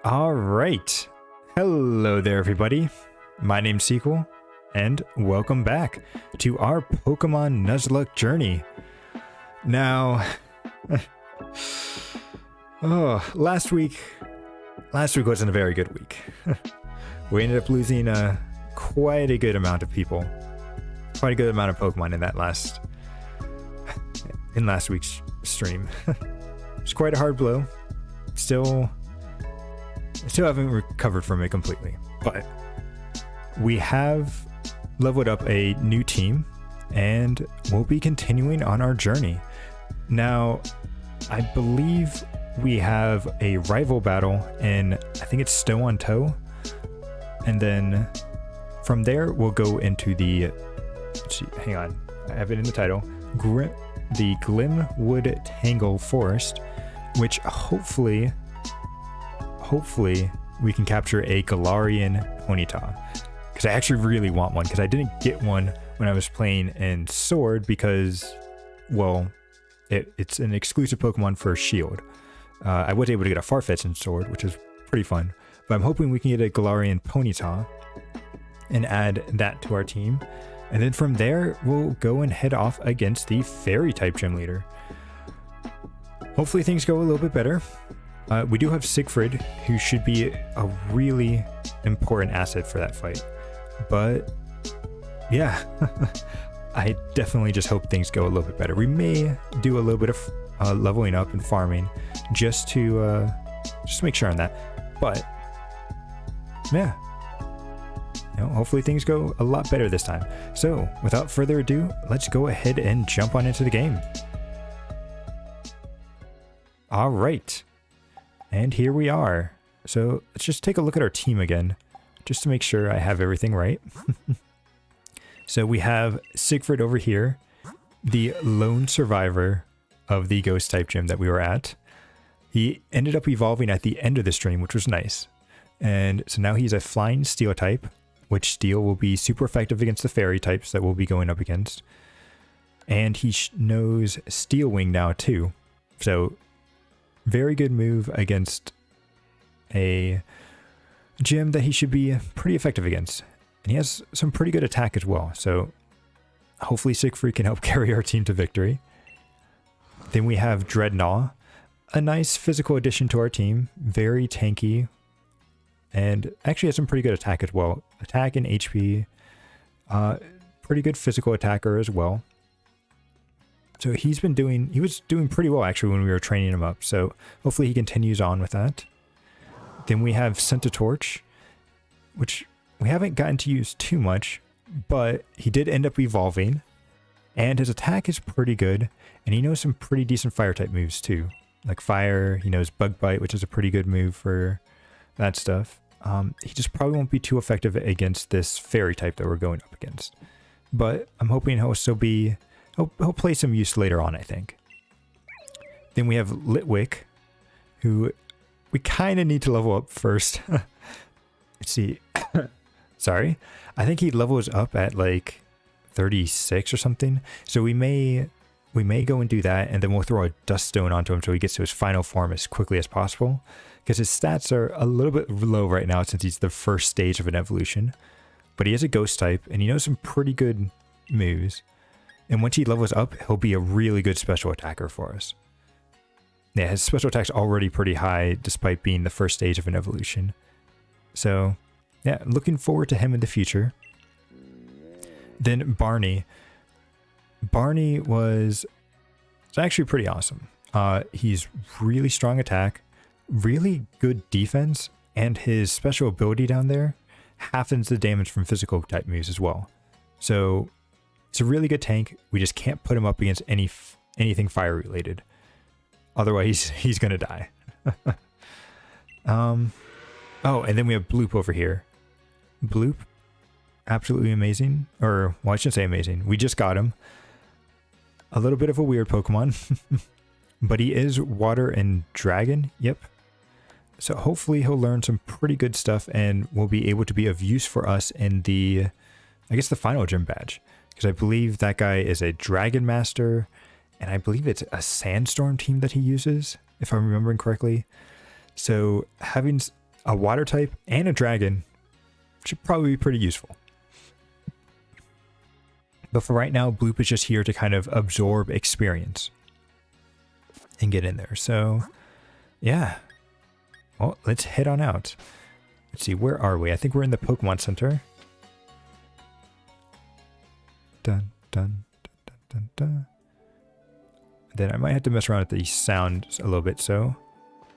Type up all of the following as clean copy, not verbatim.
All right. Hello there, everybody. My name's Sequel, and welcome back to our Pokemon Nuzlocke journey. Now, last week wasn't a very good week. We ended up losing quite a good amount of people, quite a good amount of Pokemon in last week's stream. It's quite a hard blow. Still haven't recovered from it completely, but we have leveled up a new team and we'll be continuing on our journey. Now, I believe we have a rival battle in, I think it's Stow on Toe, and then from there we'll go into the, let's see, hang on, I have it in the title, the Glimwood Tangle Forest, which hopefully we can capture a Galarian Ponyta, because I actually really want one, because I didn't get one when I was playing in Sword because, well, it's an exclusive Pokemon for Shield. I was able to get a Farfetch'd in Sword, which is pretty fun, but I'm hoping we can get a Galarian Ponyta and add that to our team, and then from there we'll go and head off against the Fairy type gym leader. Hopefully things go a little bit better. We do have Siegfried, who should be a really important asset for that fight. But yeah, I definitely just hope things go a little bit better. We may do a little bit of leveling up and farming just to make sure on that. But yeah, hopefully things go a lot better this time. So without further ado, let's go ahead and jump on into the game. All right. And here we are. So let's just take a look at our team again, just to make sure I have everything right. So we have Siegfried over here, the lone survivor of the ghost type gym that we were at. He ended up evolving at the end of the stream, which was nice. And so now he's a flying steel type, which steel will be super effective against the fairy types that we'll be going up against. And he knows Steel Wing now too. So very good move against a gym that he should be pretty effective against. And he has some pretty good attack as well. So hopefully Siegfried can help carry our team to victory. Then we have Dreadnought, a nice physical addition to our team. Very tanky. And actually has some pretty good attack as well. Attack and HP. Pretty good physical attacker as well. So he was doing pretty well actually when we were training him up. So hopefully he continues on with that. Then we have Centatorch, which we haven't gotten to use too much, but he did end up evolving. And his attack is pretty good. And he knows some pretty decent fire type moves too. Like fire, he knows Bug Bite, which is a pretty good move for that stuff. He just probably won't be too effective against this fairy type that we're going up against. But I'm hoping he'll still be... He'll play some use later on, I think. Then we have Litwick, who we kind of need to level up first. Let's see. Sorry. I think he levels up at like 36 or something. So we may go and do that, and then we'll throw a Dust Stone onto him so he gets to his final form as quickly as possible. Because his stats are a little bit low right now since he's the first stage of an evolution. But he is a ghost type, and he knows some pretty good moves. And once he levels up, he'll be a really good special attacker for us. Yeah, his special attack's already pretty high, despite being the first stage of an evolution. So, yeah, looking forward to him in the future. Then Barney. Barney was actually pretty awesome. He's really strong attack, really good defense, and his special ability down there halvens the damage from physical type moves as well. So it's a really good tank. We just can't put him up against anything fire related. Otherwise, he's gonna die. Oh, and then we have Bloop over here. Bloop, absolutely amazing. Or, well, I shouldn't say amazing. We just got him. A little bit of a weird Pokemon. But he is water and dragon. Yep. So hopefully he'll learn some pretty good stuff and will be able to be of use for us in the, I guess, the final gym badge. Because I believe that guy is a Dragon Master, and I believe it's a Sandstorm team that he uses, if I'm remembering correctly. So having a water type, and a dragon. Should probably be pretty useful. But for right now, Bloop is just here to kind of absorb experience and get in there. So, yeah. Well, let's head on out. Let's see, where are we? I think we're in the Pokemon Center. Dun, dun, dun, dun, dun. Then I might have to mess around with the sound a little bit, so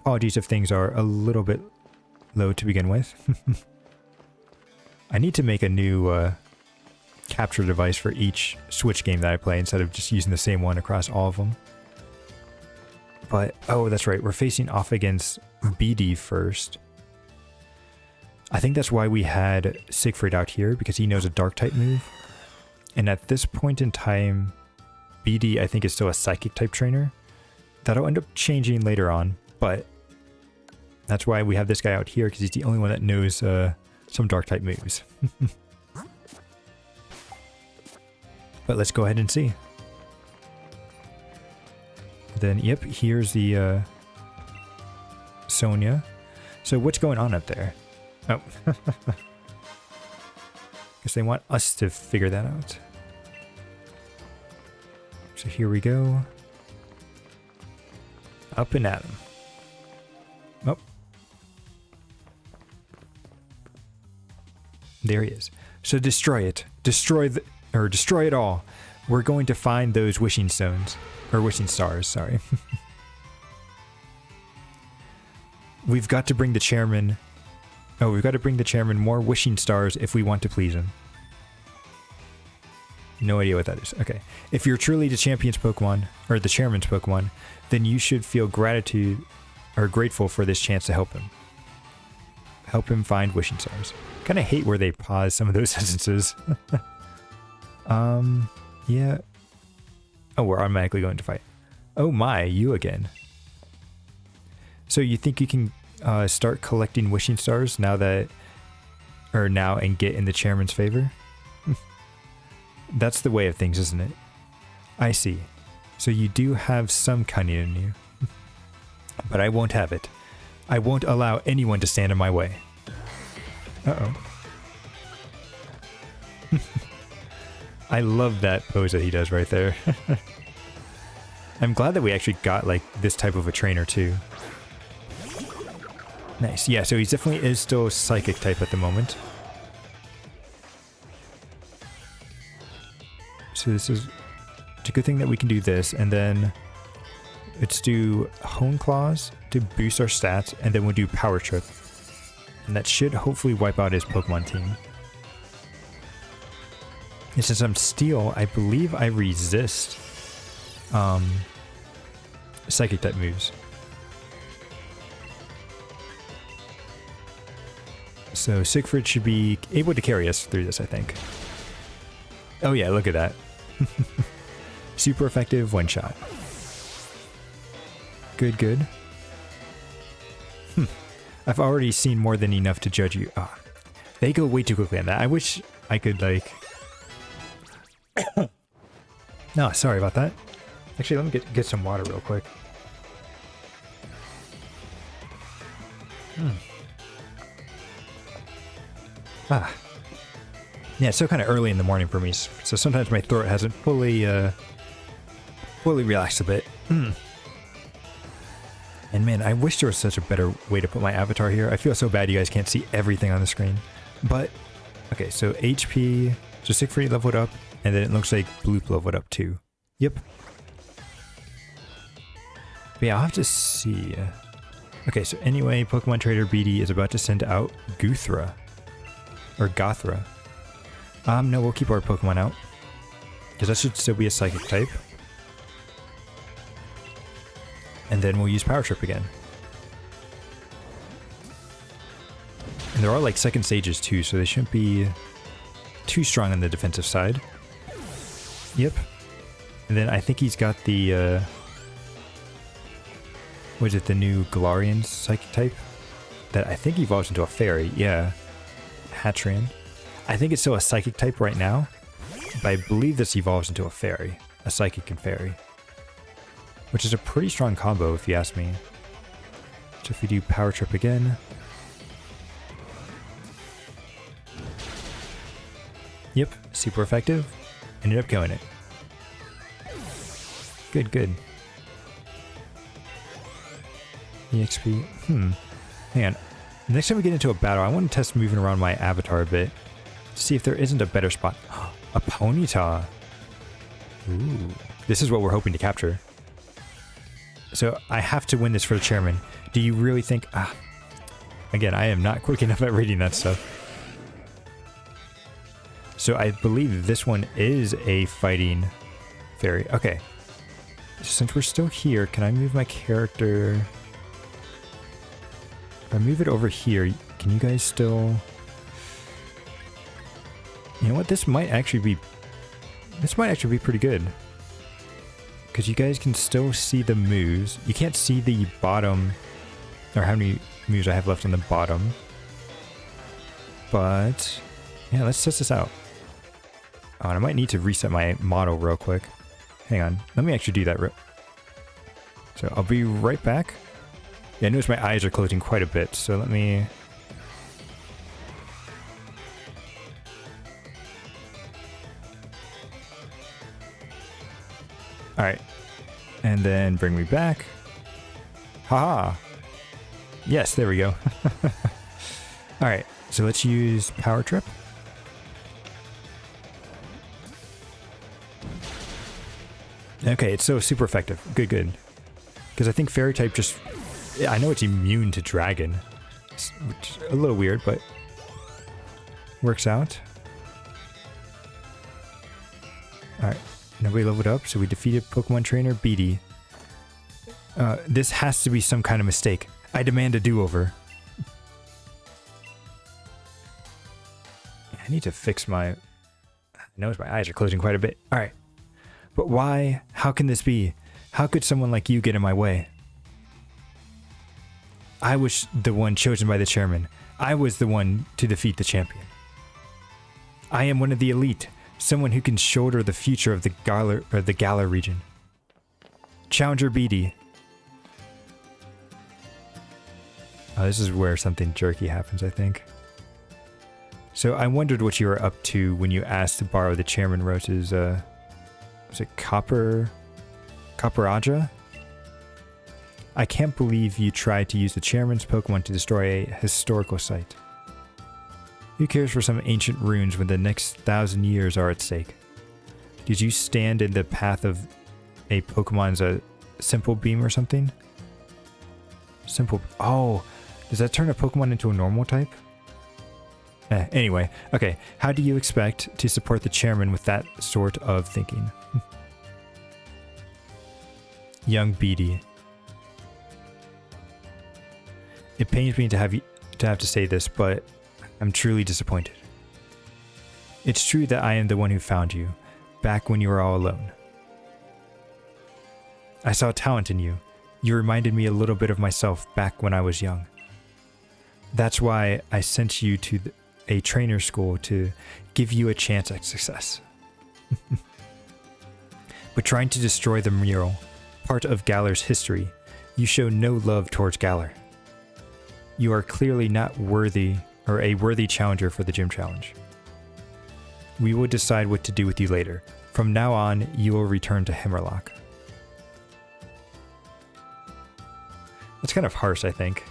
apologies if things are a little bit low to begin with. I need to make a new capture device for each Switch game that I play instead of just using the same one across all of them. But, oh, that's right, we're facing off against BD first. I think that's why we had Siegfried out here, because he knows a Dark-type move. And at this point in time, BD I think is still a Psychic-type trainer. That'll end up changing later on, but that's why we have this guy out here, because he's the only one that knows some Dark-type moves. But let's go ahead and see. Then, yep, here's the Sonia. So what's going on up there? Oh. Guess they want us to figure that out. So here we go. Up and at him. Oh. There he is. So destroy it. Destroy it all. We're going to find those wishing stones. Or wishing stars, sorry. We've got to bring the chairman... Oh, we've got to bring the chairman more wishing stars if we want to please him. No idea what that is. Okay. If you're truly the champion's Pokemon, or the chairman's Pokemon, then you should feel gratitude, or grateful for this chance to help him. Help him find wishing stars. Kind of hate where they pause some of those sentences. Yeah. Oh, we're automatically going to fight. Oh my, you again. So you think you can start collecting wishing stars now and get in the chairman's favor? That's the way of things, isn't it? I see. So you do have some cunning in you. But I won't have it. I won't allow anyone to stand in my way. Uh-oh. I love that pose that he does right there. I'm glad that we actually got like this type of a trainer too. Nice. Yeah, so he definitely is still Psychic type at the moment. So it's a good thing that we can do this, and then let's do Hone Claws to boost our stats, and then we'll do Power Trip. And that should hopefully wipe out his Pokemon team. And since I'm Steel, I believe I resist Psychic type moves. So Siegfried should be able to carry us through this, I think. Oh yeah, look at that. Super effective one shot. Good, good. I've already seen more than enough to judge you. Ah, they go way too quickly on that. I wish I could like... No, sorry about that. Actually, let me get some water real quick. Ah. Yeah, it's still kind of early in the morning for me, so sometimes my throat hasn't fully relaxed a bit. And man, I wish there was such a better way to put my avatar here. I feel so bad you guys can't see everything on the screen. But, okay, so HP, so Siegfried leveled up, and then it looks like Bloop leveled up too. Yep. But yeah, I'll have to see. Okay, so anyway, Pokemon Trader BD is about to send out Guthra. Or Gothra. No, we'll keep our Pokemon out. Because that should still be a Psychic type. And then we'll use Power Trip again. And they're all like second stages too, so they shouldn't be too strong on the defensive side. Yep. And then I think he's got the, what is it, the new Galarian Psychic type? That I think evolves into a Fairy, yeah. Hatrian. I think it's still a Psychic type right now, but I believe this evolves into a Fairy. A Psychic and Fairy. Which is a pretty strong combo if you ask me. So if we do Power Trip again. Yep, super effective. Ended up killing it. Good, good. EXP. Hang on. Next time we get into a battle, I want to test moving around my avatar a bit. To see if there isn't a better spot. A Ponyta. Ooh. This is what we're hoping to capture. So I have to win this for the chairman. Do you really think... Again, I am not quick enough at reading that stuff. So I believe this one is a fighting fairy. Okay. Since we're still here, can I move my character... If I move it over here, can you guys still... You know what? This might actually be pretty good. Because you guys can still see the moves. You can't see the bottom, or how many moves I have left on the bottom. But, yeah, let's test this out. Oh, and I might need to reset my model real quick. Hang on. Let me actually do that. So I'll be right back. Yeah, I notice my eyes are closing quite a bit, so let me... Alright. And then bring me back. Haha. Yes, there we go. Alright, so let's use Power Trip. Okay, it's so super effective. Good, good. Because I think Fairy type just... I know it's immune to Dragon. Which is a little weird, but... works out. Alright. Nobody leveled up, so we defeated Pokemon Trainer BD. This has to be some kind of mistake. I demand a do-over. I need to fix my... I notice my eyes are closing quite a bit. Alright. But why? How can this be? How could someone like you get in my way? I was the one chosen by the chairman. I was the one to defeat the champion. I am one of the elite. Someone who can shoulder the future of the Galar region. Challenger BD. Oh, this is where something jerky happens, I think. So I wondered what you were up to when you asked to borrow the Chairman Rose's, was it Copperaja? I can't believe you tried to use the Chairman's Pokemon to destroy a historical site. Who cares for some ancient ruins when the next 1,000 years are at stake? Did you stand in the path of a Pokemon's simple beam or something? Simple... Oh, does that turn a Pokemon into a normal type? Anyway, okay. How do you expect to support the chairman with that sort of thinking? Young BD. It pains me to have to say this, but I'm truly disappointed. It's true that I am the one who found you, back when you were all alone. I saw talent in you. You reminded me a little bit of myself back when I was young. That's why I sent you to a trainer school to give you a chance at success. But trying to destroy the mural, part of Galar's history, you show no love towards Galar. You are clearly not worthy or a worthy challenger for the gym challenge. We will decide what to do with you later. From now on, you will return to Himmerlock. That's kind of harsh, I think.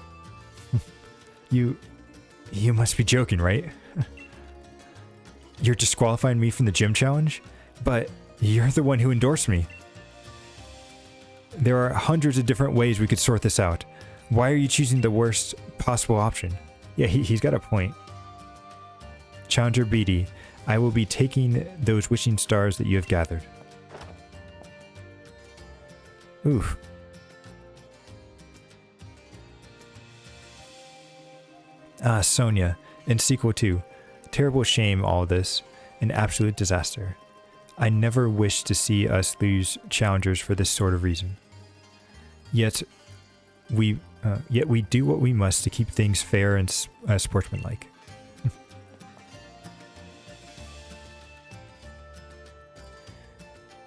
You must be joking, right? You're disqualifying me from the gym challenge? But you're the one who endorsed me. There are hundreds of different ways we could sort this out. Why are you choosing the worst possible option? Yeah, he's got a point. Challenger BD, I will be taking those wishing stars that you have gathered. Oof. Ah, Sonia, in sequel 2. Terrible shame, all this. An absolute disaster. I never wished to see us lose challengers for this sort of reason. Yet we do what we must to keep things fair and sportsmanlike.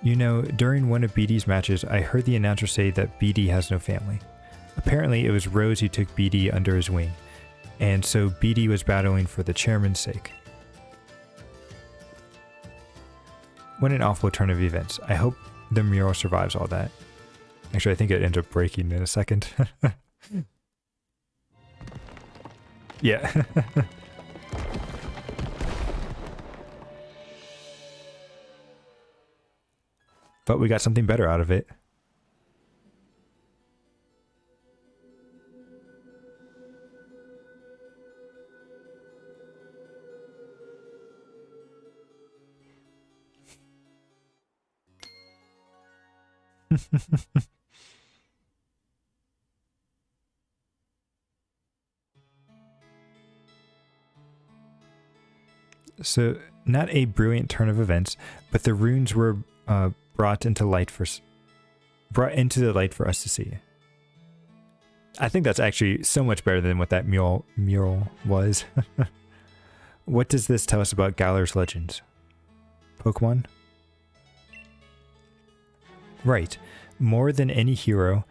You know, during one of BD's matches, I heard the announcer say that BD has no family. Apparently, it was Rose who took BD under his wing, and so BD was battling for the chairman's sake. What an awful turn of events. I hope the mural survives all that. Actually, I think it ends up breaking in a second. Yeah. But we got something better out of it. So, not a brilliant turn of events, but the runes were brought into the light for us to see. I think that's actually so much better than what that mural was. What does this tell us about Galar's legends? Pokemon? Right. More than any hero,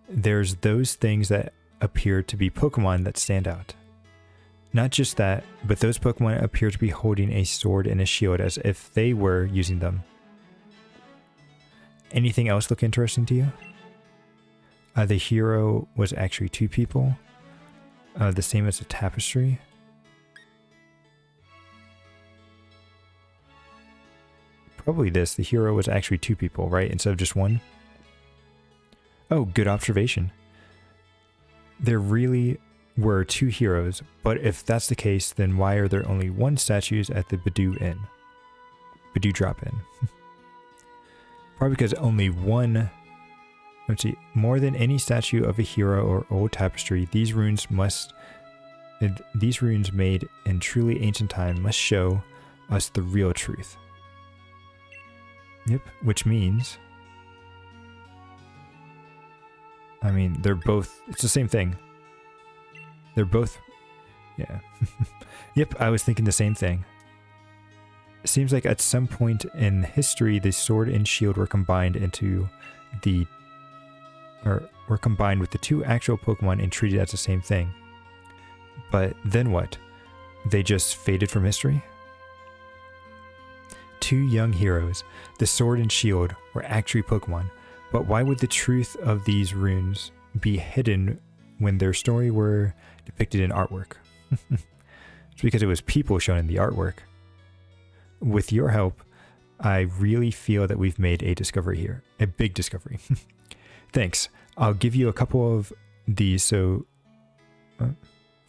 there's those things that appear to be Pokemon that stand out. Not just that, but those Pokemon appear to be holding a sword and a shield as if they were using them. Anything else look interesting to you? The hero was actually two people. The same as a tapestry. Probably this. The hero was actually two people, right? Instead of just one. Oh, good observation. There really were two heroes, but if that's the case, then why are there only one statues at the Bidoof Inn? Bidoof Drop-In. Probably because only one... Let's see. More than any statue of a hero or old tapestry, these runes made in truly ancient time must show us the real truth. Yep, which means... I mean, they're both... It's the same thing. They're both... Yeah. Yep, I was thinking the same thing. It seems like at some point in history, the sword and shield were combined into the... Or were combined with the two actual Pokemon and treated as the same thing. But then what? They just faded from history? Two young heroes, the sword and shield, were actually Pokemon. But why would the truth of these runes be hidden when their story were depicted in artwork? It's because it was people shown in the artwork. With your help, I really feel that we've made a discovery here. A big discovery. Thanks. I'll give you a couple of these so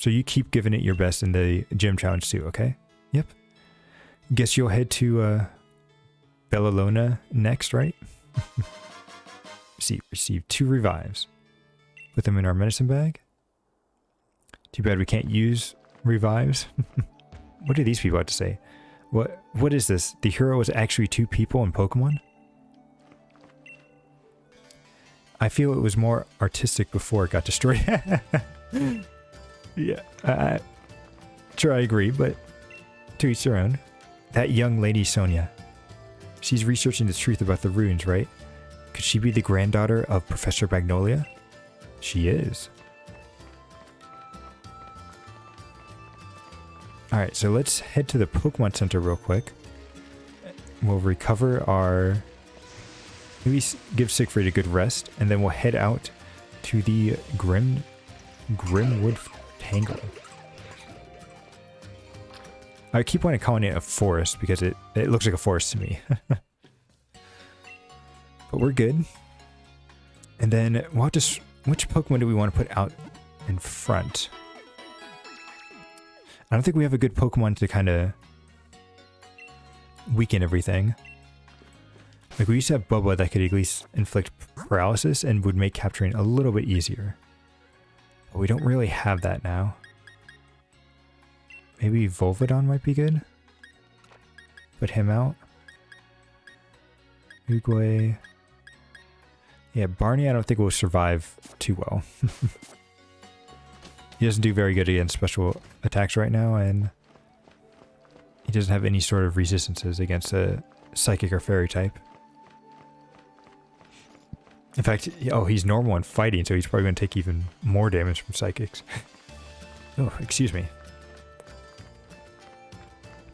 you keep giving it your best in the gym challenge too, okay? Yep. Guess you'll head to Ballonlea next, right? See, receive 2 revives. Put them in our medicine bag. Too bad we can't use revives. What do these people have to say? What is this? The hero was actually 2 people in Pokemon? I feel it was more artistic before it got destroyed. Yeah, sure I agree, but to each their own. That young lady, Sonia. She's researching the truth about the runes, right? Could she be the granddaughter of Professor Magnolia? She is. Alright, so let's head to the Pokemon Center real quick. We'll recover our... Maybe give Siegfried a good rest, and then we'll head out to the Glimwood Tangle. I keep wanting to call it a forest because it looks like a forest to me. But we're good. And then we'll have to... Which Pokemon do we want to put out in front? I don't think we have a good Pokemon to kind of weaken everything. Like, we used to have Bubba that could at least inflict paralysis and would make capturing a little bit easier. But we don't really have that now. Maybe Volvidon might be good? Put him out. Uguay. Yeah, Barney I don't think will survive too well. He doesn't do very good against special attacks right now, and he doesn't have any sort of resistances against a Psychic or Fairy type. In fact, oh, he's normal in fighting, so he's probably going to take even more damage from Psychics. Oh, excuse me.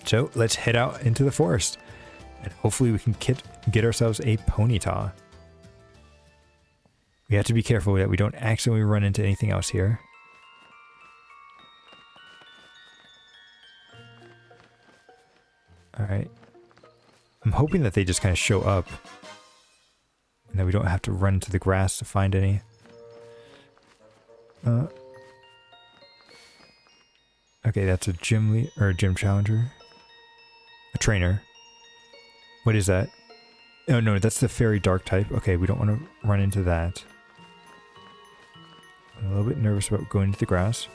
So, let's head out into the forest. And hopefully we can get ourselves a Ponyta. We have to be careful that we don't accidentally run into anything else here. Alright. I'm hoping that they just kind of show up. And that we don't have to run to the grass to find any. Okay, that's a gym gym challenger. A trainer. What is that? Oh no, that's the fairy dark type. Okay, we don't want to run into that. I'm a little bit nervous about going into the grass.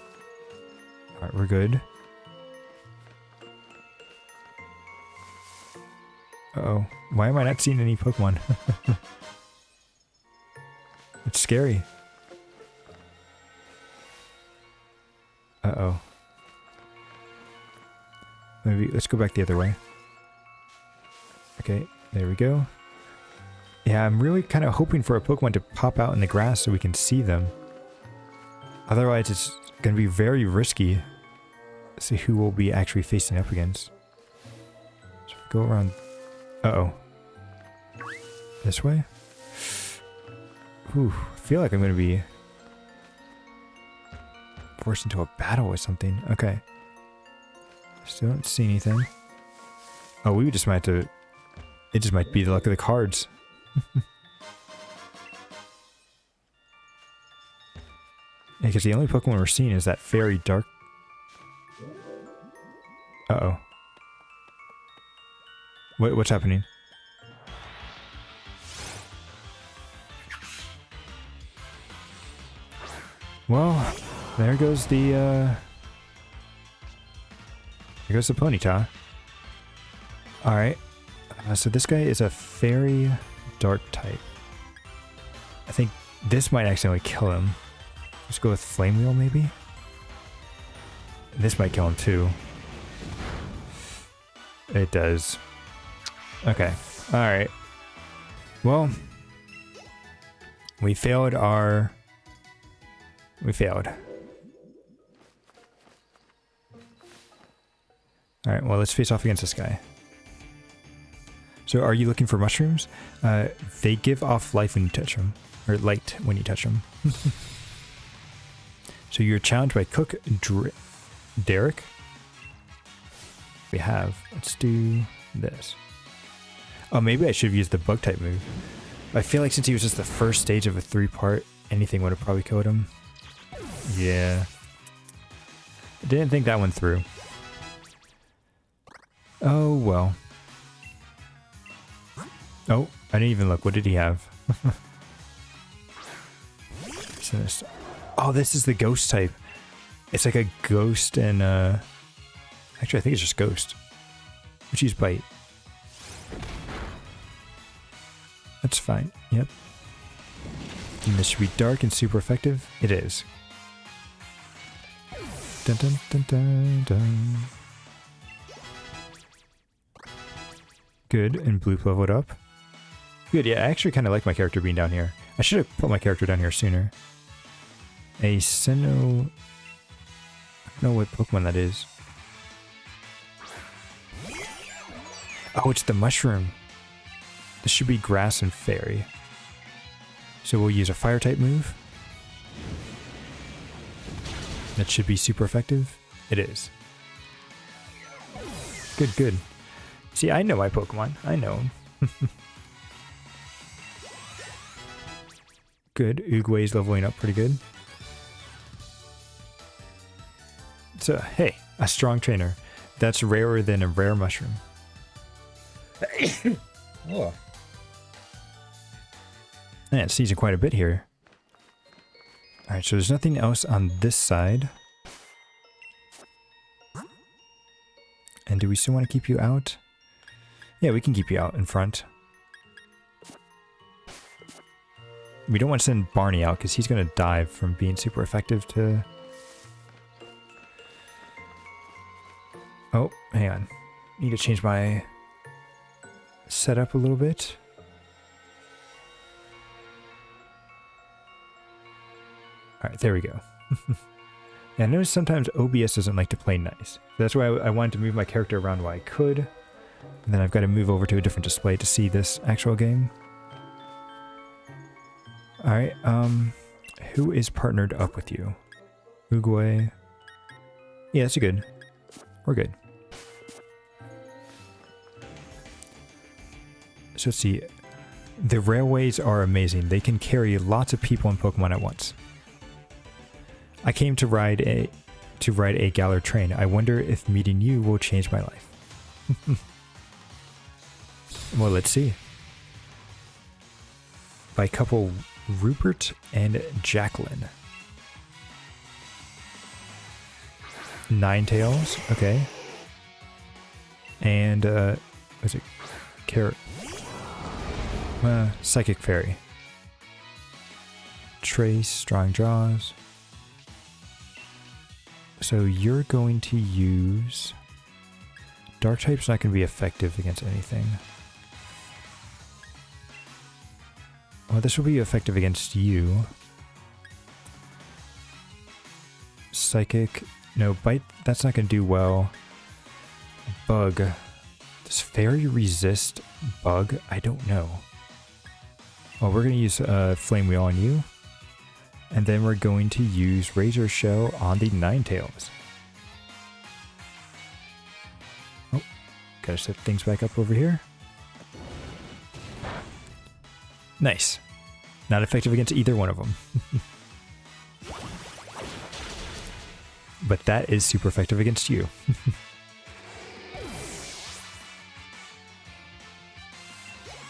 Alright, we're good. Uh-oh. Why am I not seeing any Pokemon? It's scary. Uh-oh. Maybe let's go back the other way. Okay, there we go. Yeah, I'm really kind of hoping for a Pokemon to pop out in the grass so we can see them. Otherwise, it's going to be very risky to see who we'll be actually facing up against. So go around. Uh-oh. This way? Ooh, I feel like I'm going to be forced into a battle or something. Okay. Still don't see anything. Oh, we just might have to... It just might be the luck of the cards. Yeah, because the only Pokemon we're seeing is that fairy dark... Uh-oh. What's happening? Well, there goes the, there goes the Ponyta. Alright. So this guy is a fairy dark type. I think this might accidentally kill him. Let's go with Flame Wheel, maybe? This might kill him, too. It does. Okay. Alright. Well, we failed our... We failed. Alright, well, let's face off against this guy. So, are you looking for mushrooms? They give off life when you touch them. Or light when you touch them. So, you're challenged by Cook Derek. We have. Let's do this. Oh, maybe I should have used the bug type move. I feel like since he was just the first stage of a 3-part, anything would have probably killed him. Yeah. I didn't think that one through. Oh, well. Oh, I didn't even look. What did he have? Oh, this is the ghost type. It's like a ghost and, actually, I think it's just ghost. Which use bite. That's fine. Yep. And this should be dark and super effective. It is. Dun dun dun dun dun. Good, and blue leveled up. Good, yeah, I actually kind of like my character being down here. I should have put my character down here sooner. A Sinnoh... I don't know what Pokemon that is. Oh, it's the mushroom. This should be grass and fairy. So we'll use a fire type move. That should be super effective. It is. Good, good. See, I know my Pokemon. I know them. Good. Oogway's leveling up pretty good. So, hey, a strong trainer. That's rarer than a rare mushroom. Oh. Man, it's sneezing quite a bit here. Alright, so there's nothing else on this side. And do we still want to keep you out? Yeah, we can keep you out in front. We don't want to send Barney out because he's going to die from being super effective to... Oh, hang on. Need to change my setup a little bit. Alright, there we go. Yeah, I noticed sometimes OBS doesn't like to play nice. So that's why I wanted to move my character around while I could. And then I've got to move over to a different display to see this actual game. Alright, who is partnered up with you? Uruguay. Yeah, that's good. We're good. So let's see. The railways are amazing. They can carry lots of people and Pokemon at once. I came to ride a Galar train. I wonder if meeting you will change my life. Well, let's see. By couple Rupert and Jacqueline. Ninetales, okay. And was it Psychic Fairy. Trace, Strong Jaws. So you're going to use... Dark type's not going to be effective against anything. Well, this will be effective against you. Psychic. No, Bite, that's not going to do well. Bug. Does Fairy resist Bug? I don't know. Well, we're going to use Flame Wheel on you. And then we're going to use Razor Shell on the Ninetales. Oh, gotta set things back up over here. Nice. Not effective against either one of them. But that is super effective against you.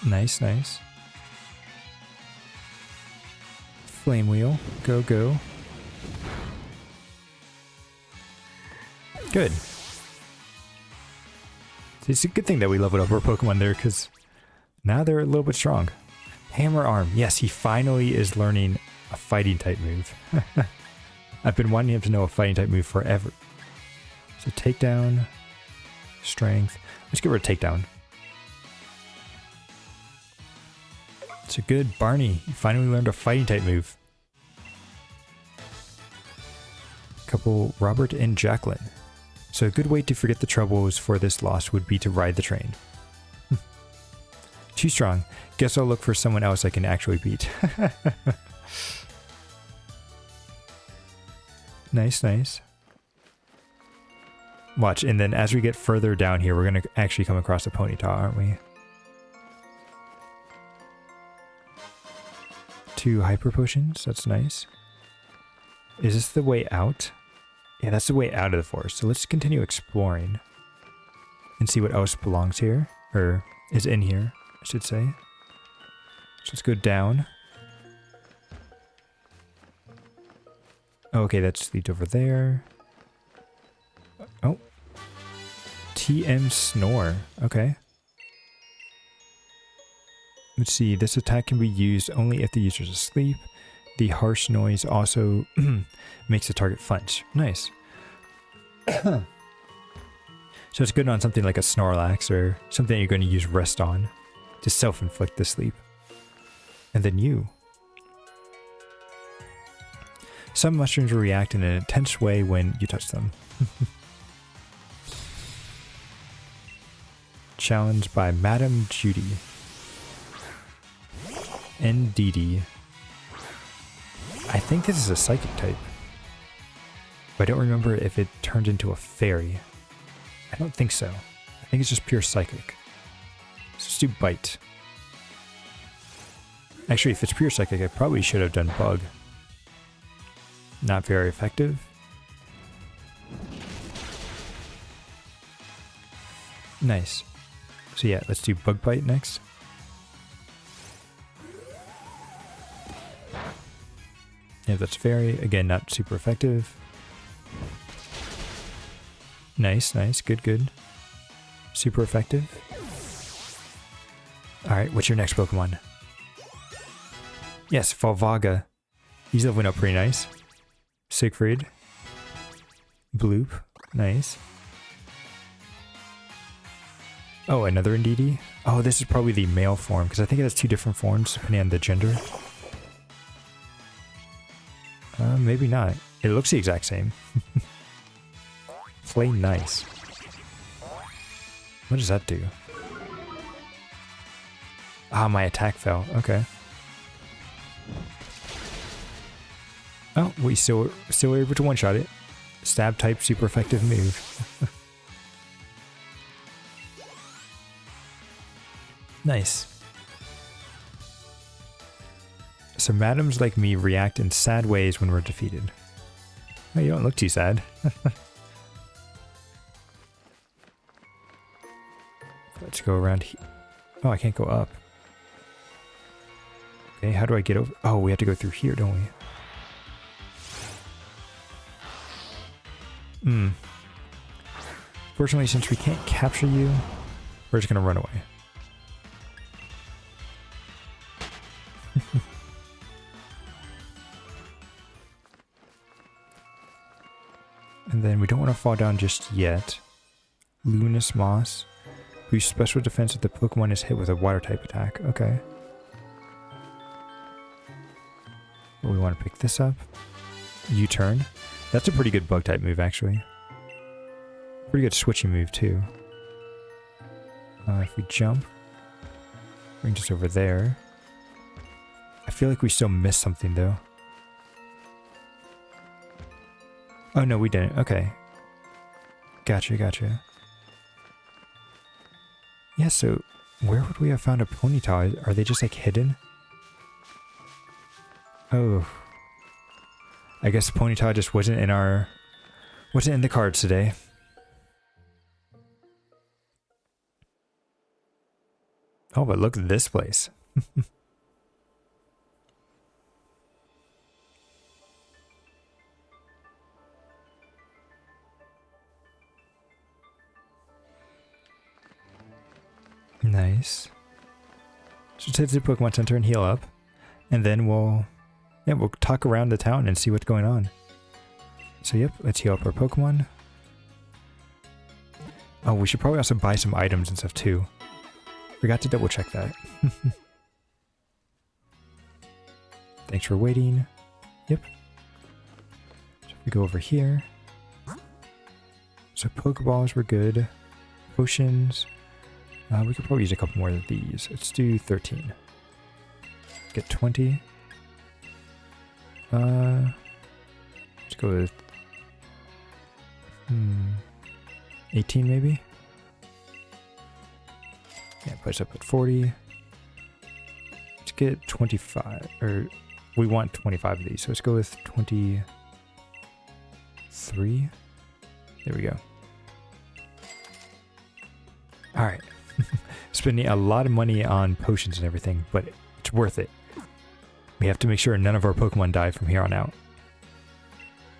Nice, nice. Flame Wheel. Go, go. Good. It's a good thing that we leveled up our Pokemon there, because now they're a little bit strong. Hammer Arm. Yes, he finally is learning a fighting type move. I've been wanting him to know a fighting type move forever. So takedown, strength. Let's get rid of takedown. It's a good Barney. You finally learned a fighting type move. Couple Robert and Jacqueline. So a good way to forget the troubles for this loss would be to ride the train. Too strong. Guess I'll look for someone else I can actually beat. Nice, nice. Watch, and then as we get further down here, we're going to actually come across a Ponyta, aren't we? 2 Hyper Potions, that's nice. Is this the way out? Yeah, that's the way out of the forest. So let's continue exploring and see what else belongs here, or is in here, I should say. So let's go down. Oh, okay, that's leads over there. Oh. TM Snore. Okay. Let's see. This attack can be used only if the user is asleep. The harsh noise also makes the target flinch. Nice. So it's good on something like a Snorlax or something you're going to use rest on to self-inflict the sleep. And then you. Some mushrooms will react in an intense way when you touch them. Challenged by Madame Judy. NDD. I think this is a psychic type. But I don't remember if it turned into a fairy. I don't think so. I think it's just pure psychic. So let's do Bite. Actually, if it's pure psychic, I probably should have done Bug. Not very effective. Nice. So yeah, let's do Bug Bite next. Yeah, that's fairy. Again, not super effective. Nice, nice. Good, good. Super effective. Alright, what's your next Pokemon? Yes, Falvaga. He's leveling up pretty nice. Siegfried. Bloop. Nice. Oh, another Indeedee? Oh, this is probably the male form, because I think it has 2 different forms depending on the gender. Maybe not. It looks the exact same. Play nice. What does that do? Ah, my attack fell. Okay. Oh, we still were able to one-shot it. Stab type, super effective move. Nice. So madams like me react in sad ways when we're defeated. Oh, you don't look too sad. Let's go around here. Oh, I can't go up. Okay, how do I get over? Oh, we have to go through here, don't we? Fortunately, since we can't capture you, we're just gonna run away. And then we don't want to fall down just yet. Luminous Moss. Boosts special defense if the Pokemon is hit with a water type attack. Okay. Well, we want to pick this up. U-turn. That's a pretty good bug type move, actually. Pretty good switching move, too. If we jump, brings us over there. I feel like we still missed something, though. Oh, no, we didn't. Okay. Gotcha. Yeah, so where would we have found a Ponyta? Are they just, like, hidden? Oh. I guess the Ponyta just wasn't in the cards today. Oh, but look at this place. Nice. So let's head to the Pokemon Center and heal up. And then we'll talk around the town and see what's going on. So yep, let's heal up our Pokemon. Oh, we should probably also buy some items and stuff too. Forgot to double check that. Thanks for waiting. Yep. So we go over here. So Pokeballs were good. Potions. We could probably use a couple more of these. Let's do 13. Get 20. Let's go with 18 maybe. Yeah, put us up at 40. Let's get 25, or we want 25 of these, so let's go with 23. There we go. All right. Spending a lot of money on potions and everything, but it's worth it. We have to make sure none of our Pokemon die from here on out.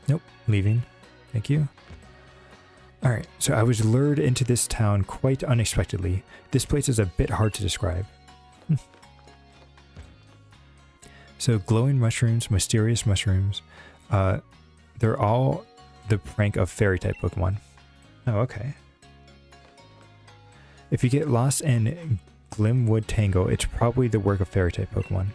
Nope, leaving. Thank you. Alright, so I was lured into this town quite unexpectedly. This place is a bit hard to describe. So glowing mushrooms, mysterious mushrooms, they're all the prank of fairy type Pokemon. Oh, okay. If you get lost in Glimwood Tangle, it's probably the work of fairy type Pokemon.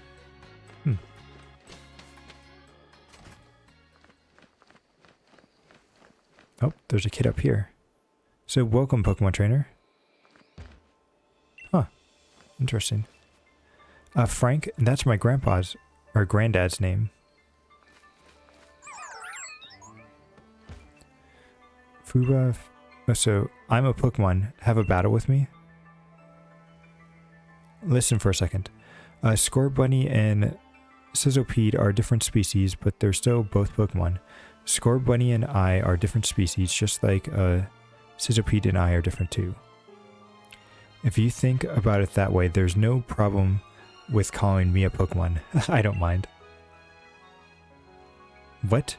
Oh, there's a kid up here. So welcome, Pokemon Trainer. Huh. Interesting. Frank, that's my grandpa's, or granddad's name. Fuba. Oh, so I'm a Pokemon. Have a battle with me? Listen for a second. Scorbunny and Sizzlipede are different species, but they're still both Pokemon. Scorbunny and I are different species, just like Sizzlipede and I are different too. If you think about it that way, there's no problem with calling me a Pokemon. I don't mind. What?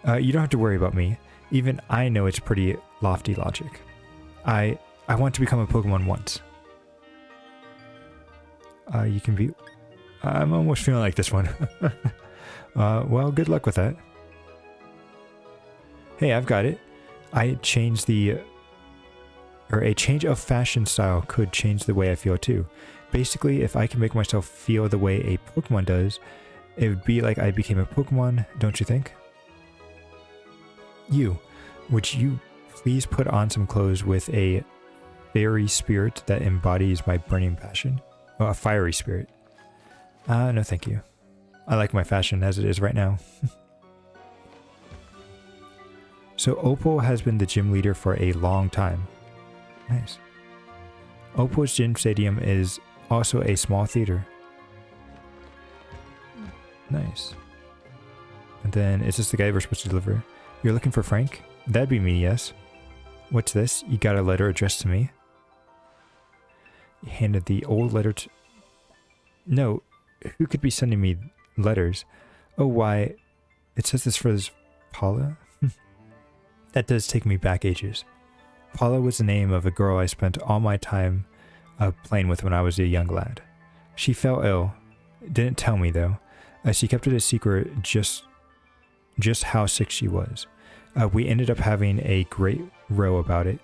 You don't have to worry about me. Even I know it's pretty lofty logic. I want to become a Pokemon once. You can be... I'm almost feeling like this one. Well, good luck with that. Hey, I've got it. A change of fashion style could change the way I feel too. Basically, if I can make myself feel the way a Pokemon does, it would be like I became a Pokemon, don't you think? Would you please put on some clothes with a fairy spirit that embodies my burning passion? Oh, a fiery spirit. No thank you. I like my fashion as it is right now. So Opal has been the gym leader for a long time. Nice. Opal's gym stadium is also a small theater. Nice. And then, is this the guy we're supposed to deliver? You're looking for Frank? That'd be me, yes. What's this? You got a letter addressed to me? You handed the old letter to... No, who could be sending me letters? Oh, why? It says this for this Paula? That does take me back ages. Paula was the name of a girl I spent all my time playing with when I was a young lad. She fell ill. Didn't tell me, though. She kept it a secret just how sick she was. We ended up having a great row about it.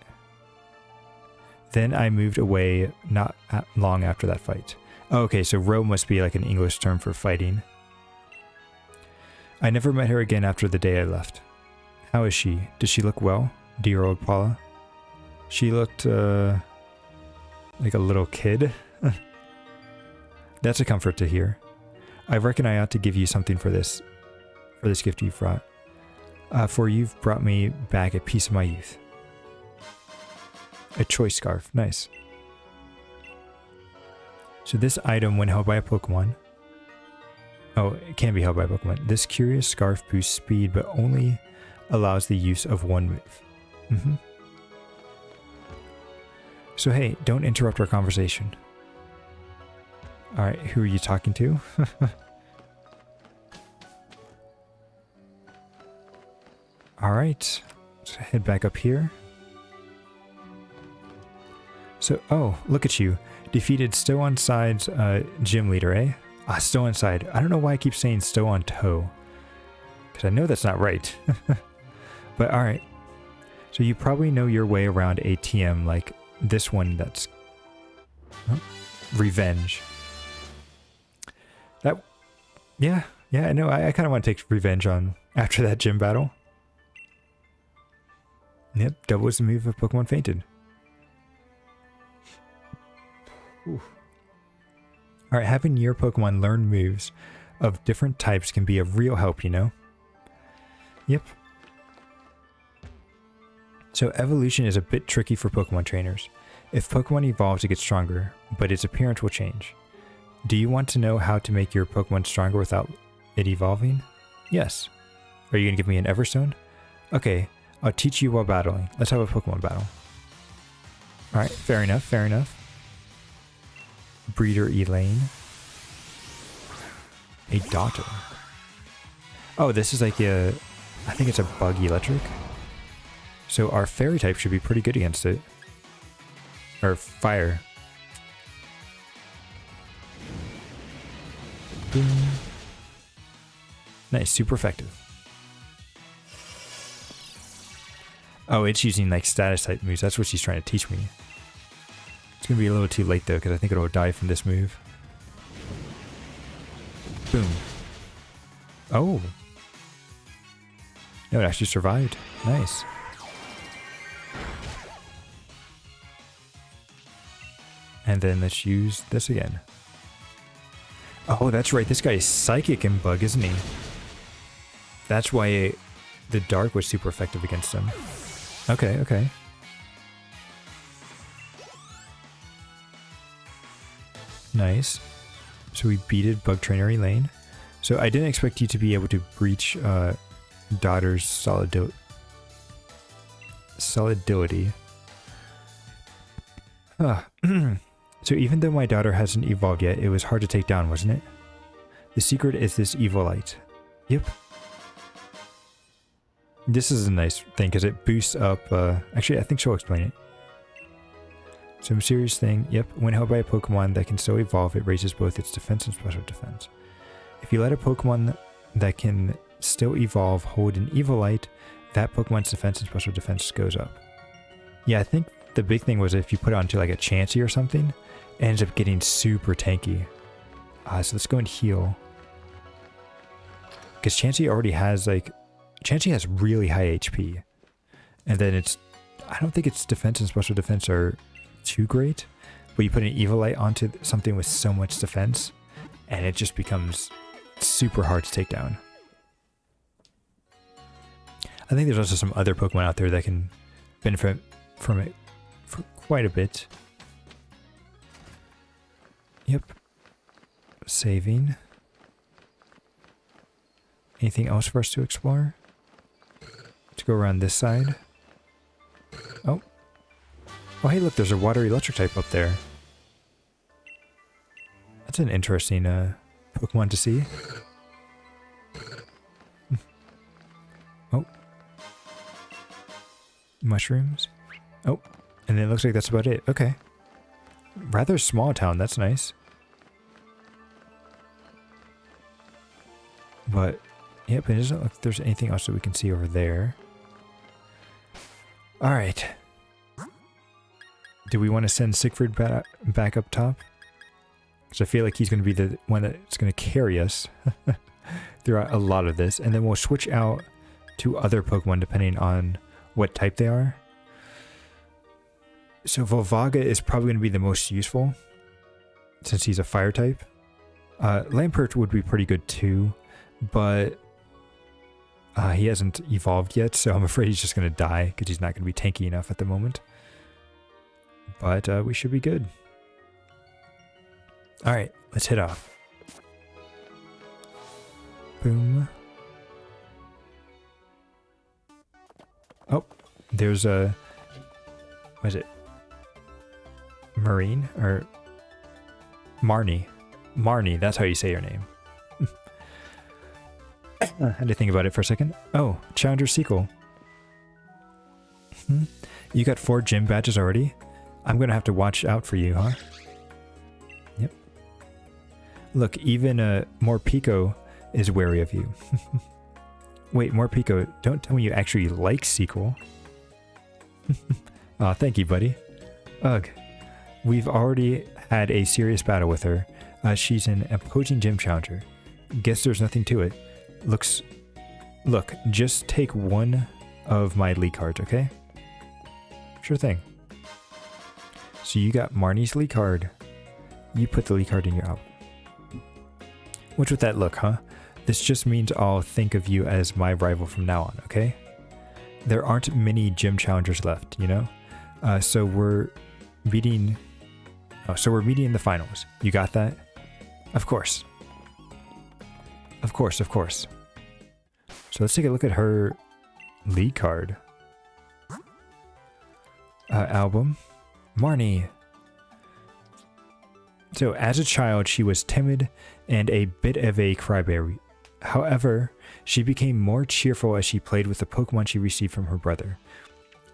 Then I moved away not long after that fight. Oh, okay, so row must be like an English term for fighting. I never met her again after the day I left. How is she? Does she look well? Dear old Paula. She looked like a little kid. That's a comfort to hear. I reckon I ought to give you something for this gift you've brought. For you've brought me back a piece of my youth. A choice scarf. Nice. So this item, when held by a Pokemon... Oh, it can be held by a Pokemon. This curious scarf boosts speed, but only allows the use of one move. So hey, don't interrupt our conversation. Alright, who are you talking to? Alright, let's head back up here. So, oh, look at you. Defeated Stow on Side's gym leader, eh? Ah, Stow on Side. I don't know why I keep saying Stow on Toe. Because I know that's not right. But alright. So you probably know your way around a TM like this one that's... Oh, revenge. That... Yeah, I know. I kind of want to take revenge on after that gym battle. Yep, doubles the move if Pokemon fainted. Alright, having your Pokemon learn moves of different types can be a real help, you know? Yep. So evolution is a bit tricky for Pokemon trainers. If Pokemon evolves, it gets stronger, but its appearance will change. Do you want to know how to make your Pokemon stronger without it evolving? Yes. Are you going to give me an Everstone? Okay, I'll teach you while battling. Let's have a Pokemon battle. Alright, fair enough, fair enough. Breeder Elaine. A daughter. Oh, this is like a... I think it's a bug electric. So our fairy type should be pretty good against it. Or fire. Boom. Nice, super effective. Oh, it's using like status type moves. That's what she's trying to teach me. It's going to be a little too late though, because I think it'll die from this move. Boom. Oh. No, it actually survived. Nice. And then let's use this again. Oh, that's right. This guy is psychic and bug, isn't he? That's why the dark was super effective against him. Okay, okay. Nice. So we beated Bug Trainer Elaine. So I didn't expect you to be able to breach Daughter's solidity. So even though my daughter hasn't evolved yet, it was hard to take down, wasn't it? The secret is this evil light. Yep. This is a nice thing because it boosts up... actually, I think she'll explain it. Some serious thing. Yep. When held by a Pokemon that can still evolve, it raises both its defense and special defense. If you let a Pokemon that can still evolve hold an evil light, that Pokemon's defense and special defense goes up. Yeah, I think the big thing was if you put it onto like a Chansey or something, it ends up getting super tanky. So let's go and heal. Because Chansey already has like... Chansey has really high HP. And then it's... I don't think its defense and special defense are too great. but you put an Evilite onto something with so much defense, and it just becomes super hard to take down. I think there's also some other Pokemon out there that can benefit from it for quite a bit. Yep. Saving. Anything else for us to explore? Let's go around this side. Oh. Oh, hey, look, there's a water electric type up there. That's an interesting Pokemon to see. Oh. Mushrooms. Oh. And it looks like that's about it. Okay. Rather small town. That's nice. But, yep, it doesn't look like there's anything else that we can see over there. Alright. Do we want to send Siegfried back up top? Because I feel like he's going to be the one that's going to carry us throughout a lot of this. And then we'll switch out to other Pokemon depending on what type they are. So Volvaga is probably going to be the most useful since he's a fire type. Lampert would be pretty good too, but he hasn't evolved yet, so I'm afraid he's just going to die because he's not going to be tanky enough at the moment. But we should be good. Alright, let's hit off. Boom. Oh, there's a... what is it? Marine? Or... Marnie. Marnie, that's how you say your name. I had to think about it for a second. Oh, Challenger Sequel. You got 4 gym badges already? I'm gonna have to watch out for you, huh? Yep. Look, even Morpeko is wary of you. Wait, Morpeko, don't tell me you actually like Sequel. Aw, thank you, buddy. Ugh. We've already had a serious battle with her. She's an opposing gym challenger. Guess there's nothing to it. Look, just take one of my league cards, okay? Sure thing. So you got Marnie's league card. You put the league card in your album. What's with that look, huh? This just means I'll think of you as my rival from now on, okay? There aren't many gym challengers left, you know? So we're meeting... Oh, so we're meeting in the finals. You got that? Of course. Of course, of course. So let's take a look at her league card. Album. Marnie. So as a child, she was timid and a bit of a crybaby. However, she became more cheerful as she played with the Pokemon she received from her brother.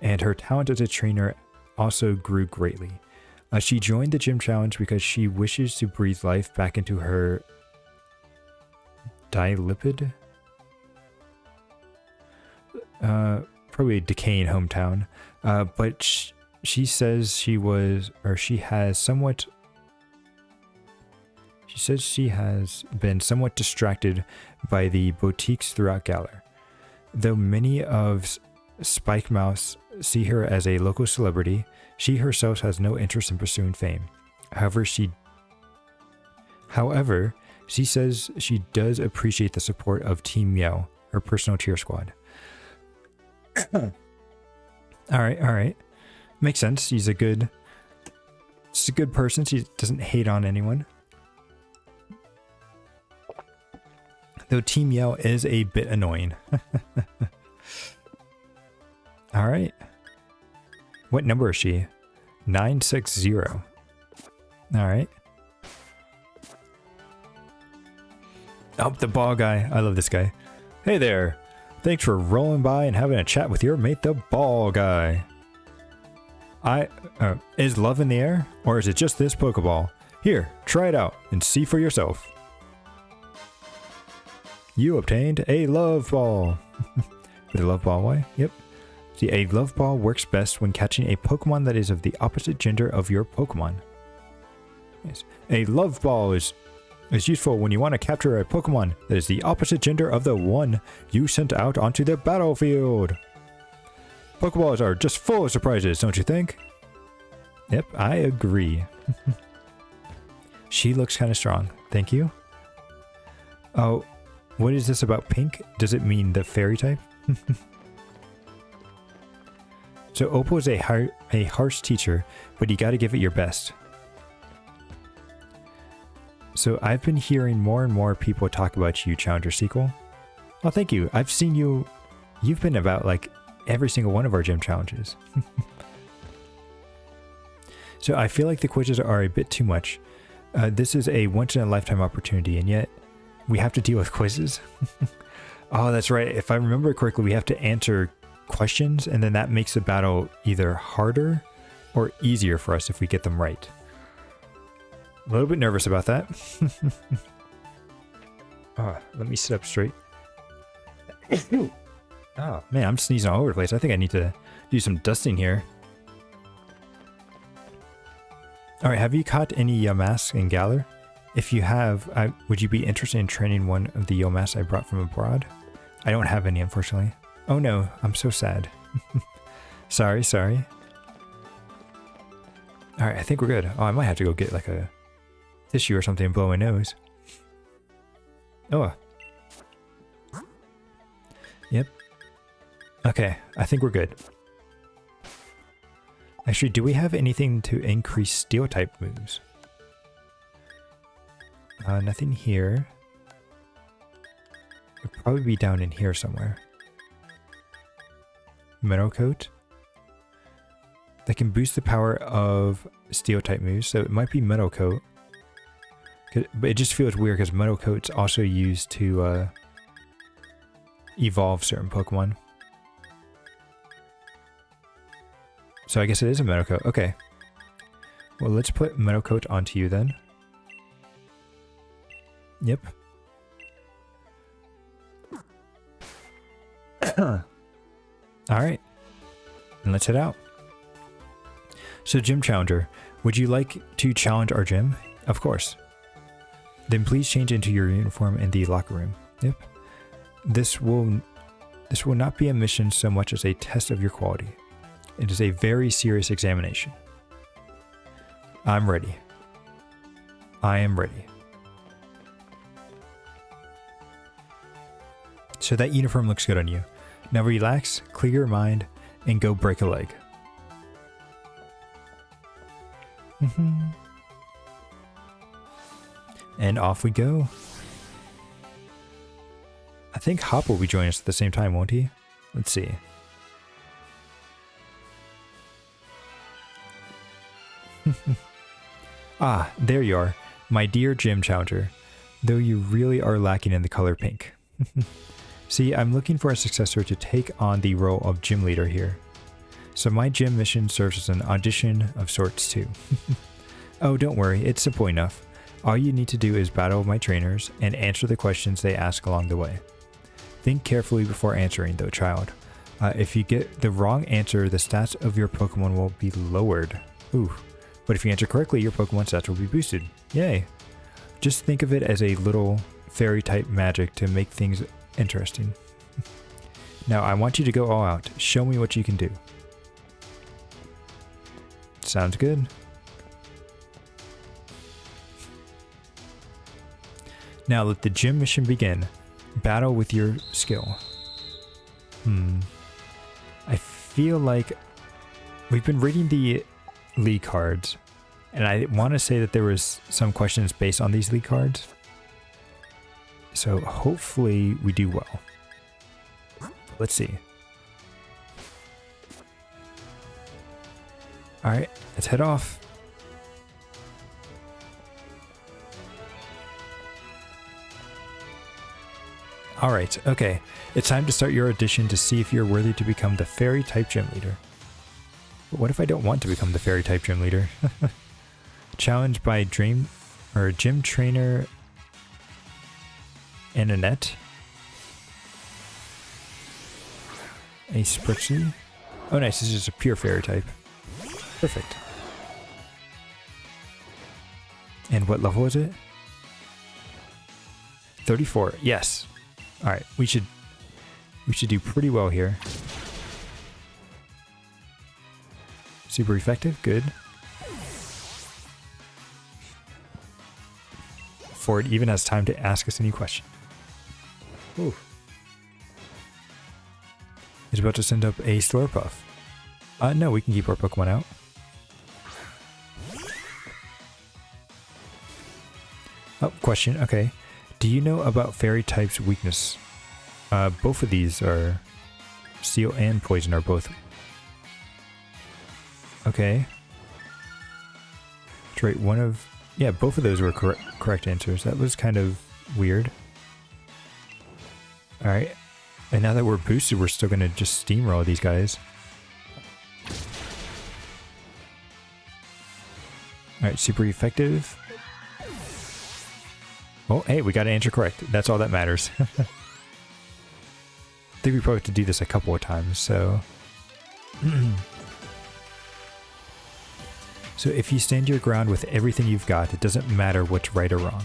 And her talent as a trainer also grew greatly. She joined the gym challenge because she wishes to breathe life back into her dilipid? Probably a decaying hometown. But she says she has been somewhat distracted by the boutiques throughout Galar. Though many of Spikemouse see her as a local celebrity, she herself has no interest in pursuing fame. However, she says she does appreciate the support of Team Yell, her personal cheer squad. Alright. Makes sense. She's a good person. She doesn't hate on anyone. Though Team Yell is a bit annoying. Alright. What number is she? 960. Alright. Oh, the ball guy. I love this guy. Hey there. Thanks for rolling by and having a chat with your mate, the ball guy. Is love in the air? Or is it just this Pokeball? Here, try it out and see for yourself. You obtained a love ball. The love ball way? Yep. See, a love ball works best when catching a Pokemon that is of the opposite gender of your Pokemon. Yes. A love ball is useful when you want to capture a Pokemon that is the opposite gender of the one you sent out onto the battlefield. Pokeballs are just full of surprises, don't you think? Yep, I agree. She looks kind of strong. Thank you. Oh, what is this about pink? Does it mean the fairy type? So Opal is a harsh teacher, but you got to give it your best. So I've been hearing more and more people talk about you, Challenger Sequel. Oh, thank you. I've seen you. You've been about like every single one of our gym challenges. So I feel like the quizzes are a bit too much. This is a once-in-a-lifetime opportunity, and yet we have to deal with quizzes. Oh, that's right. If I remember correctly, we have to answer questions, and then that makes the battle either harder or easier for us if we get them right. A little bit nervous about that. Oh, let me sit up straight. Oh, man, I'm sneezing all over the place. I think I need to do some dusting here. All right, have you caught any Yamask in Galar? If you have, would you be interested in training one of the Yamask I brought from abroad? I don't have any, unfortunately. Oh no, I'm so sad. Sorry. All right, I think we're good. Oh, I might have to go get like a tissue or something and blow my nose. Oh. Yep. Okay, I think we're good. Actually, do we have anything to increase steel type moves? Nothing here. Would probably be down in here somewhere. Metal Coat. That can boost the power of steel type moves, so it might be Metal Coat. But it just feels weird because Metal Coat's also used to evolve certain Pokemon. So I guess it is a Metal Coat. Okay. Well, let's put Metal Coat onto you then. Yep. Alright. And let's head out. So, Gym Challenger, would you like to challenge our gym? Of course. Then please change into your uniform in the locker room. Yep. This will not be a mission so much as a test of your quality. It is a very serious examination. I'm ready. I am ready. So that uniform looks good on you. Now relax, clear your mind, and go break a leg. And off we go. I think Hop will be joining us at the same time, won't he? Let's see. Ah, there you are, my dear Gym Challenger, though you really are lacking in the color pink. See, I'm looking for a successor to take on the role of gym leader here. So my gym mission serves as an audition of sorts too. Oh, don't worry, it's simple enough. All you need to do is battle my trainers and answer the questions they ask along the way. Think carefully before answering though, child. If you get the wrong answer, the stats of your Pokemon will be lowered. Ooh. But if you answer correctly, your Pokemon stats will be boosted. Yay. Just think of it as a little fairy type magic to make things interesting. Now I want you to go all out. Show me what you can do. Sounds good. Now let the gym mission begin. Battle with your skill. I feel like we've been reading the league cards, and I want to say that there was some questions based on these league cards. So hopefully we do well. Let's see. Alright, let's head off. Alright, okay. It's time to start your audition to see if you're worthy to become the fairy type gym leader. But what if I don't want to become the fairy type gym leader? Challenged by gym trainer and Annette. A Spritzee. Oh nice, this is a pure fairy type. Perfect. And what level is it? 34. Yes. Alright, we should do pretty well here. Super effective, good. before it even has time to ask us any question. Ooh. It's about to send up a Slurpuff. No, we can keep our Pokemon out. Oh, question. Okay. Do you know about Fairy type's weakness? Both of these are... Steel and Poison are both... Okay. That's right, one of... Yeah, both of those were correct answers. That was kind of weird. Alright. And now that we're boosted, we're still gonna just steamroll these guys. Alright, super effective. Oh, hey, we got an answer correct. That's all that matters. I think we probably have to do this a couple of times, so... So if you stand your ground with everything you've got, it doesn't matter what's right or wrong.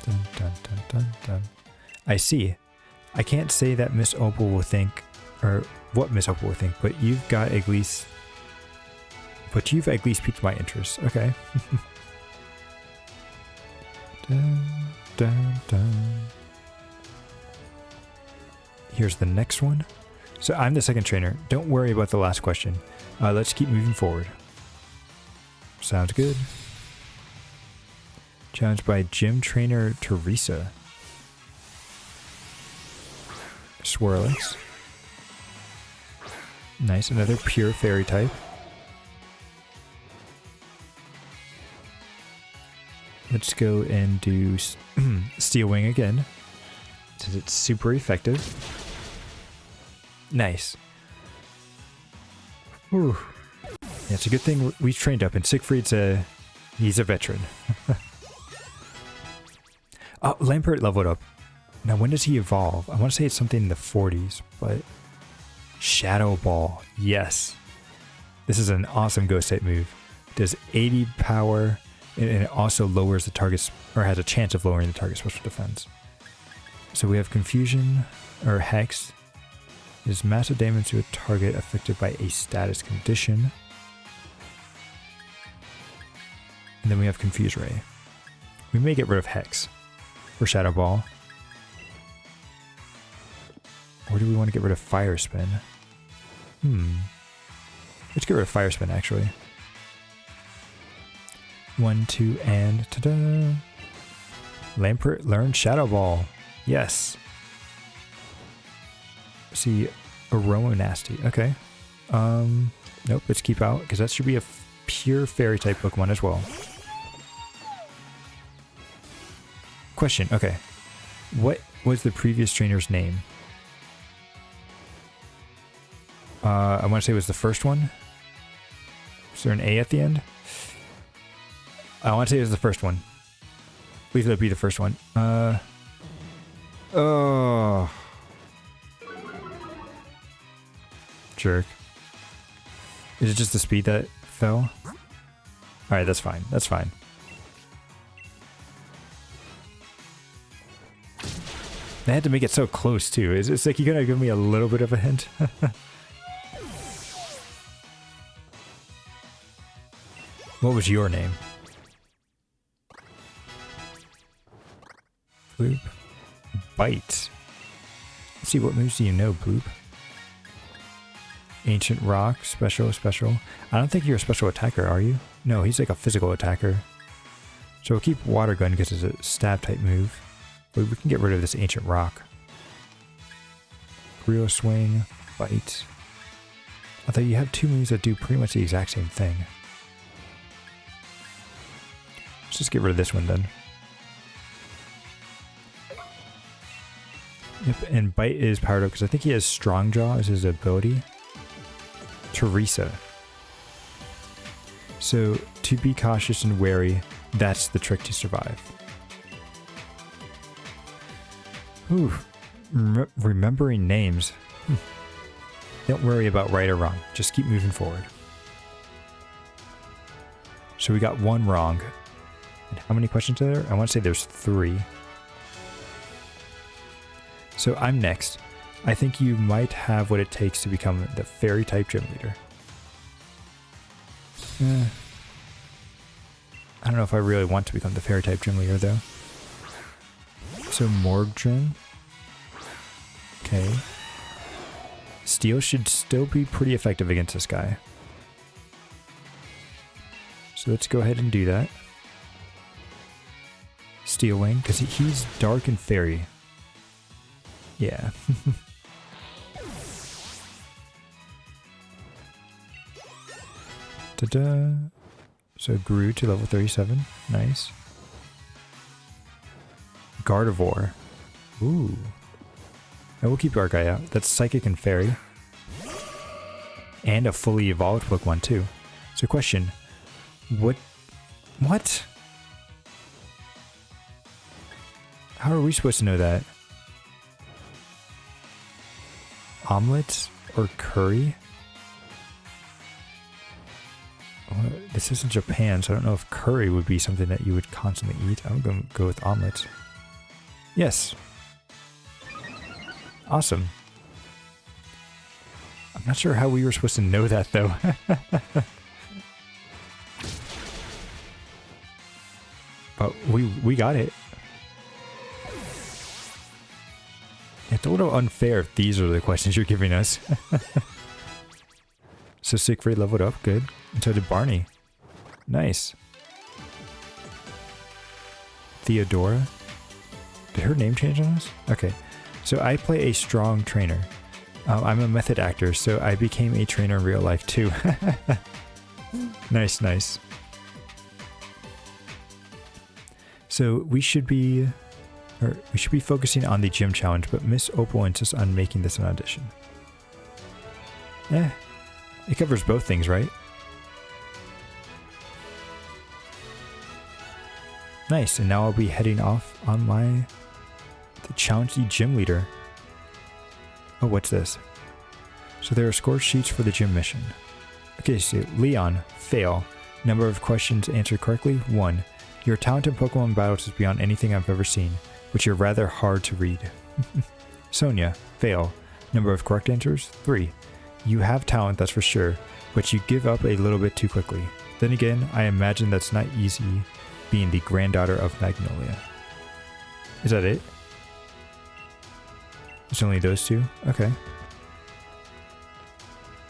Dun, dun, dun, dun, dun. I see. I can't say that Miss Opal will think, or what Miss Opal will think, but you've at least piqued my interest. Okay. Dun, dun, dun. Here's the next one. So I'm the second trainer. Don't worry about the last question. Let's keep moving forward. Sounds good. Challenged by Gym Trainer Teresa. Swirlix. Nice, another pure fairy type. Let's go and do Steel Wing again, since it's super effective. Nice. Whew. Yeah, it's a good thing we trained up, and Siegfried's he's a veteran. Oh, Lampert leveled up. Now, when does he evolve? I want to say it's something in the 40s, but... Shadow Ball. Yes. This is an awesome ghost type move. It does 80 power, and it also lowers the target's... or has a chance of lowering the target's special defense. So we have Confusion, or Hex. It does massive damage to a target affected by a status condition. And then we have Confuse Ray. We may get rid of Hex for Shadow Ball. Or do we want to get rid of Fire Spin? Let's get rid of Fire Spin, actually. 1, 2, and ta-da! Lampert learned Shadow Ball. Yes. See, Aroma Nasty. Okay. Nope, let's keep out, because that should be a pure fairy type Pokemon as well. Question, okay. What was the previous trainer's name? I want to say it was the first one. Is there an A at the end? I want to say it was the first one. Please let it be the first one. Oh. Jerk. Is it just the speed that fell? Alright, that's fine. That's fine. They had to make it so close, too. It's like you're gonna give me a little bit of a hint. What was your name? Bloop. Bite. Let's see, what moves do you know, Bloop? Ancient Rock, special. I don't think you're a special attacker, are you? No, he's like a physical attacker. So we'll keep Water Gun because it's a stab type move. But we can get rid of this Ancient Rock. Real Swing, Bite. Although you have two moves that do pretty much the exact same thing. Let's just get rid of this one then. Yep, and Bite is powered up because I think he has Strong Jaw as his ability. Teresa. So, to be cautious and wary, that's the trick to survive. Ooh, remembering names. Don't worry about right or wrong, just keep moving forward. So we got one wrong. And how many questions are there? I want to say there's 3. So I'm next. I think you might have what it takes to become the fairy type gym leader. I don't know if I really want to become the fairy type gym leader though. So Morgdrin. Okay. Steel should still be pretty effective against this guy. So let's go ahead and do that. Steel Wing, because he's dark and fairy. Yeah. Ta-da. So grew to level 37. Nice. Gardevoir. Ooh. And we'll keep our guy out. That's Psychic and Fairy. And a fully evolved Pokemon too. So question. What? How are we supposed to know that? Omelets or curry? Well, this isn't Japan, so I don't know if curry would be something that you would constantly eat. I'm going to go with omelets. Yes. Awesome. I'm not sure how we were supposed to know that though. But we got it. It's a little unfair if these are the questions you're giving us. So Siegfried leveled up, good. And so did Barney. Nice. Theodora. Did her name change on this? Okay. So I play a strong trainer. I'm a method actor, so I became a trainer in real life too. Nice, nice. So we should be focusing on the gym challenge, but Miss Opal insists on making this an audition. It covers both things, right? Nice, and now I'll be heading off on to challenge the gym leader. Oh, what's this? So there are score sheets for the gym mission. Okay, so Leon, fail. Number of questions answered correctly, 1. Your talent in Pokemon battles is beyond anything I've ever seen, which you're rather hard to read. Sonia, fail. Number of correct answers, 3. You have talent, that's for sure, but you give up a little bit too quickly. Then again, I imagine that's not easy being the granddaughter of Magnolia. Is that it? It's only those two? Okay.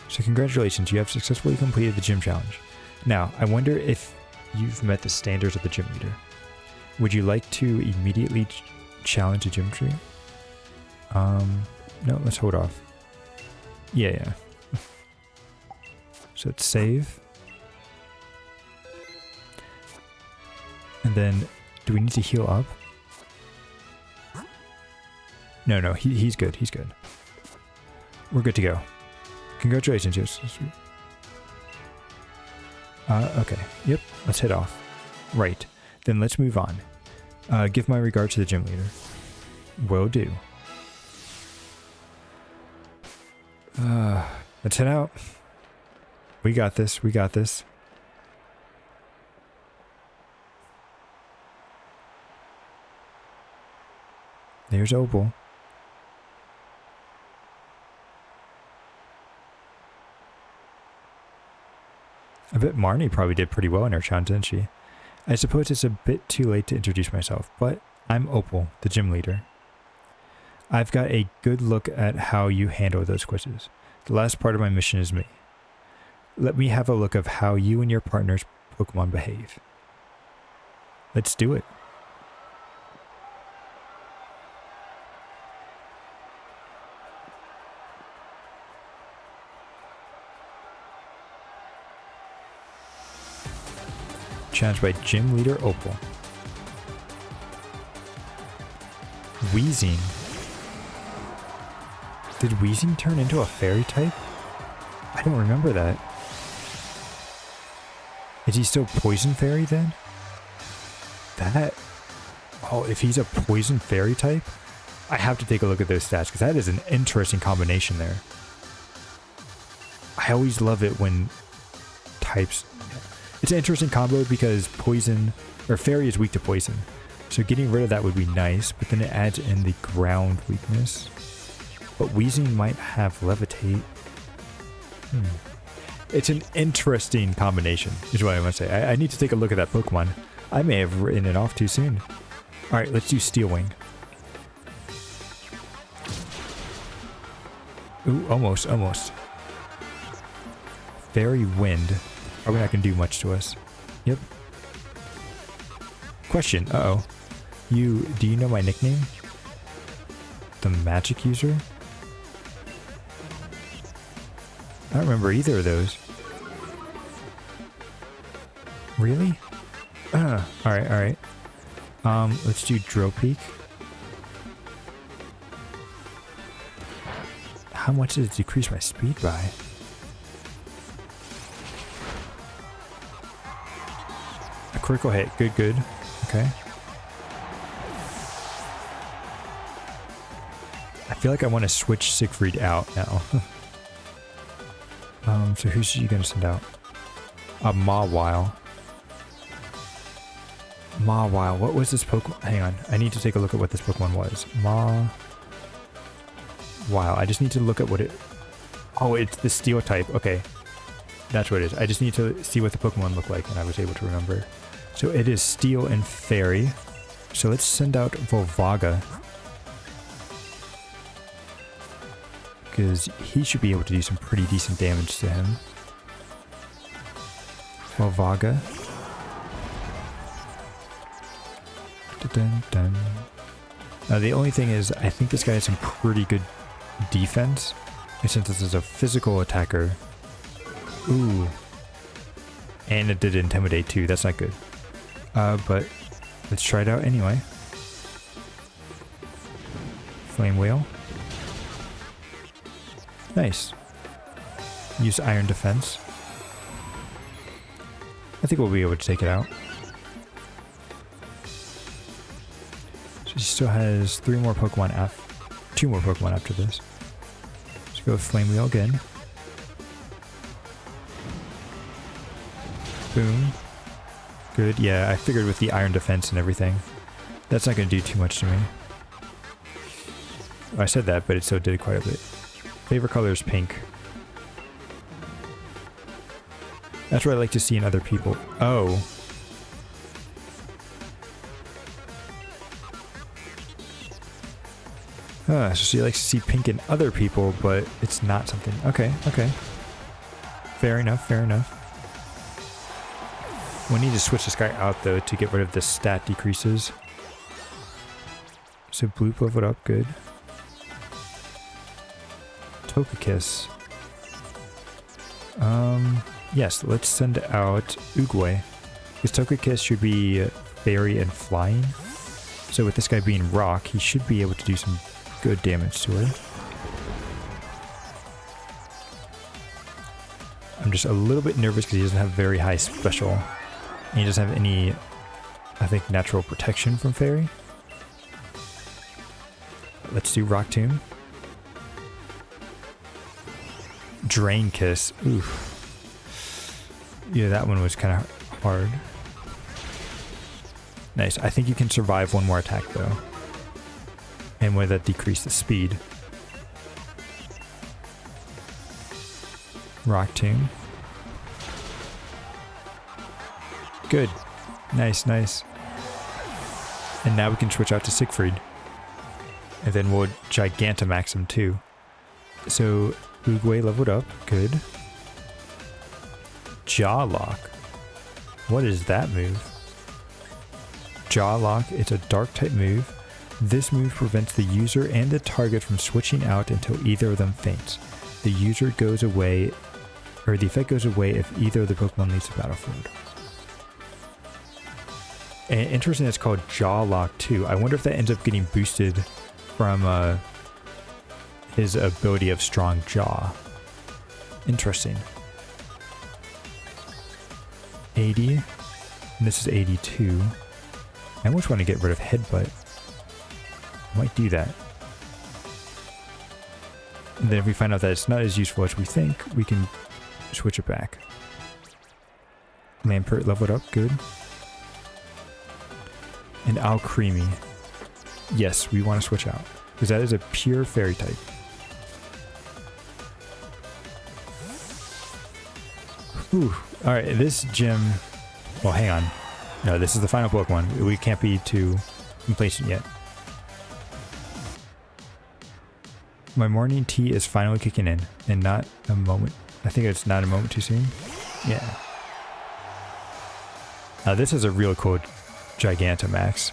So congratulations, you have successfully completed the gym challenge. Now, I wonder if you've met the standards of the gym leader. Would you like to immediately challenge a gym tree? No, let's hold off. Yeah. So let's save. And then, do we need to heal up? No, he's good, he's good. We're good to go. Congratulations, yes. Okay, yep, let's head off. Right, then let's move on. Give my regards to the gym leader. Will do. Let's head out. We got this, we got this. There's Opal. I bet Marnie probably did pretty well in her challenge, didn't she? I suppose it's a bit too late to introduce myself, but I'm Opal, the gym leader. I've got a good look at how you handle those quizzes. The last part of my mission is me. Let me have a look of how you and your partner's Pokemon behave. Let's do it. Challenged by Gym Leader Opal. Wheezing. Did Wheezing turn into a fairy type? I don't remember that. Is he still poison fairy then? Oh, if he's a poison fairy type, I have to take a look at those stats because that is an interesting combination there. I always love it when types... It's an interesting combo because poison, or fairy is weak to poison. So getting rid of that would be nice, but then it adds in the ground weakness. But Wheezing might have levitate. It's an interesting combination, is what I want to say. I need to take a look at that Pokemon. I may have written it off too soon. Alright, let's do Steel Wing. Ooh, almost, almost. Fairy Wind. Probably not going to do much to us. Yep. Question. Uh-oh. Do you know my nickname? The Magic User? I don't remember either of those. Really? Alright, alright. Let's do Dropeak. How much did it decrease my speed by? A critical hit. Good, good. Okay. I feel like I want to switch Siegfried out now. So who's she gonna send out? A Mawile. Mawile. What was this Pokemon? Hang on. I need to take a look at what this Pokemon was. Mawile. I just need to look at what it... Oh, it's the Steel type. Okay. That's what it is. I just need to see what the Pokemon look like, and I was able to remember. So it is Steel and Fairy. So let's send out Volvaga. Because he should be able to do some pretty decent damage to him. Volvaga. Dun, dun. The only thing is, I think this guy has some pretty good defense. And since this is a physical attacker. Ooh. And it did Intimidate too. That's not good. But let's try it out anyway. Flame Whale. Nice. Use Iron Defense. I think we'll be able to take it out. So she still has 2 more Pokemon after this. Let's go with Flame Wheel again. Boom. Good. Yeah, I figured with the Iron Defense and everything. That's not going to do too much to me. I said that, but it still did quite a bit. Favorite color is pink. That's what I like to see in other people. Oh. So she likes to see pink in other people, but it's not something... Okay, okay. Fair enough, fair enough. We need to switch this guy out, though, to get rid of the stat decreases. So Bloop leveled up, good. Togekiss. Yes, let's send out Oogway. Because Togekiss should be Fairy and Flying. So with this guy being Rock, he should be able to do some good damage to her. I'm just a little bit nervous because he doesn't have very high special. And he doesn't have any, I think, natural protection from Fairy. Let's do Rock Tomb. Drain Kiss. Oof. Yeah, that one was kind of hard. Nice. I think you can survive one more attack, though. And with that, decrease the speed. Rock Tomb. Good. Nice, nice. And now we can switch out to Siegfried. And then we'll Gigantamax him, too. So... Oogway leveled up. Good. Jaw Lock. What is that move? Jaw Lock. It's a dark type move. This move prevents the user and the target from switching out until either of them faints. The user goes away, or the effect goes away if either of the Pokemon leaves the battlefield. And interesting, it's called Jaw Lock too. I wonder if that ends up getting boosted from his ability of Strong Jaw. Interesting. 80. And this is 82. I almost want to get rid of Headbutt. I might do that. And then if we find out that it's not as useful as we think, we can switch it back. Lampert leveled up. Good. And Alcremie. Yes, we want to switch out. Because that is a pure Fairy type. Ooh, alright, this gym... Well, hang on. No, this is the final Pokemon. We can't be too complacent yet. My morning tea is finally kicking in, and not a moment... I think it's not a moment too soon. Yeah. Now this is a real cool Gigantamax.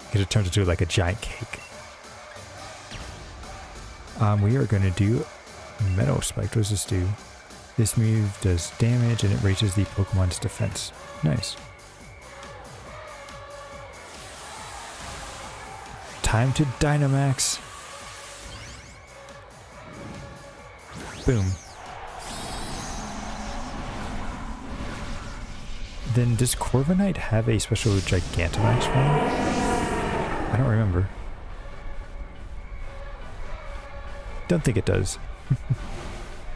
Because it turns into like a giant cake. We are going to do Metal Spike. What does this do? This move does damage and it raises the Pokemon's defense. Nice. Time to Dynamax. Boom. Then does Corviknight have a special Gigantamax form? I don't remember. Don't think it does.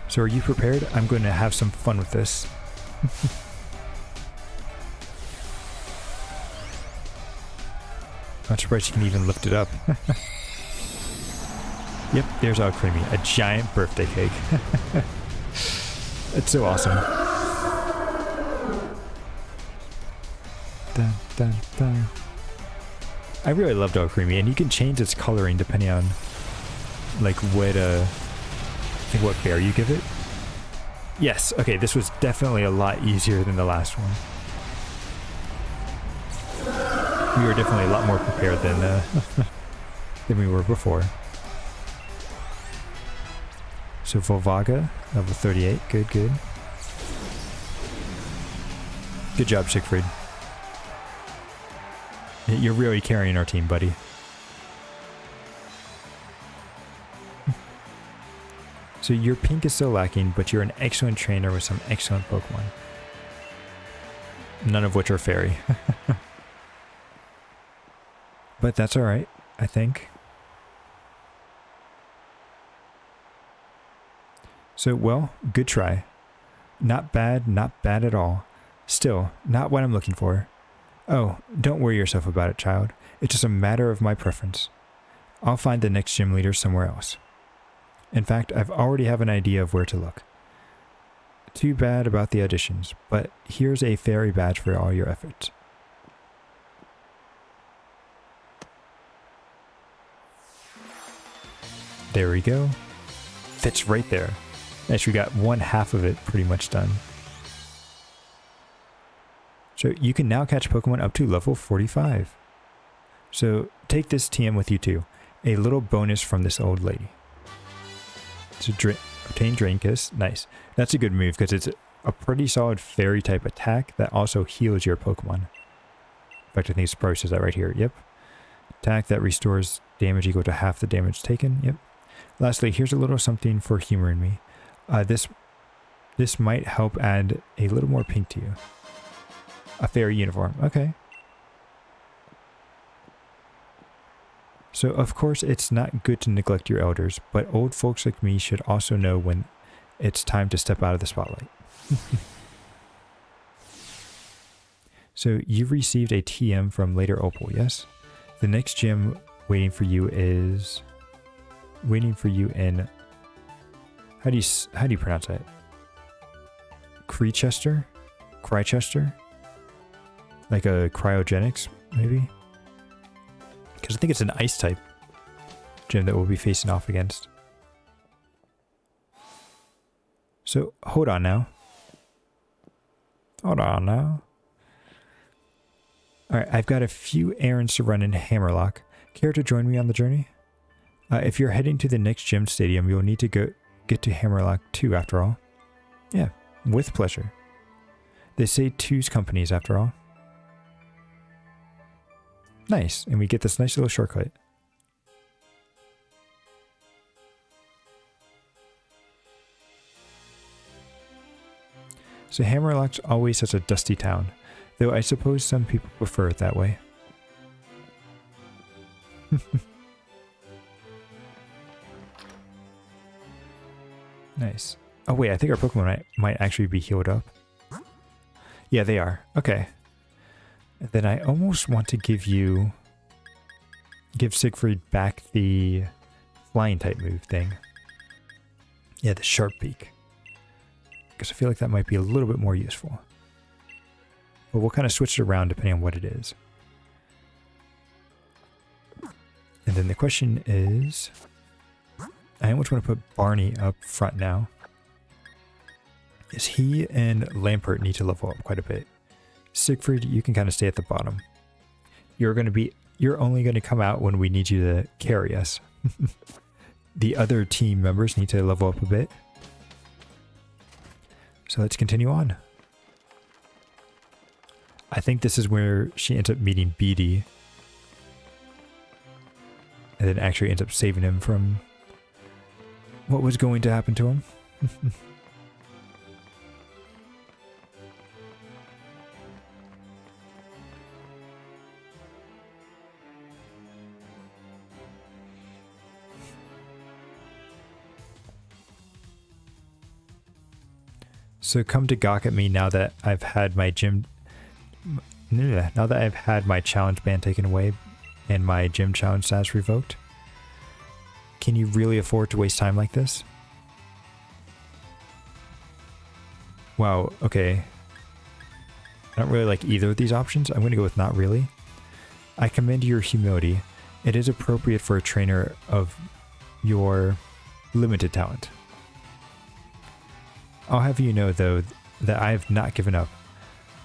So are you prepared? I'm going to have some fun with this. Not surprised you can even lift it up. Yep, there's our creamy. A giant birthday cake. It's so awesome. Dun, dun, dun. I really loved Alcremie, and you can change its coloring depending on like what I think what bear you give it. Yes, okay, this was definitely a lot easier than the last one. We were definitely a lot more prepared than than we were before. So Volvaga, level 38, good, good. Good job, Siegfried. You're really carrying our team, buddy. So your pink is still lacking, but you're an excellent trainer with some excellent Pokemon. None of which are fairy. But that's alright, I think. So, well, good try. Not bad at all. Still, not what I'm looking for. Oh, don't worry yourself about it, child. It's just a matter of my preference. I'll find the next gym leader somewhere else. In fact, I've already have an idea of where to look. Too bad about the auditions, but here's a fairy badge for all your efforts. There we go. Fits right there. Actually, we got one half of it pretty much done. So you can now catch Pokemon up to level 45. So take this TM with you too. A little bonus from this old lady. So obtain Drain Kiss. Nice. That's a good move because it's a pretty solid fairy type attack that also heals your Pokemon. In fact, I think it probably says that right here. Yep. Attack that restores damage equal to half the damage taken. Yep. Lastly, here's a little something for humoring me. This might help add a little more pink to you. A fairy uniform. Okay. So, of course, it's not good to neglect your elders, but old folks like me should also know when it's time to step out of the spotlight. So, you've received a TM from Later Opal, yes? The next gym waiting for you is... waiting for you in... How do you pronounce that? Creechester? Crychester? Like a cryogenics, maybe? Because I think it's an ice type gym that we'll be facing off against. So, hold on now. Hold on now. Alright, I've got a few errands to run in Hammerlock. Care to join me on the journey? If you're heading to the next gym stadium, you'll need to get to Hammerlock too, after all. Yeah, with pleasure. They say two's companies, after all. Nice, and we get this nice little shortcut. So Hammerlock's always such a dusty town, though I suppose some people prefer it that way. Nice. Oh wait, I think our Pokemon might actually be healed up. Yeah, they are. Okay. And then I almost want to give Siegfried back the flying type move thing. Yeah, the sharp beak. because I feel like that might be a little bit more useful. But we'll kind of switch it around depending on what it is. And then the question is, I almost want to put Barney up front now. Is he and Lampert need to level up quite a bit. Siegfried, you can kind of stay at the bottom. You're only going to come out when we need you to carry us. The other team members need to level up a bit. So let's continue on. I think this is where she ends up meeting Beatty. And then actually ends up saving him from what was going to happen to him. So come to gawk at me now that I've had my now that I've had my challenge ban taken away and my gym challenge status revoked. Can you really afford to waste time like this? Wow, okay. I don't really like either of these options. I'm going to go with not really. I commend your humility. It is appropriate for a trainer of your limited talent. I'll have you know, though, that I have not given up.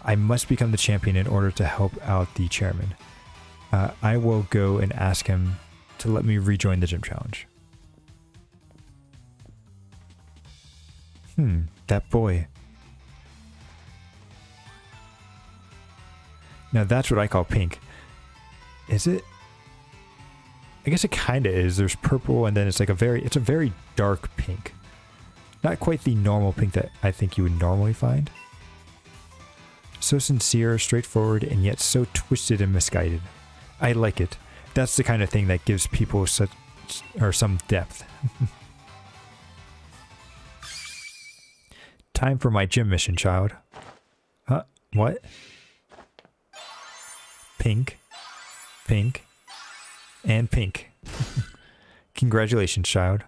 I must become the champion in order to help out the chairman. I will go and ask him to let me rejoin the gym challenge. That boy. Now that's what I call pink. Is it? I guess it kind of is. There's purple and then it's like it's a very dark pink. Not quite the normal pink that I think you would normally find. So sincere, straightforward, and yet so twisted and misguided. I like it. That's the kind of thing that gives people some depth. Time for my gym mission, child. Huh? What? Pink. Pink. And pink. Congratulations, child.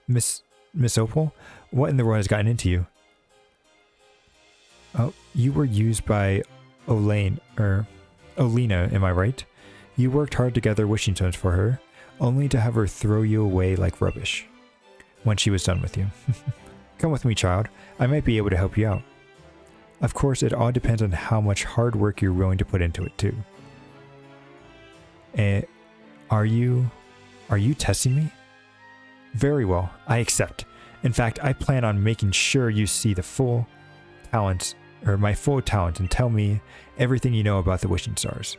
Miss Opal? What in the world has gotten into you? Oh, you were used by Olena, am I right? You worked hard to gather wishing stones for her, only to have her throw you away like rubbish when she was done with you. Come with me, child. I might be able to help you out. Of course, it all depends on how much hard work you're willing to put into it, too. Are you testing me? Very well, I accept. In fact, I plan on making sure you see the full talent, or my full talent, and tell me everything you know about the wishing stars.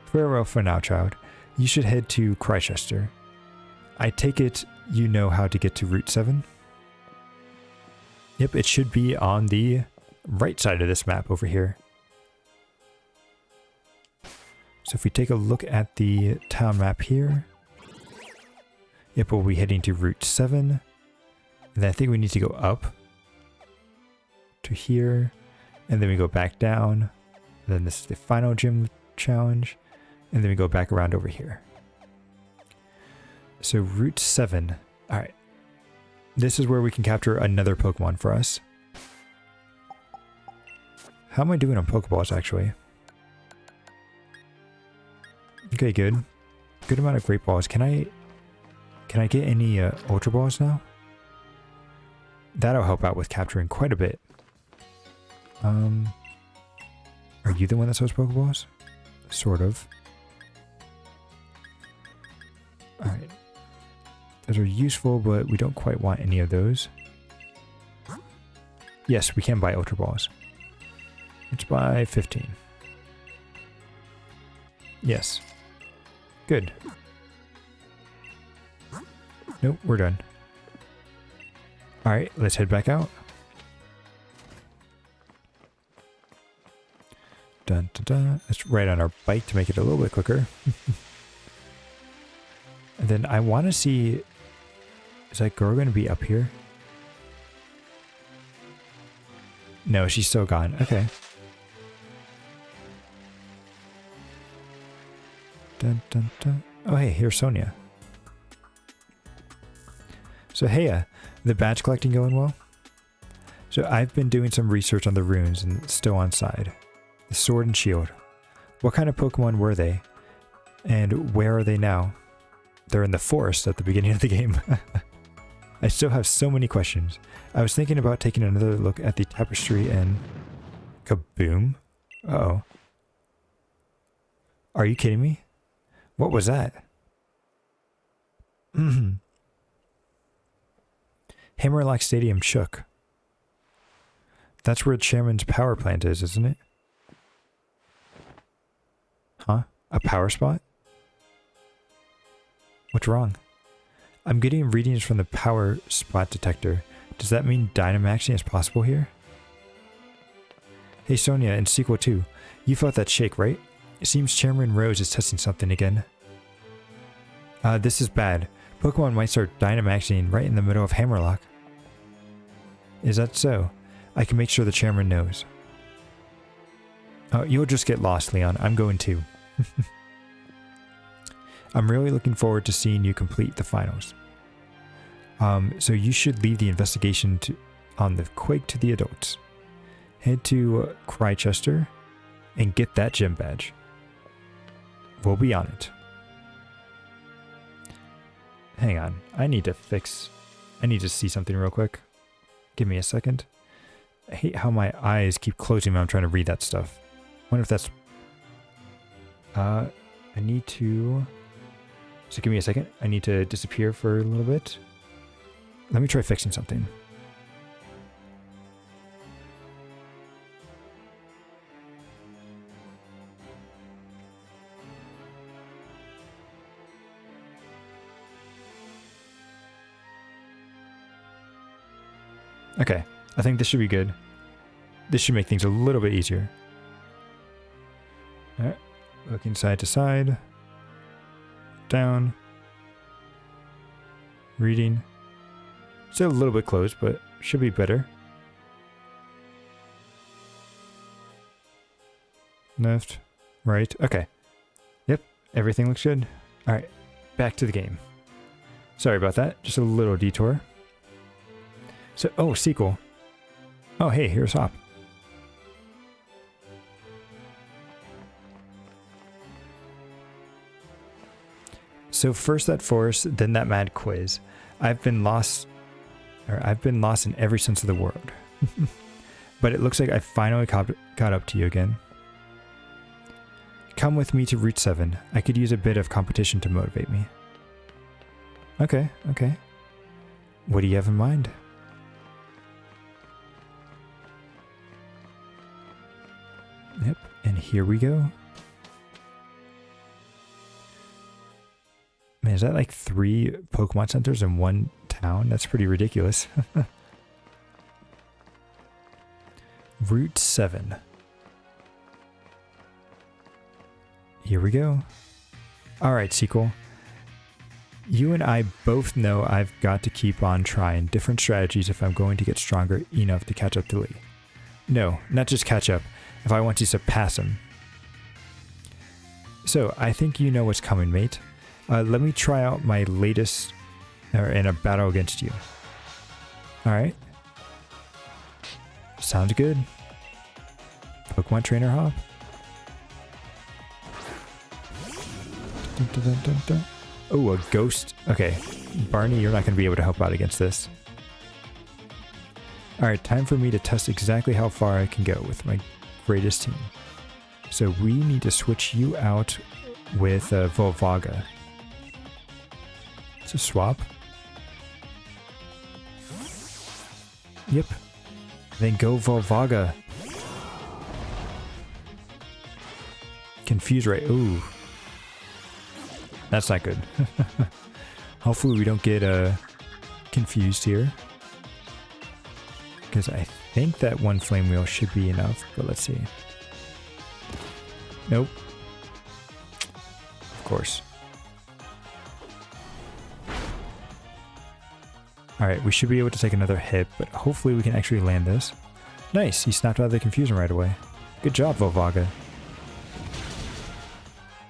Farewell for now, child. You should head to Christchester. I take it you know how to get to Route 7? Yep, it should be on the right side of this map over here. So if we take a look at the town map here, yep, we'll be heading to Route 7. And then I think we need to go up to here, and then we go back down. And then this is the final gym challenge, and then we go back around over here. So Route 7. All right. This is where we can capture another Pokemon for us. How am I doing on Pokeballs, actually? Okay, good. Good amount of Great Balls. Can I get any Ultra Balls now? That'll help out with capturing quite a bit. Are you the one that sells Pokeballs? Sort of. Alright. Those are useful, but we don't quite want any of those. Yes, we can buy Ultra Balls. Let's buy 15. Yes. Good. Nope, we're done. Alright, let's head back out. Dun, dun, dun. Let's ride on our bike to make it a little bit quicker. And then I want to see... Is that girl going to be up here? No, she's still gone. Okay. Dun, dun, dun. Oh, hey, here's Sonia. So, hey, the badge collecting going well? So, I've been doing some research on the runes and still on side. The sword and shield. What kind of Pokemon were they? And where are they now? They're in the forest at the beginning of the game. I still have so many questions. I was thinking about taking another look at the tapestry and... Kaboom? Uh-oh. Are you kidding me? What was that? Hammerlock Stadium shook. That's where Chairman's power plant is, isn't it? Huh? A power spot? What's wrong? I'm getting readings from the power spot detector. Does that mean Dynamaxing is possible here? Hey Sonia, and sequel 2. You felt that shake, right? It seems Chairman Rose is testing something again. This is bad. Pokemon might start Dynamaxing right in the middle of Hammerlock. Is that so? I can make sure the Chairman knows. Oh, you'll just get lost, Leon. I'm going too. I'm really looking forward to seeing you complete the finals. So you should leave the investigation on the Quake to the adults. Head to Crychester and get that gym badge. We'll be on it. Hang on. I need to see something real quick. Give me a second. I hate how my eyes keep closing when I'm trying to read that stuff. I wonder if that's... I need to... So give me a second. I need to disappear for a little bit. Let me try fixing something. Okay, I think this should be good. This should make things a little bit easier. Alright, looking side to side. Down. Reading. Still a little bit closed, but should be better. Left, right, okay. Yep, everything looks good. Alright, back to the game. Sorry about that, just a little detour. So, oh, sequel. Oh, hey, here's Hop. So first that forest, then that mad quiz. I've been lost in every sense of the word. But it looks like I finally got up to you again. Come with me to Route 7. I could use a bit of competition to motivate me. Okay, okay. What do you have in mind? Yep, and here we go. Man, is that like 3 Pokemon centers in one town? That's pretty ridiculous. Route 7. Here we go. Alright, sequel. You and I both know I've got to keep on trying different strategies if I'm going to get stronger enough to catch up to Lee. No, not just catch up, if I want to surpass him. So, I think you know what's coming, mate. Let me try out my latest in a battle against you. Alright. Sounds good. Pokemon Trainer Hop. Dun, dun, dun, dun, dun. Oh, a ghost. Okay. Barney, you're not going to be able to help out against this. Alright, time for me to test exactly how far I can go with my greatest team. So we need to switch you out with Volvaga. It's a swap. Yep. Then go Volvaga. Confuse Ray. Ooh. That's not good. Hopefully we don't get confused here. Because I think that one flame wheel should be enough, but let's see. Nope. Of course. Alright, we should be able to take another hit, but hopefully we can actually land this. Nice, he snapped out of the confusion right away. Good job, Volvaga.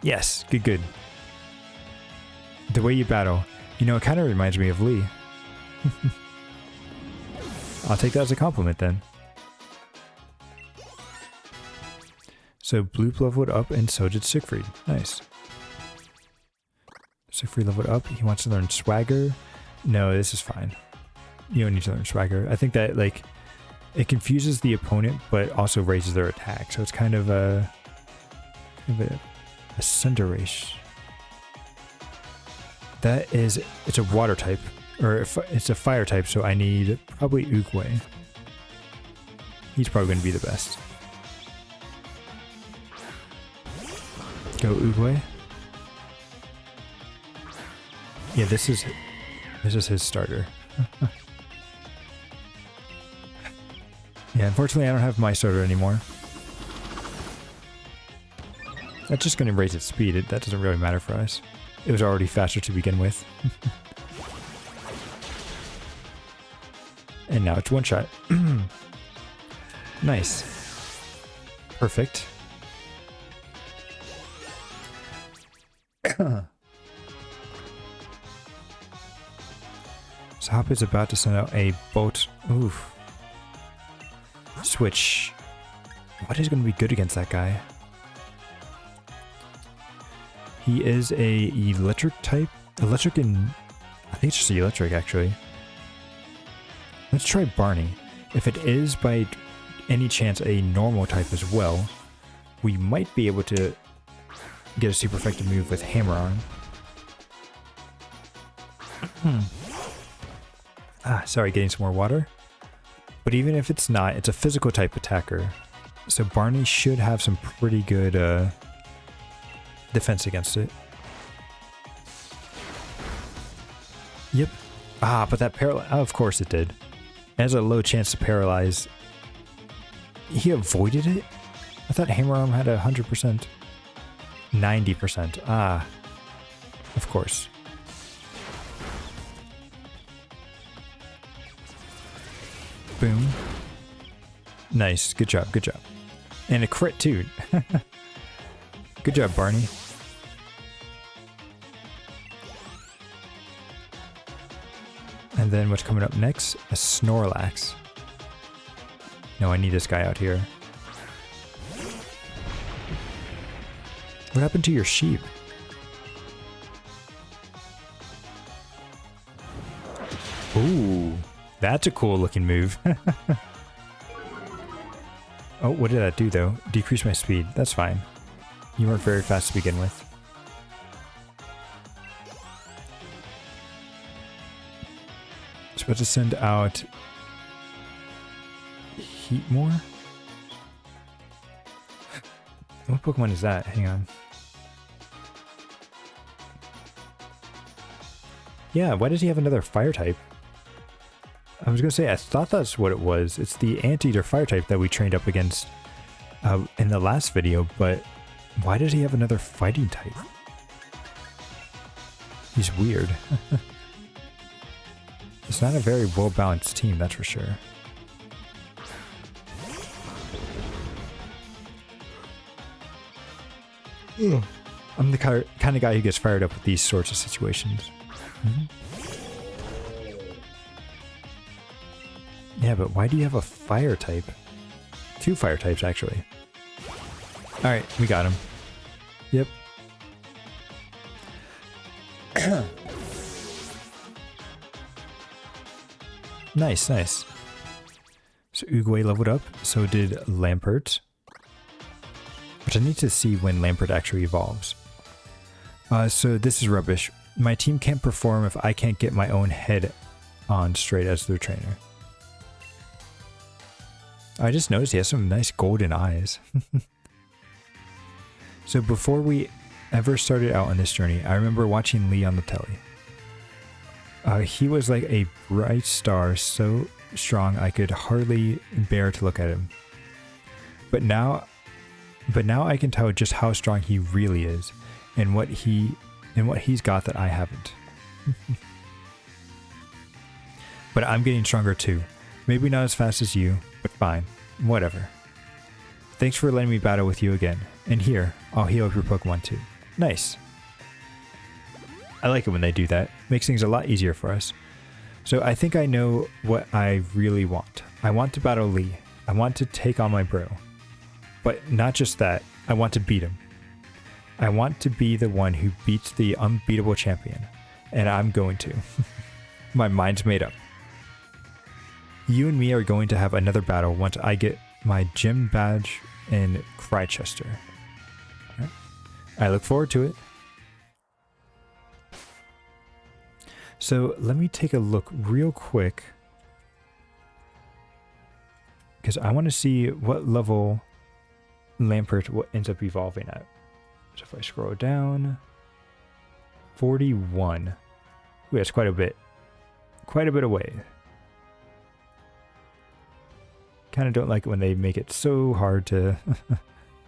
Yes, good, good. The way you battle, you know, it kind of reminds me of Lee. I'll take that as a compliment then. So Bloop leveled up and so did Siegfried. Nice. Siegfried leveled up. He wants to learn Swagger. No, this is fine. You don't need to learn Swagger. I think that, like, it confuses the opponent, but also raises their attack. So it's kind of a Cinder Race. That is, it's a water type, or it's a fire type, so I need probably Oogway. He's probably going to be the best. Go Oogway. Yeah, this is his starter. Yeah, unfortunately I don't have my starter anymore. That's just going to raise its speed. That doesn't really matter for us. It was already faster to begin with. And now it's one shot. Nice. Perfect. So Hop is about to send out a bolt. Oof. Switch. What is going to be good against that guy? He is a electric type. Electric and... I think it's just electric, actually. Let's try Barney. If it is by any chance a normal type as well, we might be able to get a super effective move with Hammer Arm. Sorry, getting some more water. But even if it's not, it's a physical type attacker. So Barney should have some pretty good defense against it. Yep. But that paralyze... Oh, of course it did. It has a low chance to paralyze. He avoided it? I thought Hammer Arm had 100%. 90%. Of course. Boom. Nice. Good job. Good job. And a crit too. Good job, Barney. And then what's coming up next? A Snorlax. No, I need this guy out here. What happened to your sheep? Ooh, that's a cool looking move. Oh, what did that do though? Decrease my speed. That's fine. You weren't very fast to begin with. Supposed to send out Heatmore? What Pokemon is that? Hang on. Yeah, why does he have another fire type? I was gonna say, I thought that's what it was. It's the Anteater fire type that we trained up against in the last video, but why does he have another fighting type? He's weird. It's not a very well-balanced team, that's for sure. I'm the kind of guy who gets fired up with these sorts of situations. Yeah, but why do you have a fire type? Two fire types, actually. Alright, we got him. Yep. Nice, nice. So Oogway leveled up, so did Lampert. Which I need to see when Lampert actually evolves. So this is rubbish. My team can't perform if I can't get my own head on straight as their trainer. I just noticed he has some nice golden eyes. So before we ever started out on this journey, I remember watching Lee on the telly. He was like a bright star, so strong I could hardly bear to look at him. But now I can tell just how strong he really is, and what he's got that I haven't. But I'm getting stronger too. Maybe not as fast as you, but fine. Whatever. Thanks for letting me battle with you again. And here, I'll heal up your Pokemon too. Nice. I like it when they do that. Makes things a lot easier for us. So I think I know what I really want. I want to battle Lee. I want to take on my bro. But not just that. I want to beat him. I want to be the one who beats the unbeatable champion. And I'm going to. My mind's made up. You and me are going to have another battle once I get my gym badge in Crychester. Right. I look forward to it. So let me take a look real quick. Because I want to see what level Lampert ends up evolving at. So if I scroll down, 41. Ooh, that's quite a bit. Quite a bit away. Kind of don't like it when they make it so hard to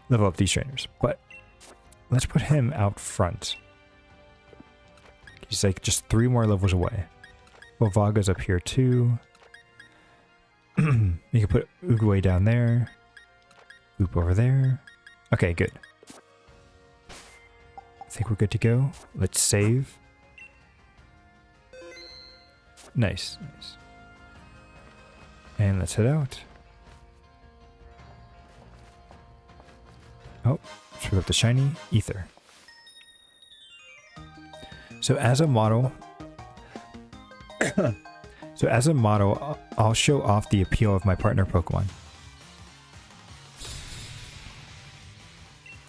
level up these trainers. But let's put him out front. He's like just 3 more levels away. Well, Vaga's up here too. You can put Uguay down there. Oop over there. Okay, good. I think we're good to go. Let's save. Nice, nice. And let's head out. Oh, let's pick up the shiny ether. So as a model, I'll show off the appeal of my partner Pokemon.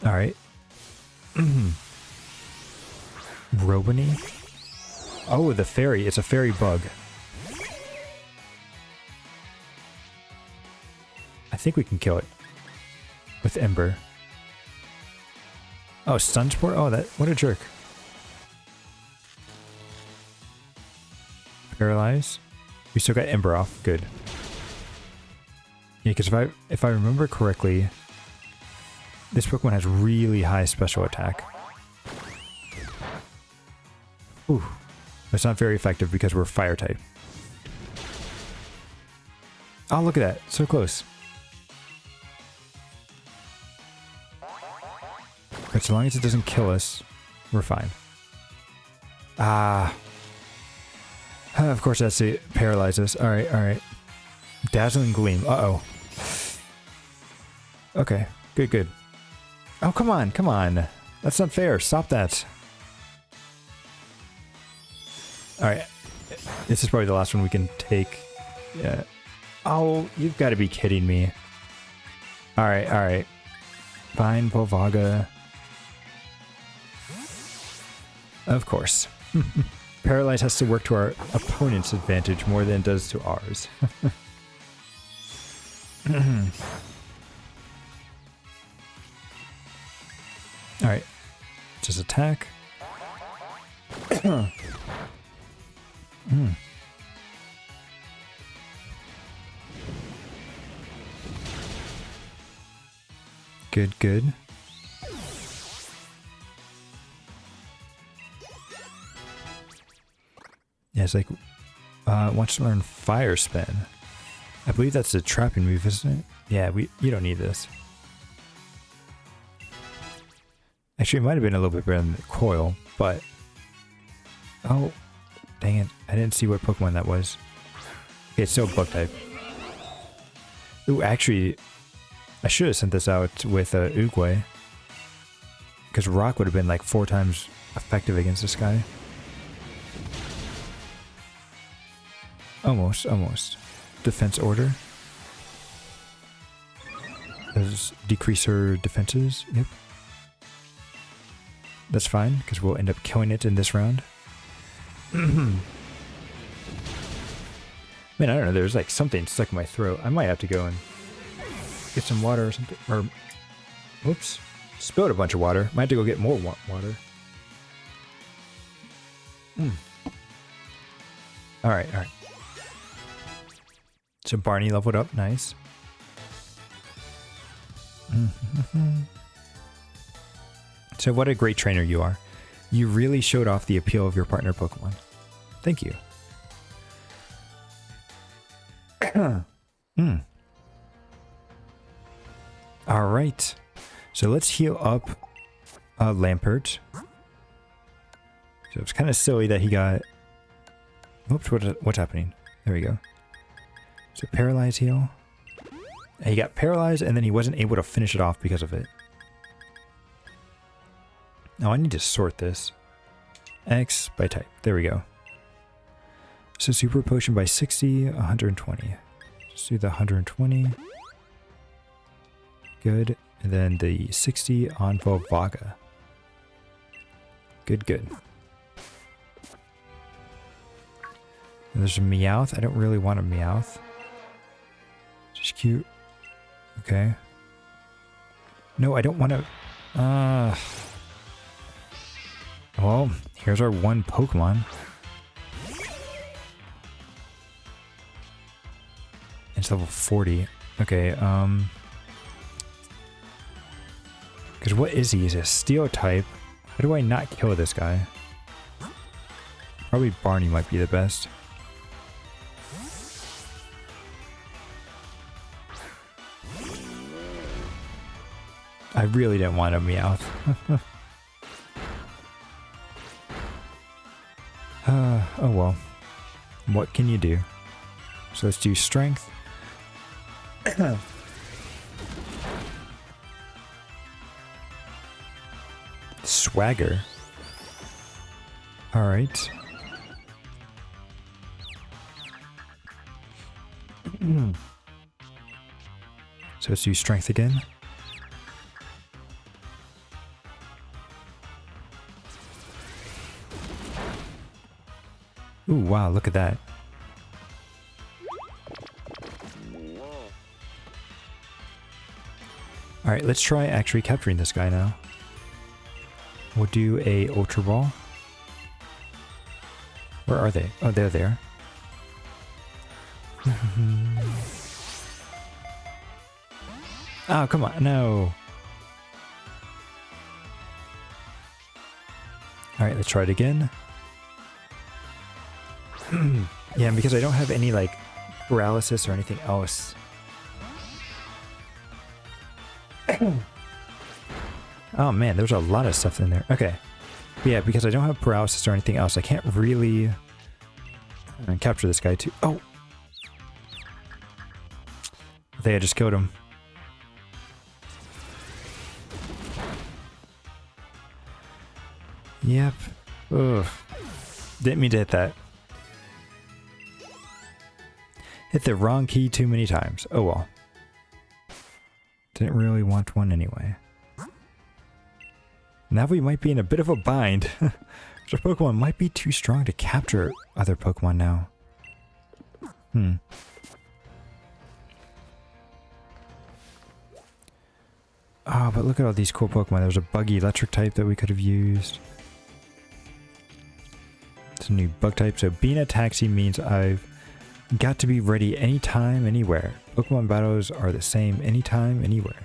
All right. Robony. Oh, the fairy. It's a fairy bug. I think we can kill it with Ember. Oh, Sunsport? Oh, what a jerk. Paralyze. We still got Ember off. Good. Yeah, because if I remember correctly, this Pokemon has really high special attack. Ooh. It's not very effective because we're fire type. Oh, look at that. So close. But so long as it doesn't kill us, we're fine. Ah. Of course, that's to paralyze us. Alright, alright. Dazzling Gleam. Uh-oh. Okay. Good, good. Oh, come on, come on. That's not fair. Stop that. Alright. This is probably the last one we can take. Yeah. Oh, you've got to be kidding me. Alright, alright. Fine, Volvaga. Of course. Paralyze has to work to our opponent's advantage more than it does to ours. Alright. Just attack. Good, good. Yeah, it's like, wants to learn Fire Spin. I believe that's the trapping move, isn't it? Yeah, you don't need this. Actually, it might have been a little bit better than the Coil, but... Oh, dang it. I didn't see what Pokemon that was. Okay, it's still Bug type. Ooh, actually, I should have sent this out with Uguay. Because Rock would have been like 4 times effective against this guy. Almost, almost. Defense order. Does decrease her defenses. Yep. That's fine, because we'll end up killing it in this round. Man, I don't know, there's like something stuck in my throat. I might have to go and get some water or something. Or, whoops. Spilled a bunch of water. Might have to go get more water. Alright, alright. So Barney leveled up, nice. So what a great trainer you are. You really showed off the appeal of your partner Pokemon. Thank you. Alright. So let's heal up Lampert. So it's kind of silly that he got... Oops, what's happening? There we go. So paralyze heal. He got paralyzed and then he wasn't able to finish it off because of it. Oh, I need to sort this. X by type. There we go. So super potion by 60, 120. Just do the 120. Good. And then the 60 on Volvaga. Good, good. And there's a Meowth. I don't really want a Meowth. Just cute. Okay. No, I don't want to... Well, here's our one Pokemon. It's level 40. Okay, because what is he? He's a Steel type. How do I not kill this guy? Probably Barney might be the best. I really didn't want a Meowth. Oh well. What can you do? So let's do strength. Swagger. Alright. So let's do strength again. Ooh, wow, look at that. Alright, let's try actually capturing this guy now. We'll do a Ultra Ball. Where are they? Oh, they're there. Oh, come on, no. Alright, let's try it again. Yeah, because I don't have any, like, paralysis or anything else. Oh man, there's a lot of stuff in there. Okay. But yeah, because I don't have paralysis or anything else, I can't really capture this guy too. Oh! I think I just killed him. Yep. Ugh. Didn't mean to hit that. Hit the wrong key too many times. Oh well. Didn't really want one anyway. Now we might be in a bit of a bind. Our Pokemon might be too strong to capture other Pokemon now. Oh, but look at all these cool Pokemon. There's a buggy electric type that we could have used. It's a new bug type. So being a taxi means I've got to be ready anytime, anywhere. Pokemon battles are the same anytime, anywhere.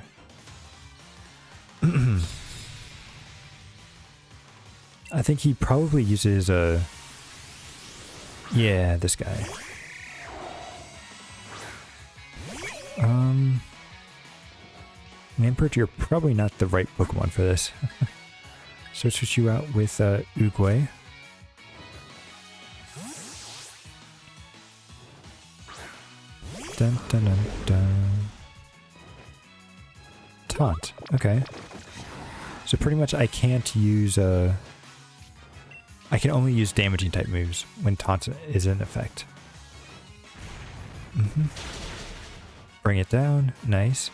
I think he probably uses a... Yeah, this guy. Lampert, you're probably not the right Pokemon for this. So switch you out with Oogway. Dun dun dun dun. Taunt. Okay. So pretty much I can't use I can only use damaging type moves when Taunt is in effect. Bring it down. Nice.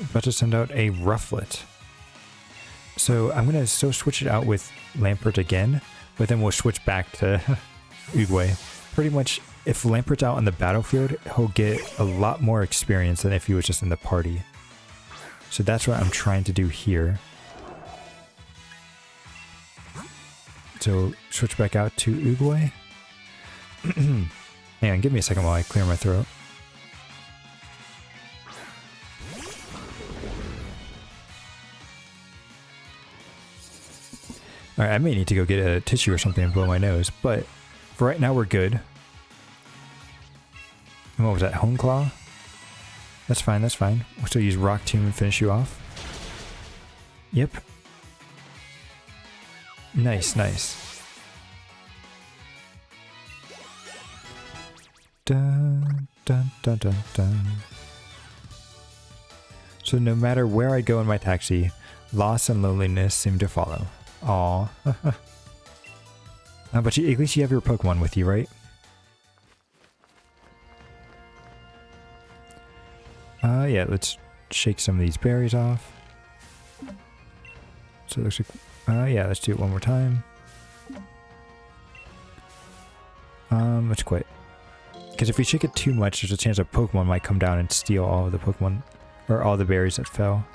About to send out a Rufflet. So I'm going to still switch it out with Lampert again, but then we'll switch back to Oogway. Pretty much, if Lampert's out on the battlefield, he'll get a lot more experience than if he was just in the party. So that's what I'm trying to do here. So switch back out to Oogway. Hang on, give me a second while I clear my throat. Alright, I may need to go get a tissue or something and blow my nose, but for right now we're good. And what was that? Hone Claw? That's fine, that's fine. We'll still use Rock Tomb and finish you off. Yep. Nice, nice. Dun, dun, dun, dun, dun. So no matter where I go in my taxi, loss and loneliness seem to follow. Aww. But at least you have your Pokemon with you, right? Yeah, let's shake some of these berries off. So it looks like, yeah, let's do it one more time. Let's quit. Because if we shake it too much, there's a chance a Pokemon might come down and steal all of the Pokemon, or all the berries that fell.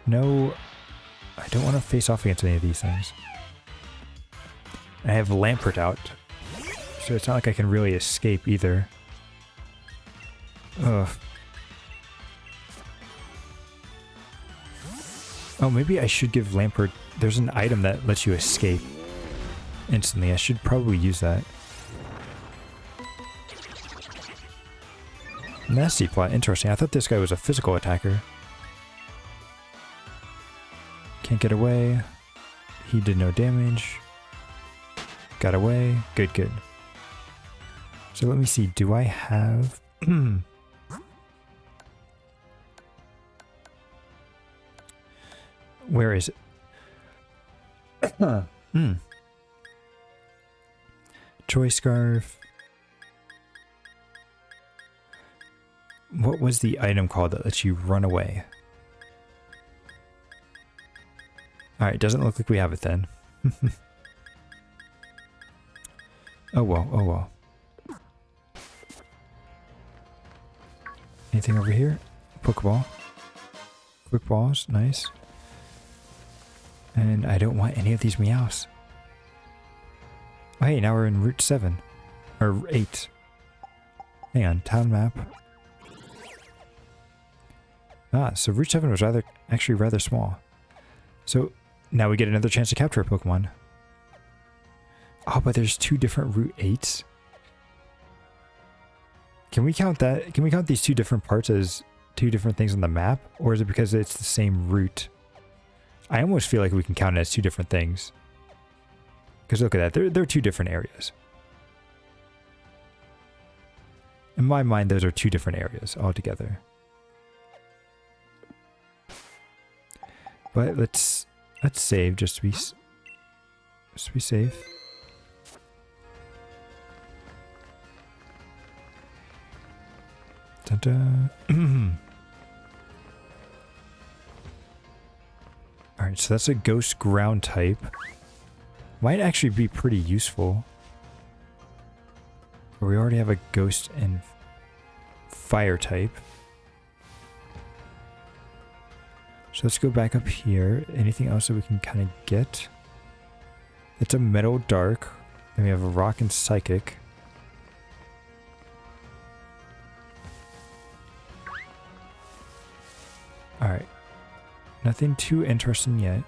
No, I don't want to face off against any of these things. I have Lampert out, so it's not like I can really escape either. Ugh. Oh, maybe I should give Lampert... There's an item that lets you escape instantly. I should probably use that. Nasty plot. Interesting. I thought this guy was a physical attacker. Can't get away. He did no damage. Got away. Good, good. So let me see. Do I have... Where is it? Choice Scarf. What was the item called that lets you run away? Alright, doesn't look like we have it then. Oh well, oh well. Anything over here? Pokeball. Quick balls, nice. And I don't want any of these Meows. Oh hey, now we're in Route 7. Or 8. Hang on, town map. Ah, so Route 7 was actually rather small. So now we get another chance to capture a Pokemon. Oh, but there's 2 different Route 8s. Can we count that? Can we count these 2 different parts as 2 different things on the map? Or is it because it's the same route? I almost feel like we can count it as 2 different things. Because look at that, they're 2 different areas. In my mind, those are 2 different areas altogether. But let's save just to be safe. Dun-dun. Alright, so that's a ghost ground type. Might actually be pretty useful. But we already have a ghost and fire type. So let's go back up here. Anything else that we can kind of get? It's a metal dark. Then we have a rock and psychic. Alright. Nothing too interesting yet.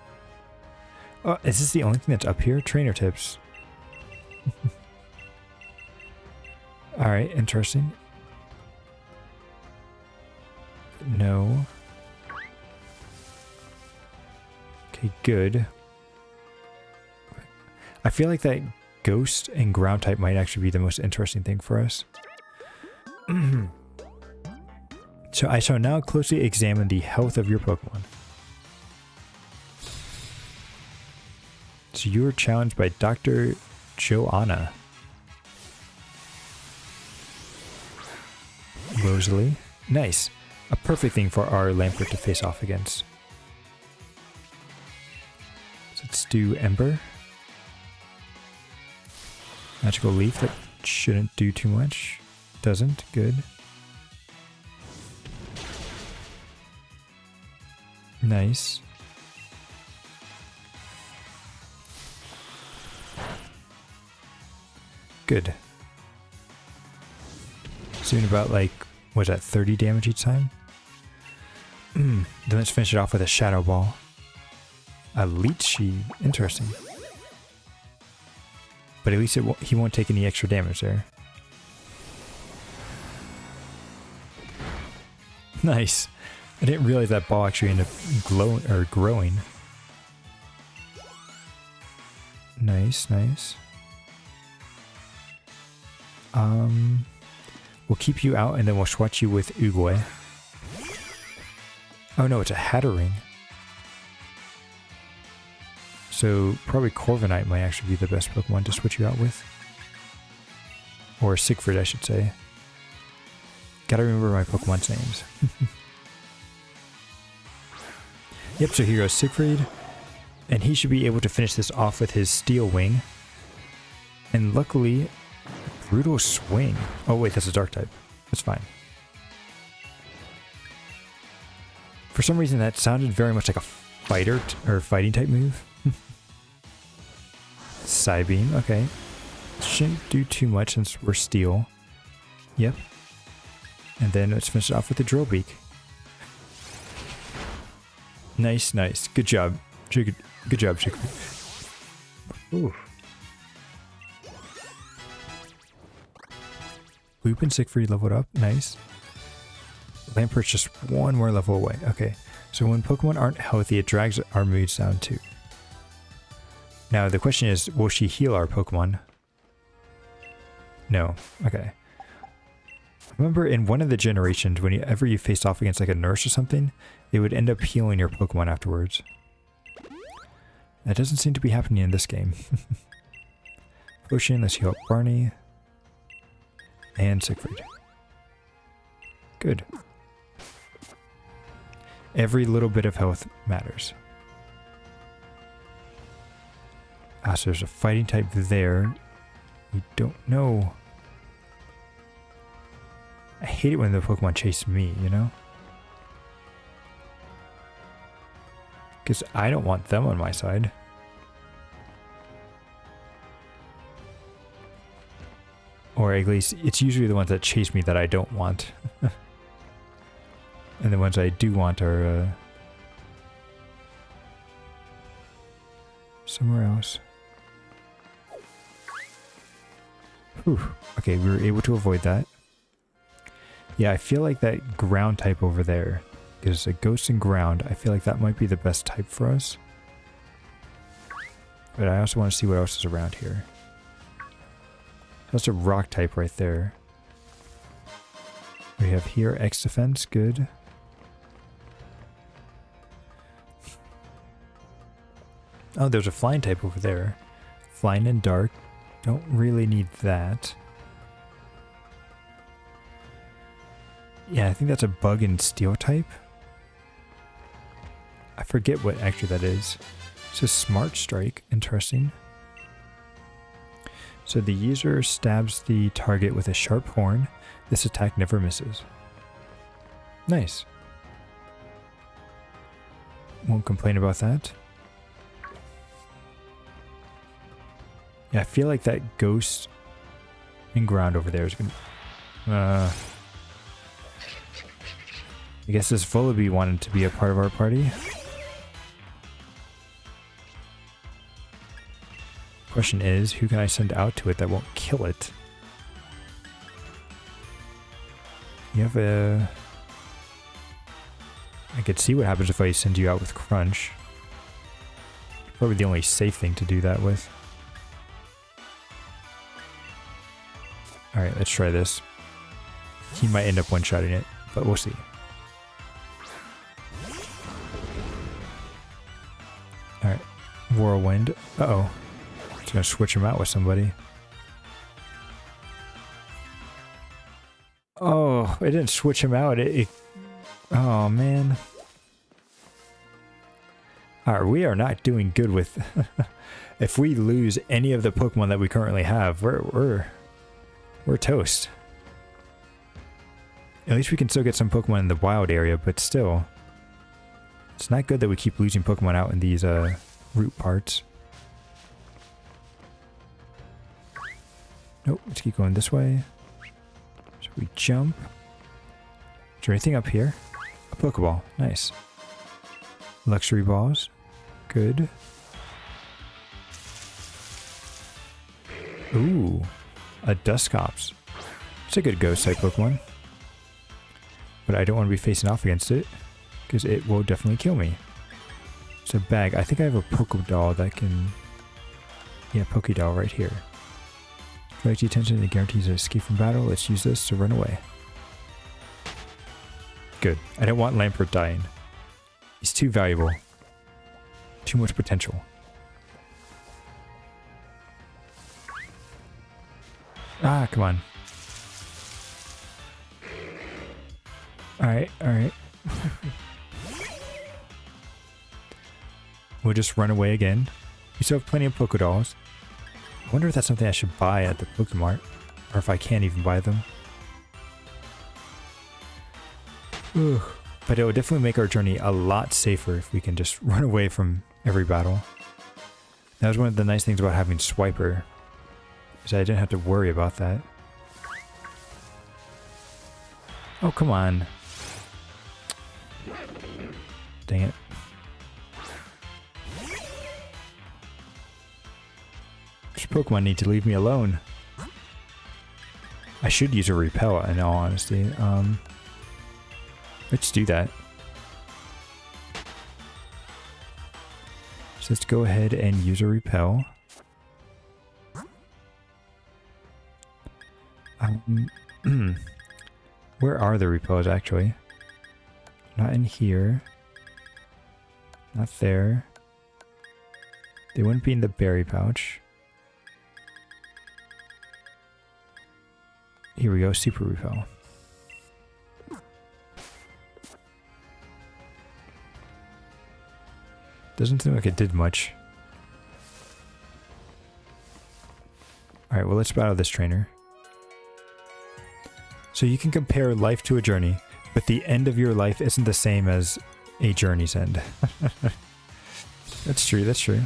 Oh, is this the only thing that's up here? Trainer tips. Alright, interesting. No. Okay, good. I feel like that ghost and ground type might actually be the most interesting thing for us. So I shall now closely examine the health of your Pokemon. So you were challenged by Dr. Joanna. Rosalie. Nice. A perfect thing for our Lampert to face off against. So let's do Ember. Magical Leaf, that shouldn't do too much. Doesn't. Good. Nice. Good. Doing about like, was that 30 damage each time? Then let's finish it off with a Shadow Ball. A Leechy. Interesting. But at least he won't take any extra damage there. Nice. I didn't realize that ball actually ended up growing. Nice, nice. We'll keep you out and then we'll swatch you with Oogway. Oh no, it's a Hattering. So probably Corviknight might actually be the best Pokemon to switch you out with. Or Siegfried, I should say. Gotta remember my Pokemon's names. Yep, so here goes Siegfried. And he should be able to finish this off with his Steel Wing. And luckily, Brutal Swing. Oh wait, that's a Dark type. That's fine. For some reason that sounded very much like a fighting type move. Psybeam, okay. Shouldn't do too much since we're Steel. Yep. And then let's finish it off with the Drill Beak. Nice, nice. Good job. Good job, Chicory. Ooh. Loop and Siegfried leveled up. Nice. Lampert's just one more level away. Okay. So when Pokemon aren't healthy, it drags our moods down too. Now the question is, will she heal our Pokemon? No. Okay. Remember in one of the generations, whenever you faced off against like a nurse or something, it would end up healing your Pokemon afterwards. That doesn't seem to be happening in this game. Potion, let's heal up Barney. And Siegfried. Good. Every little bit of health matters. Ah, so there's a fighting type there. We don't know. I hate it when the Pokemon chase me, you know? Because I don't want them on my side. Or at least, it's usually the ones that chase me that I don't want. And the ones I do want are somewhere else. Whew. Okay, we were able to avoid that. Yeah, I feel like that ground type over there is a ghost and ground. I feel like that might be the best type for us. But I also want to see what else is around here. That's a rock type right there. We have here X defense, good. Oh, there's a flying type over there. Flying and dark. Don't really need that. Yeah, I think that's a bug and steel type. I forget what actually that is. It's a smart strike. Interesting. So the user stabs the target with a sharp horn. This attack never misses. Nice. Won't complain about that. Yeah, I feel like that ghost and ground over there is gonna... I guess this Vullaby wanted to be a part of our party. Question is, who can I send out to it that won't kill it? You have a... I could see what happens if I send you out with Crunch. Probably the only safe thing to do that with. Alright, let's try this. He might end up one-shotting it, but we'll see. Alright, Whirlwind. Uh-oh. Just gonna switch him out with somebody. Oh, it didn't switch him out. Oh, man. Alright, we are not doing good with... If we lose any of the Pokemon that we currently have, we're toast. At least we can still get some Pokemon in the wild area, but still. It's not good that we keep losing Pokemon out in these root parts. Nope, let's keep going this way. Should we jump? Is there anything up here? A Pokeball, nice. Luxury balls, good. Ooh, a Duskops. It's a good ghost type Pokemon. but I don't want to be facing off against it because it will definitely kill me. So bag, I think I have a Pokédoll that can... Yeah, Pokédoll right here. Direct attention, it guarantees an escape from battle. Let's use this to run away. Good. I don't want Lampert dying. He's too valuable. Too much potential. Ah, come on. Alright, alright. We'll just run away again. We still have plenty of Pokédolls. I wonder if that's something I should buy at the Pokemart. Or if I can't even buy them. Ugh. But it would definitely make our journey a lot safer if we can just run away from every battle. That was one of the nice things about having Swiper. Is I didn't have to worry about that. Oh, come on. Dang it. This Pokemon need to leave me alone. I should use a Repel in all honesty. Let's do that. So let's go ahead and use a Repel. Where are the Repels actually? Not in here. Not there. They wouldn't be in the berry pouch. Here we go, Super Repel. Doesn't seem like it did much. Alright, well let's battle this trainer. So you can compare life to a journey, but the end of your life isn't the same as a journey's end. That's true, that's true.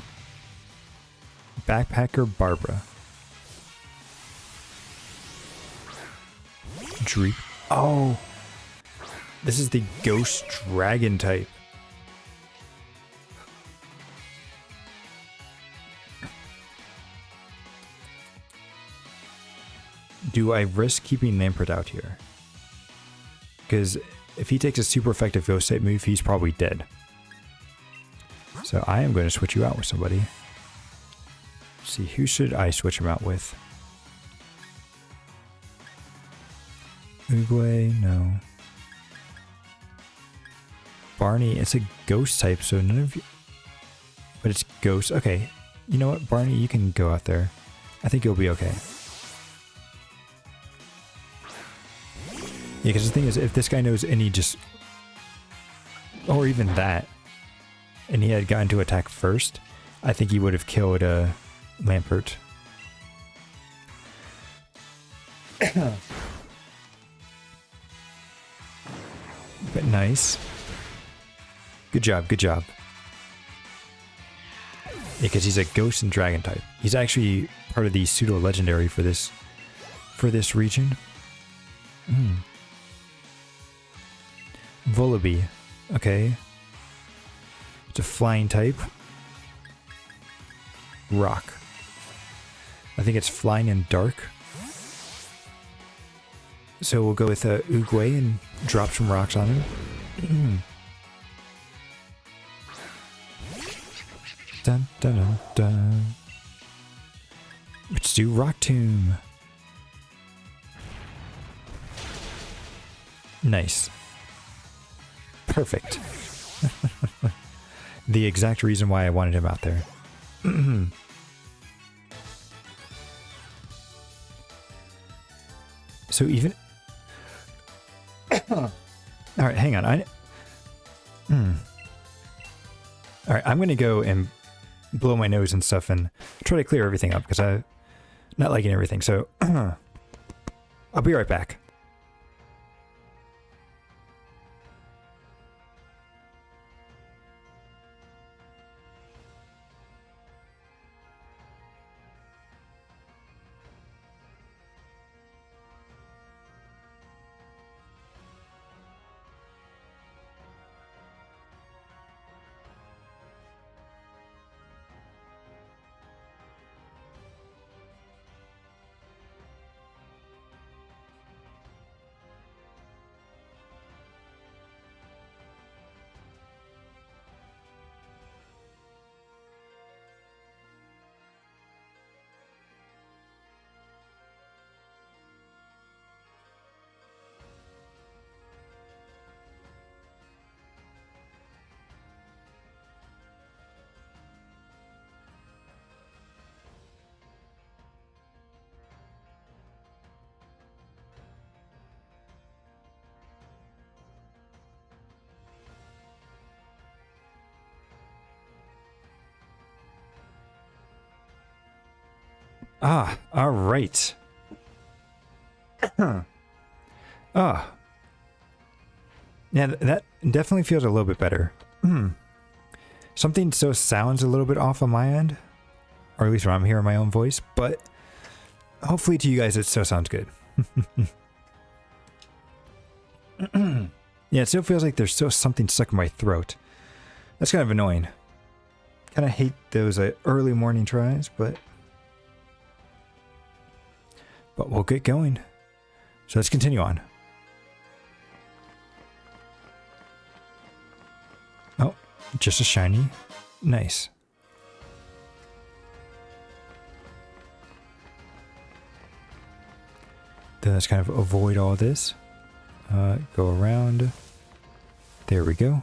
Backpacker Barbara. Dreep. Oh! This is the Ghost Dragon type. Do I risk keeping Lampert out here? Because if he takes a super effective ghost type move, he's probably dead. So I am going to switch you out with somebody. Let's see, who should I switch him out with? Uguay, no. Barney, it's a ghost type, so none of you... But it's ghost. Okay, you know what, Barney, you can go out there. I think you'll be okay. Yeah, because the thing is, if this guy knows any just... Or even that, and he had gotten to attack first, I think he would have killed Lampert. But nice. Good job, good job. Yeah, because he's a ghost and dragon type. He's actually part of the pseudo-legendary for this region. Vullaby. Okay. It's a flying type. Rock. I think it's flying and dark. So we'll go with Uguay and drop some rocks on him. Dun dun dun dun. Let's do Rock Tomb. Nice. Perfect. The exact reason why I wanted him out there. So even... Alright, hang on. Alright, I'm gonna go and blow my nose and stuff and try to clear everything up because I'm not liking everything. So I'll be right back. Ah, all right. Ah. Yeah, that definitely feels a little bit better. Something so sounds a little bit off on my end, or at least when I'm hearing my own voice, but hopefully to you guys it still sounds good. Yeah, it still feels like there's still something stuck in my throat. That's kind of annoying. Kind of hate those early morning tries, but we'll get going. So let's continue on. Oh, just a shiny. Nice. Then let's kind of avoid all this. Go around. There we go.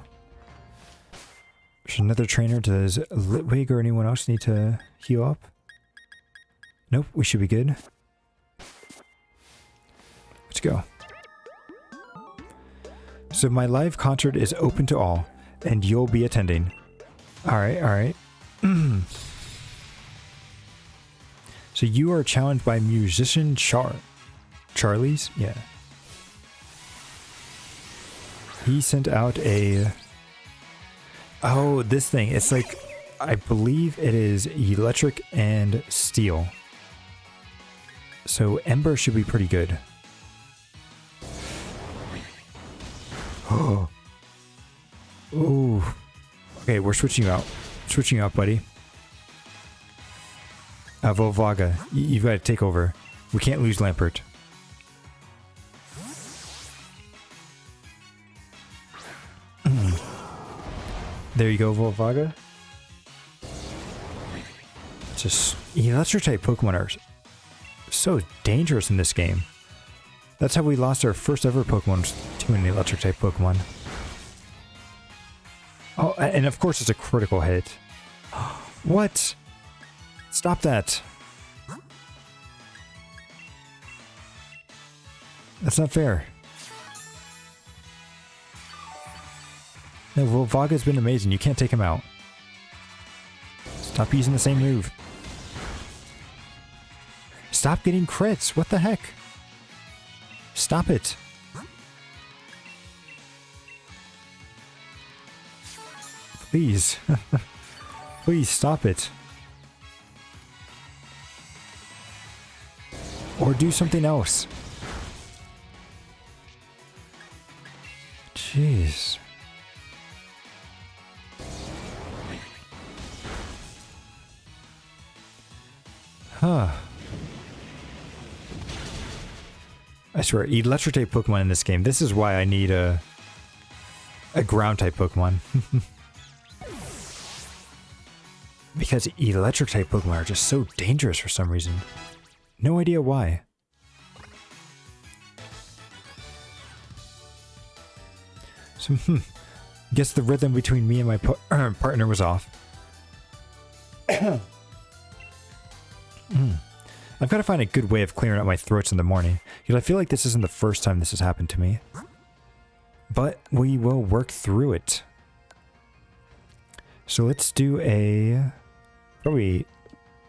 There's another trainer. Does Litwig or anyone else need to heal up? Nope, we should be good. Let's go. So my live concert is open to all, and you'll be attending. Alright, alright. So you are challenged by musician Charlie's? Yeah. He sent out a... Oh, this thing. It's like, I believe it is electric and steel. So Ember should be pretty good. Oh. Ooh. Okay, we're switching you out. Switching you out, buddy. Volvaga, you've got to take over. We can't lose Lampert. There you go, Volvaga. Just electric type Pokemon are so dangerous in this game. That's how we lost our first ever Pokemon to an electric type Pokemon. Oh, and of course it's a critical hit. What? Stop that. That's not fair. No, Volvaga's been amazing. You can't take him out. Stop using the same move. Stop getting crits. What the heck? Stop it. Please. Please stop it. Or do something else. Jeez. Huh. I swear, electric type Pokemon in this game. This is why I need a ground type Pokemon. Because electric type Pokemon are just so dangerous for some reason. No idea why. So, guess the rhythm between me and my partner was off. I've got to find a good way of clearing out my throats in the morning, because I feel like this isn't the first time this has happened to me. But we will work through it. So let's do a... Probably...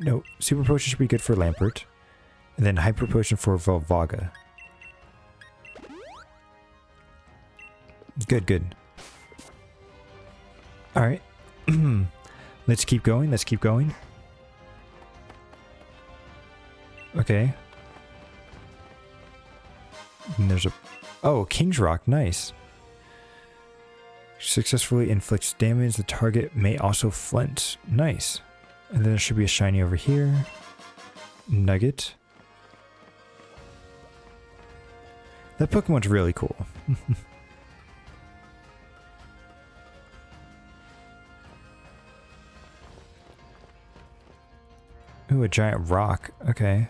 No, Super Potion should be good for Lampert. And then Hyper Potion for Volvaga. Good, good. Alright. Let's keep going, let's keep going. Okay. And there's a... Oh, King's Rock, nice. Successfully inflicts damage. The target may also flint. Nice. And then there should be a shiny over here. Nugget. That Pokemon's really cool. Ooh, a giant rock. Okay.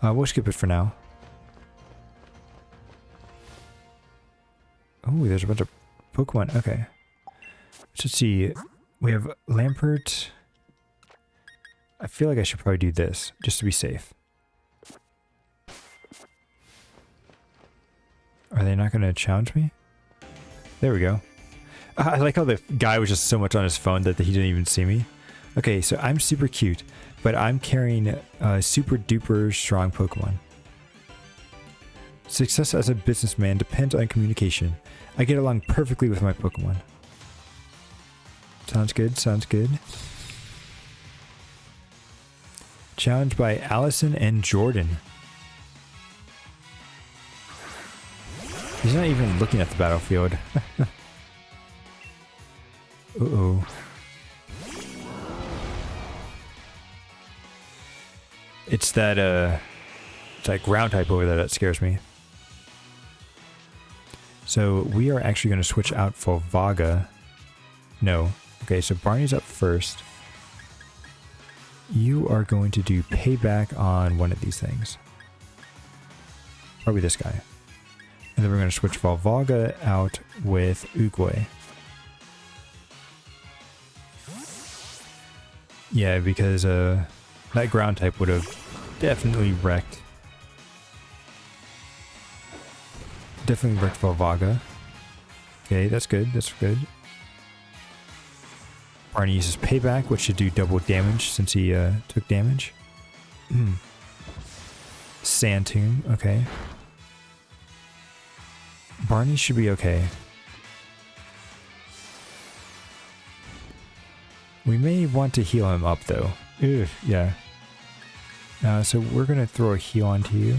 We'll skip it for now. Oh, there's a bunch of Pokemon. Okay. Let's see. We have Lampert. I feel like I should probably do this, just to be safe. Are they not going to challenge me? There we go. I like how the guy was just so much on his phone that he didn't even see me. Okay, so I'm super cute, but I'm carrying a super duper strong Pokemon. Success as a businessman depends on communication. I get along perfectly with my Pokemon. Sounds good, sounds good. Challenged by Allison and Jordan. He's not even looking at the battlefield. Uh-oh. It's that, it's like ground type over there that scares me. So we are actually going to switch out for Vaga. No. Okay, so Barney's up first. You are going to do payback on one of these things. Probably this guy. And then we're going to switch Volvaga out with Oogway. Yeah, because that ground type would have definitely wrecked. Definitely wrecked Volvaga. Okay, that's good, that's good. Barney uses payback, which should do double damage since he took damage. Sand Tomb, okay. Barney should be okay. We may want to heal him up though. Ugh, yeah. So we're going to throw a heal onto you.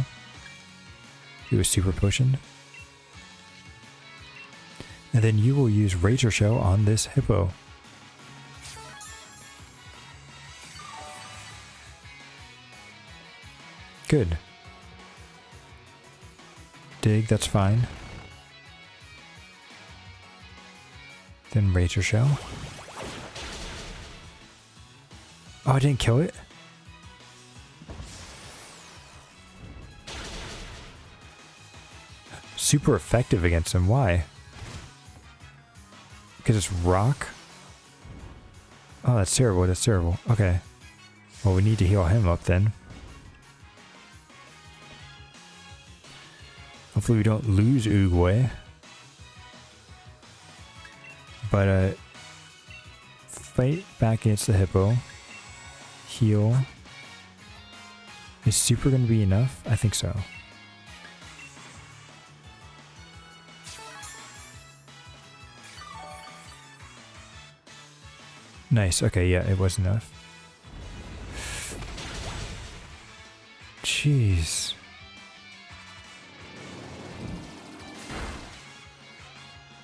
Do a super potion. And then you will use Razor Shell on this hippo. Good. Dig, that's fine. Then Razor Shell. Oh, I didn't kill it? Super effective against him. Why? Because it's rock? Oh, that's terrible. That's terrible. Okay. Well, we need to heal him up then. Hopefully we don't lose Oogway. But, fight back against the hippo. Heal. Is super going to be enough? I think so. Nice. Okay, yeah, it was enough. Jeez.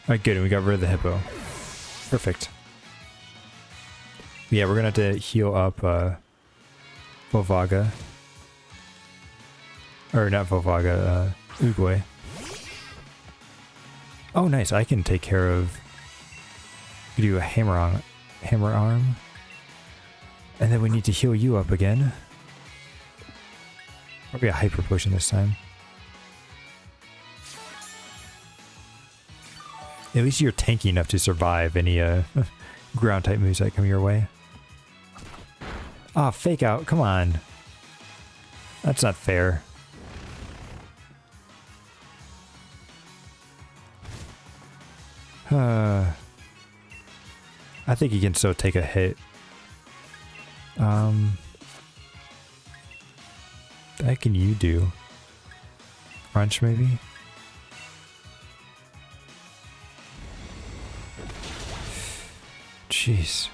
Alright, good. We got rid of the hippo. Perfect. Yeah, we're gonna have to heal up Volvaga. Or not Volvaga, Oogway. Oh, nice. I can take care of... do a hammer arm. And then we need to heal you up again. Probably a hyper potion this time. At least you're tanky enough to survive any ground type moves that come your way. Ah, fake out. Come on. That's not fair. I think he can still take a hit. What can you do? Crunch maybe? Jeez.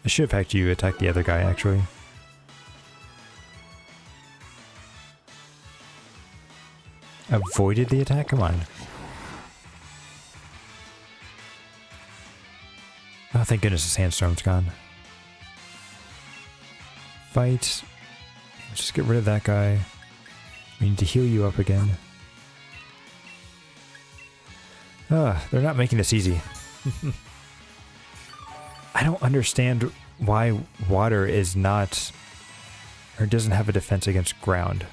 I should have had you attack the other guy, actually. Avoided the attack? Come on. Oh, thank goodness the sandstorm's gone. Fight. Just get rid of that guy. We need to heal you up again. They're not making this easy. I don't understand why water is not... or doesn't have a defense against ground.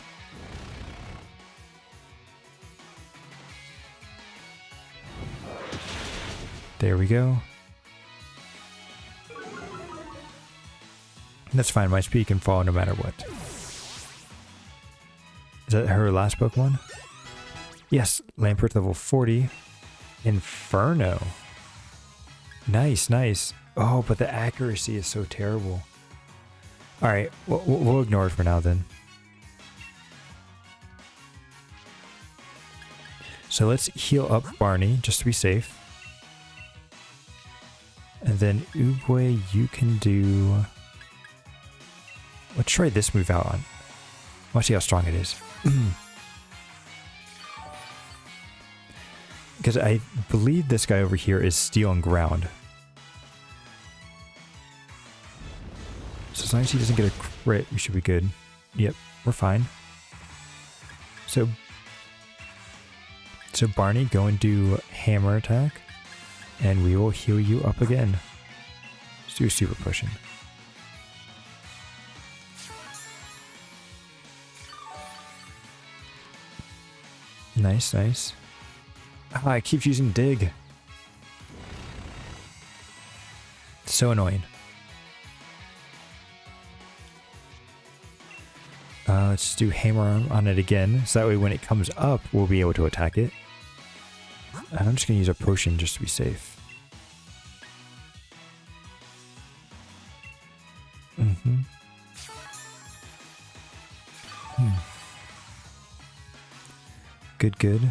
There we go. That's fine, my speed can fall no matter what. Is that her last Pokemon? Yes, Lampert level 40. Inferno. Nice, nice. Oh, but the accuracy is so terrible. Alright, we'll ignore it for now then. So let's heal up Barney, just to be safe. And then Oogway, you can do... Let's try this move out on. Let's see how strong it is. Because I believe this guy over here is steel and ground. So as long as he doesn't get a crit, we should be good. Yep, we're fine. So Barney, go and do hammer attack. And we will heal you up again. Let's do a super potion. Nice, nice. Ah, it keeps using dig. So annoying. Let's do hammer on it again, so that way when it comes up, we'll be able to attack it. And I'm just going to use a potion just to be safe. Good, good.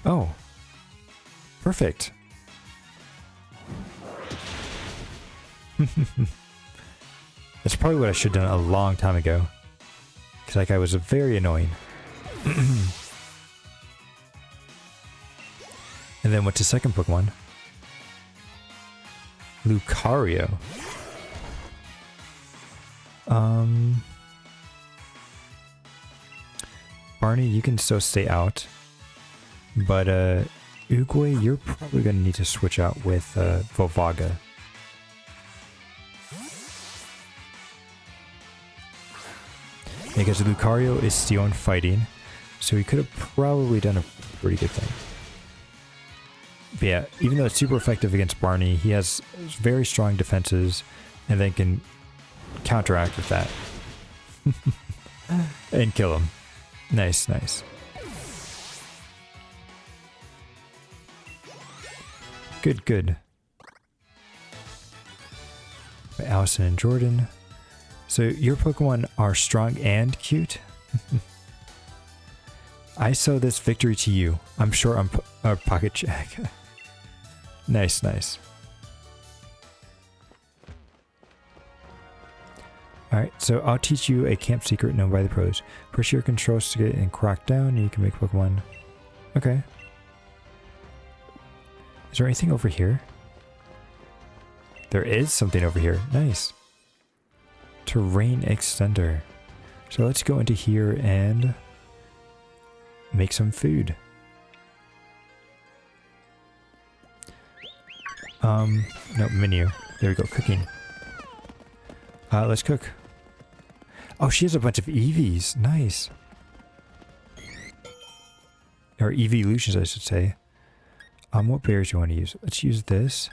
Oh. Perfect. That's probably what I should have done a long time ago. Because that guy was very annoying. And then what's his second Pokemon? Lucario. Barney, you can still stay out. But Oogway, you're probably going to need to switch out with Volvaga. Because Lucario is steel and fighting, so he could have probably done a pretty good thing. But yeah, even though it's super effective against Barney, he has very strong defenses and then can counteract with that. And kill him. Nice, nice. Good, good. By Allison and Jordan. So your Pokemon are strong and cute? I sow this victory to you. I'm sure I'm Pocket Jack. Nice, nice. Alright, so I'll teach you a camp secret known by the pros. Press your control stick and crack down and you can make Pokemon. Okay. Is there anything over here? There is something over here. Nice. Terrain extender. So let's go into here and make some food. No, menu. There we go, cooking. Let's cook. Oh, she has a bunch of EVs. Nice. Or evolutions, I should say. What berries do you want to use? Let's use this.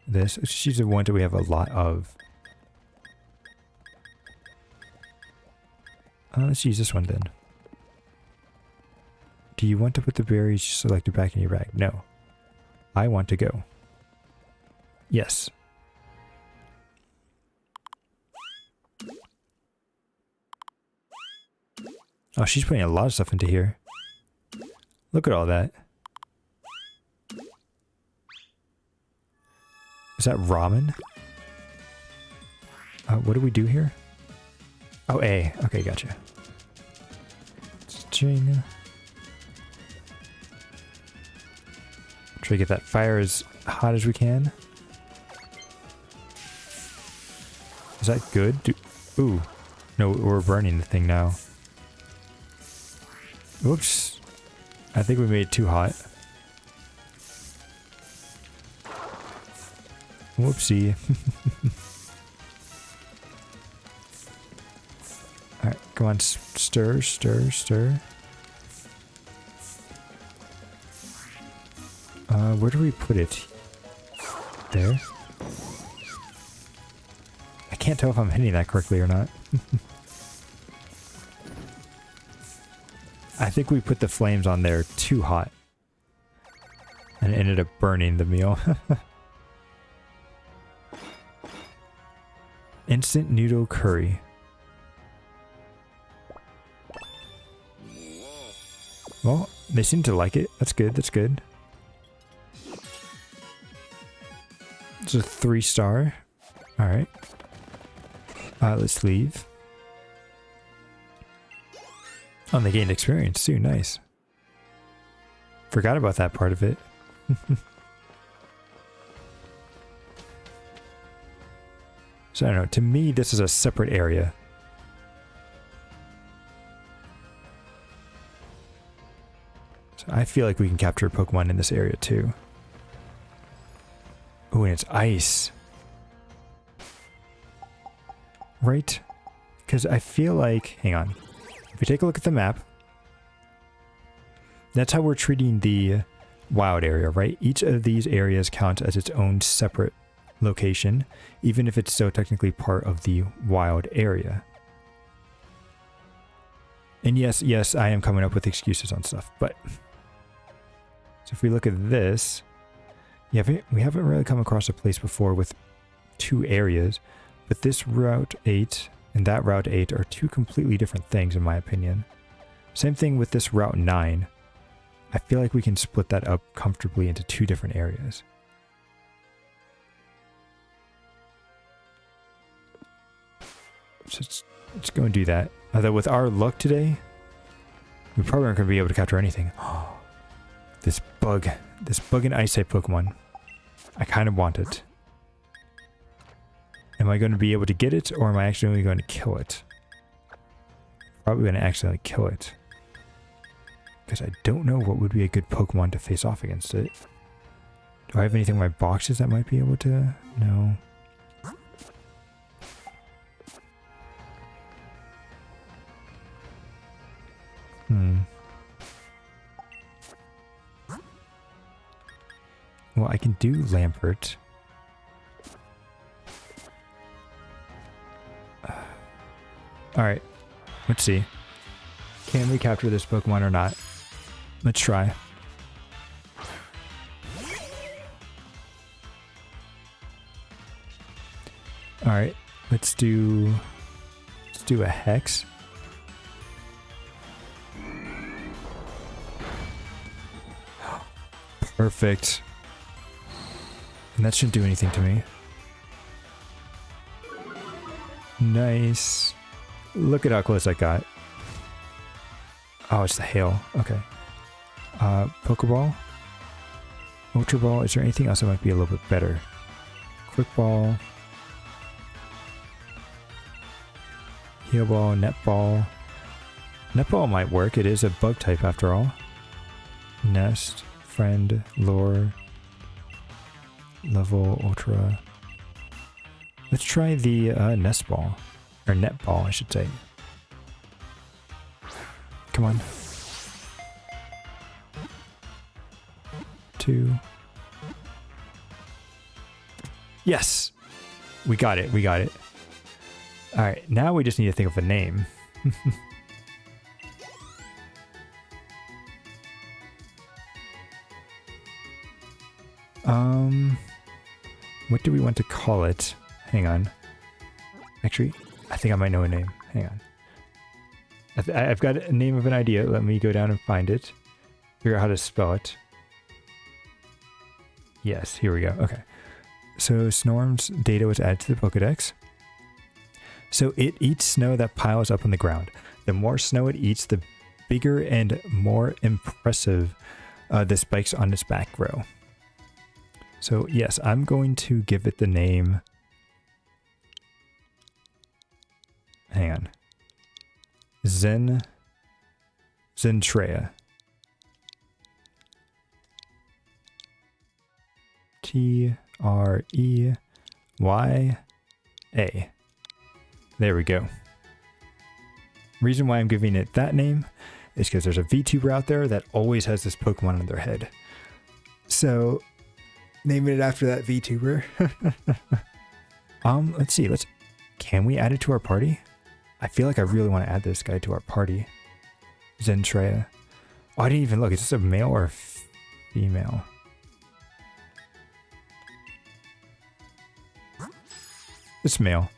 This. Let's use the one that we have a lot of. Let's use this one then. Do you want to put the berries selected back in your bag? No. I want to go. Yes. Oh, she's putting a lot of stuff into here. Look at all that. Is that ramen? What do we do here? Oh, A. Okay, gotcha. String. Try to get that fire as hot as we can. Is that good? Ooh. No, we're burning the thing now. Whoops. I think we made it too hot. Whoopsie. Alright, come on, stir, stir, stir. Where do we put it? There? I can't tell if I'm hitting that correctly or not. I think we put the flames on there too hot. And it ended up burning the meal. Instant noodle curry. Well, they seem to like it. That's good, that's good. It's a 3-star. Alright. Let's leave. Oh, and they gained experience too. Nice. Forgot about that part of it. So I don't know. To me, this is a separate area. So I feel like we can capture Pokemon in this area too. Oh, and it's ice. Right? Because I feel like... Hang on. If we take a look at the map, that's how we're treating the wild area, right? Each of these areas counts as its own separate location, even if it's still technically part of the wild area. And yes, I am coming up with excuses on stuff, but... So if we look at this... Yeah, we haven't really come across a place before with 2 areas, but this Route 8 and that Route 8 are 2 completely different things in my opinion. Same thing with this Route 9. I feel like we can split that up comfortably into 2 different areas. So let's go and do that. Although with our luck today, we probably aren't going to be able to capture anything. This bug and ice type Pokemon. I kind of want it. Am I going to be able to get it, or am I actually going to kill it? Probably going to accidentally kill it. Because I don't know what would be a good Pokemon to face off against it. Do I have anything in my boxes that might be able to? No. Well, I can do Lampert. Alright, let's see. Can we capture this Pokemon or not? Let's try. Alright, let's do a Hex. Perfect. And that shouldn't do anything to me. Nice. Look at how close I got. Oh, it's the hail. Okay. Pokeball. Ultra Ball. Is there anything else that might be a little bit better? Quick Ball. Heal Ball. Net Ball. Net Ball might work. It is a bug type after all. Nest. Friend. Lure. Level. Ultra. Let's try the Nest Ball. Or Net Ball, I should say. Come on. 2. Yes! We got it, we got it. Alright, now we just need to think of a name. What do we want to call it? Hang on. Actually, I think I might know a name. Hang on. I've got a name of an idea. Let me go down and find it. Figure out how to spell it. Yes, here we go. Okay. So Snorm's data was added to the Pokedex. So it eats snow that piles up on the ground. The more snow it eats, the bigger and more impressive the spikes on its back grow. So yes, I'm going to give it the name... Hang on. Zentreya. T-R-E-Y-A. There we go. Reason why I'm giving it that name is because there's a VTuber out there that always has this Pokemon on their head. So, naming it after that VTuber. Let's see. Can we add it to our party? I feel like I really want to add this guy to our party. Zentreya. Oh, I didn't even look. Is this a male or a female? It's male.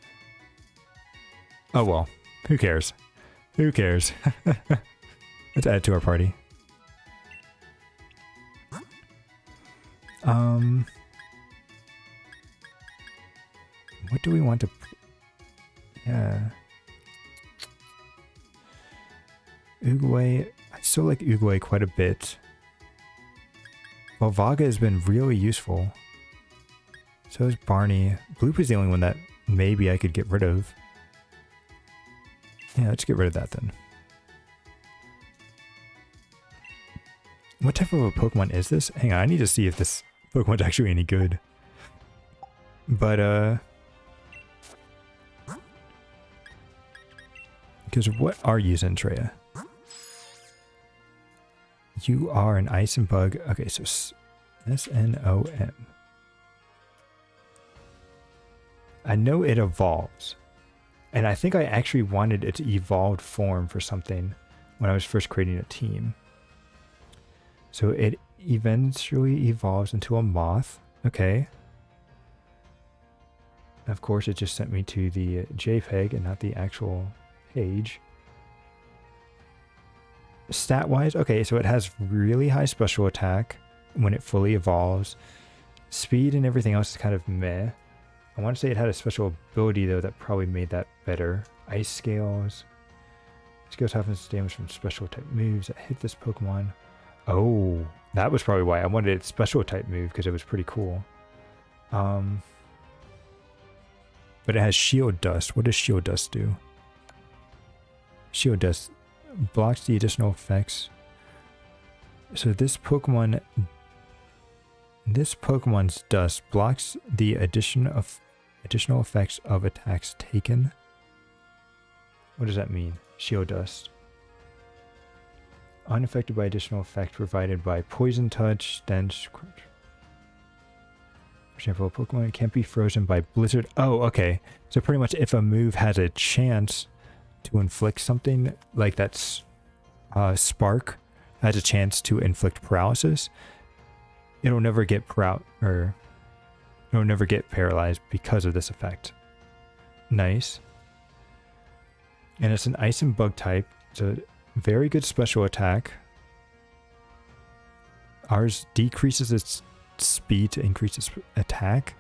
Oh well. Who cares? Who cares? Let's add it to our party. What do we want to... Yeah. Uguay. I still like Uguay quite a bit. Volvaga has been really useful. So is Barney. Bloop is the only one that maybe I could get rid of. Yeah, let's get rid of that then. What type of a Pokemon is this? Hang on, I need to see if this Pokemon's actually any good. But, because what are you, Zentreya? You are an Ice and Bug. Okay, so S-N-O-M. I know it evolves. And I think I actually wanted its evolved form for something when I was first creating a team. So it eventually evolves into a moth. Okay. Of course, it just sent me to the JPEG and not the actual page. Stat-wise, okay, so it has really high special attack when it fully evolves. Speed and everything else is kind of meh. I want to say it had a special ability, though, that probably made that better. Ice Scales. Scales happens damage from special type moves that hit this Pokemon. Oh, that was probably why I wanted its special type move, because it was pretty cool. But it has Shield Dust. What does Shield Dust do? Shield Dust blocks the additional effects. So this Pokemon's Dust blocks the additional effects of attacks taken. What does that mean? Shield Dust. Unaffected by additional effect provided by Poison Touch, Stench. For example, a Pokemon can't be frozen by Blizzard. Oh, okay. So pretty much if a move has a chance to inflict something, like that's Spark has a chance to inflict paralysis, it'll never get paralyzed because of this effect. Nice. And it's an Ice and Bug type, so very good special attack. Ours decreases its speed to increase its attack.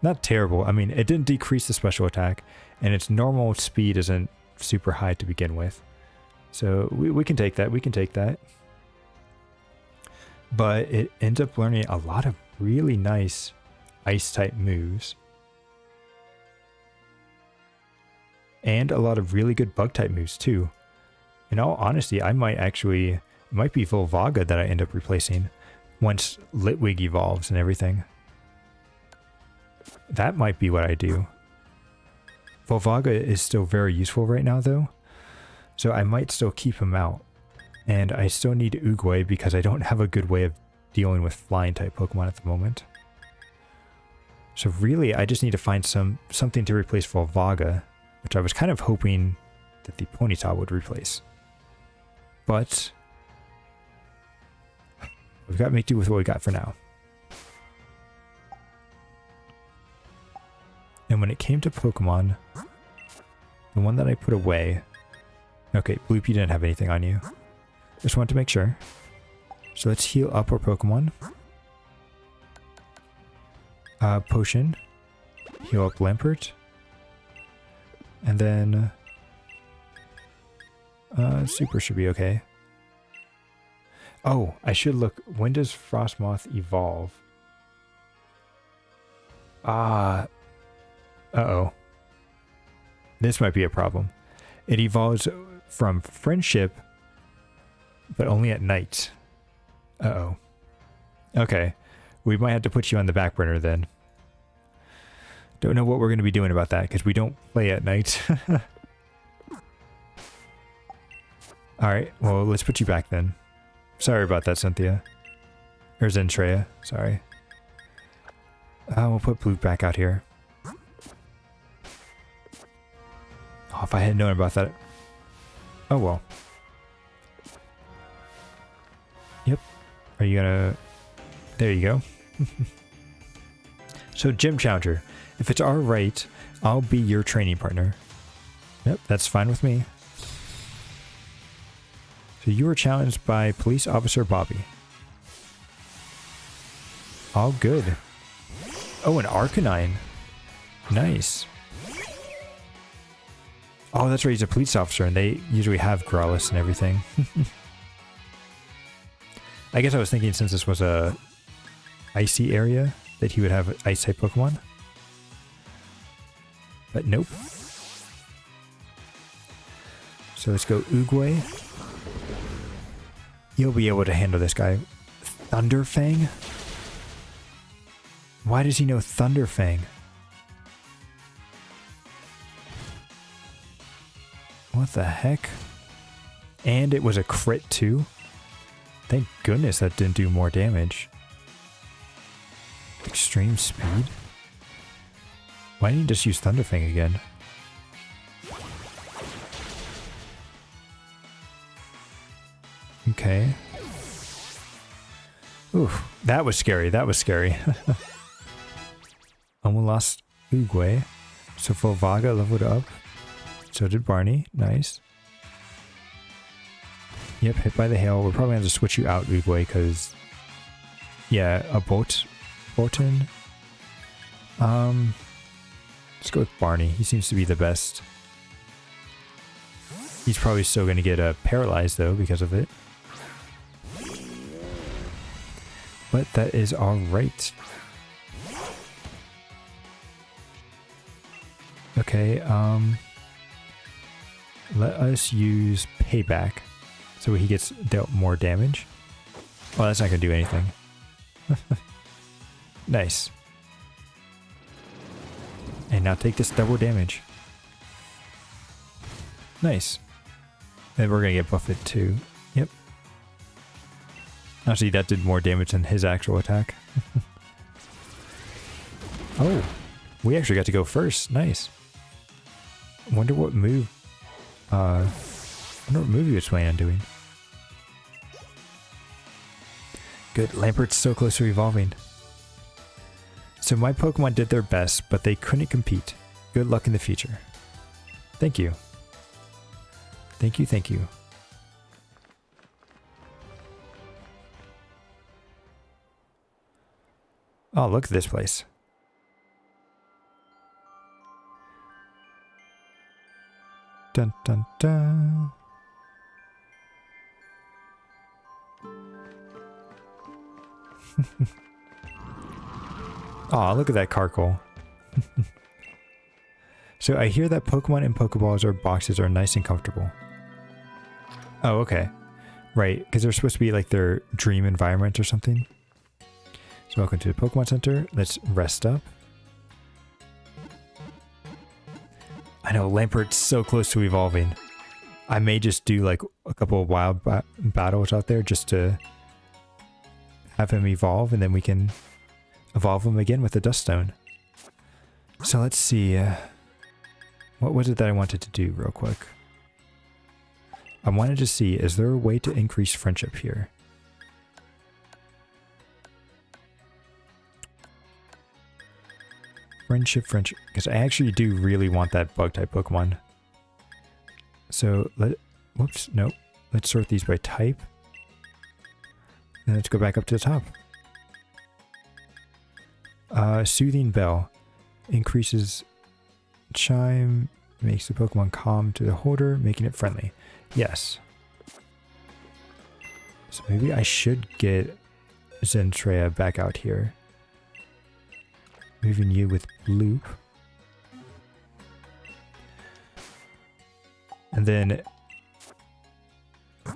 Not terrible. I mean, it didn't decrease the special attack, and its normal speed isn't super high to begin with. So we can take that. We can take that. But it ends up learning a lot of really nice Ice-type moves. And a lot of really good Bug-type moves, too. In all honesty, it might be Volvaga that I end up replacing once Litwig evolves and everything. That might be what I do. Volvaga is still very useful right now, though. So I might still keep him out. And I still need Uguay because I don't have a good way of dealing with flying-type Pokemon at the moment. So really, I just need to find something to replace Volvaga, which I was kind of hoping that the Ponyta would replace. But we've got to make do with what we got for now. And when it came to Pokemon, the one that I put away... Okay, Bloop, you didn't have anything on you. Just wanted to make sure. So let's heal up our Pokemon. Potion. Heal up Lampert. And then... Super should be okay. Oh, I should look. When does Frostmoth evolve? Uh-oh. This might be a problem. It evolves from Friendship, but only at night. Uh-oh. Okay. We might have to put you on the back burner then. Don't know what we're going to be doing about that, because we don't play at night. Alright, well, let's put you back then. Sorry about that, Cynthia. Or Zentreya, sorry. We'll put Blue back out here. Oh, if I had known about that. Oh, well. Yep. Are you gonna... There you go. So Gym Challenger, if it's all right, I'll be your training partner. Yep, that's fine with me. So you were challenged by Police Officer Bobby. All good. Oh, an Arcanine. Nice. Oh, that's right, he's a police officer, and they usually have Growlithe and everything. I guess I was thinking since this was a icy area, that he would have ice-type Pokemon. But nope. So let's go Oogway. You'll be able to handle this guy. Thunderfang? Why does he know Thunderfang? What the heck? And it was a crit too? Thank goodness that didn't do more damage. Extreme speed? Why didn't you just use Thunderfang again? Okay. Oof, that was scary, that was scary. Almost lost Oogway. So Volvaga leveled up. So did Barney. Nice. Yep, hit by the hail. We're probably going to have to switch you out, Oogway, because... Yeah, a Bolton. Let's go with Barney. He seems to be the best. He's probably still going to get paralyzed, though, because of it. But that is alright. Okay, let us use Payback so he gets dealt more damage. Oh, that's not going to do anything. Nice. And now take this double damage. Nice. And we're going to get buffeted too. Yep. Actually, that did more damage than his actual attack. Oh, we actually got to go first. Nice. I wonder what move... I wonder what move he was planning on doing. Good. Lampert's so close to evolving. So my Pokemon did their best, but they couldn't compete. Good luck in the future. Thank you. Thank you, thank you. Oh, look at this place. Dun dun dun. Aw, look at that Carkol. So I hear that Pokemon in Pokeballs or boxes are nice and comfortable. Oh, okay. Right, because they're supposed to be like their dream environment or something. So welcome to the Pokemon Center. Let's rest up. I know, Lampert's so close to evolving. I may just do like a couple of wild battles out there just to have him evolve, and then we can evolve him again with the Dust Stone. So let's see. What was it that I wanted to do real quick? I wanted to see, is there a way to increase friendship here? Friendship, because I actually do really want that bug-type Pokemon. So, whoops, nope. Let's sort these by type. And let's go back up to the top. Soothing Bell. Increases chime, makes the Pokemon calm to the holder, making it friendly. Yes. So maybe I should get Zentrea back out here. Moving you with Loop. And then...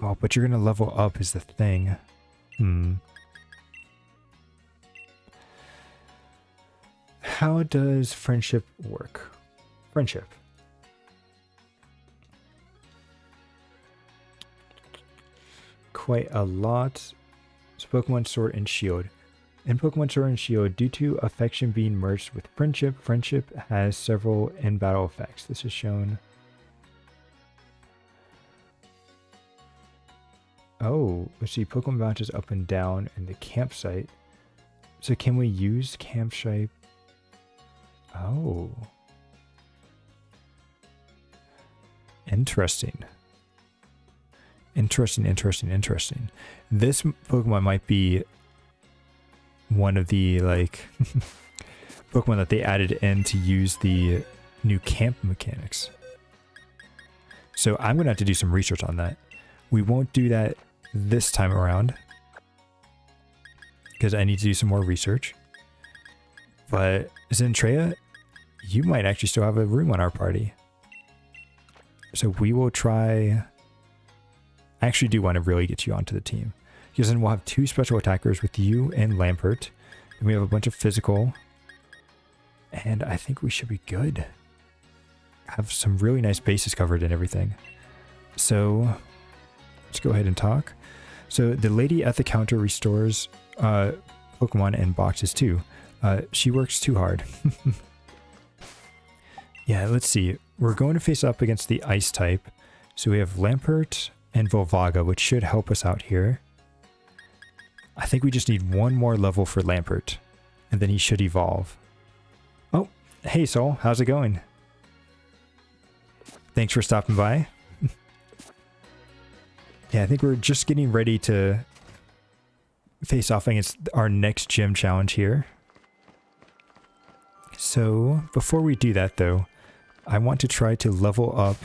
Oh, but you're going to level up is the thing. How does friendship work? Friendship. Quite a lot. So Pokemon Sword and Shield. In Pokemon Sword and Shield, due to affection being merged with friendship, friendship has several in-battle effects. This is shown. Oh, let's see. Pokemon bounces up and down in the campsite. So can we use campsite Oh. Interesting. Interesting. This Pokemon might be one of the, like, Pokemon that they added in to use the new camp mechanics. So I'm going to have to do some research on that. We won't do that this time around, because I need to do some more research. But Zentreya, you might actually still have a room on our party. So we will try... I actually do want to really get you onto the team, because then we'll have 2 special attackers with you and Lampert. And we have a bunch of physical. And I think we should be good. Have some really nice bases covered and everything. So let's go ahead and talk. So the lady at the counter restores Pokemon and boxes too. She works too hard. Yeah, let's see. We're going to face up against the ice type. So we have Lampert and Volvaga, which should help us out here. I think we just need one more level for Lampert, and then he should evolve. Oh, hey Sol, how's it going? Thanks for stopping by. Yeah, I think we're just getting ready to face off against our next gym challenge here. So, before we do that though, I want to try to level up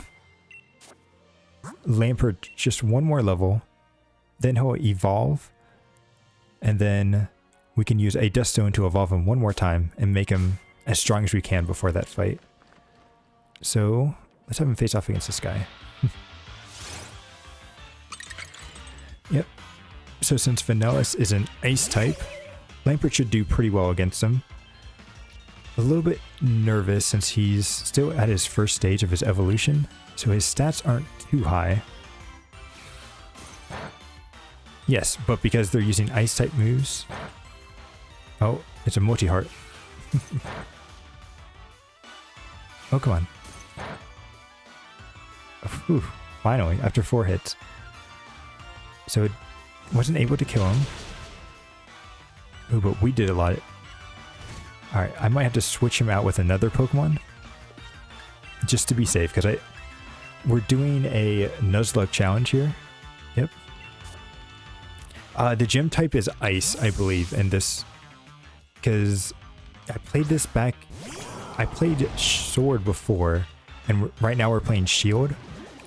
Lampert just one more level, then he'll evolve, and then we can use a Dust Stone to evolve him one more time and make him as strong as we can before that fight. So let's have him face off against this guy. Yep. So since Vanellis is an ice type, Lampert should do pretty well against him. A little bit nervous since he's still at his first stage of his evolution, so his stats aren't too high. Yes, but because they're using ice type moves... Oh, it's a multi-heart. Oh, come on. Whew, finally, after 4 hits. So it wasn't able to kill him. Ooh, but we did a lot. Alright, I might have to switch him out with another Pokemon. Just to be safe, because we're doing a Nuzlocke challenge here. Yep. The gym type is ice, I believe, in this. Because I played this back... I played Sword before, and right now we're playing Shield.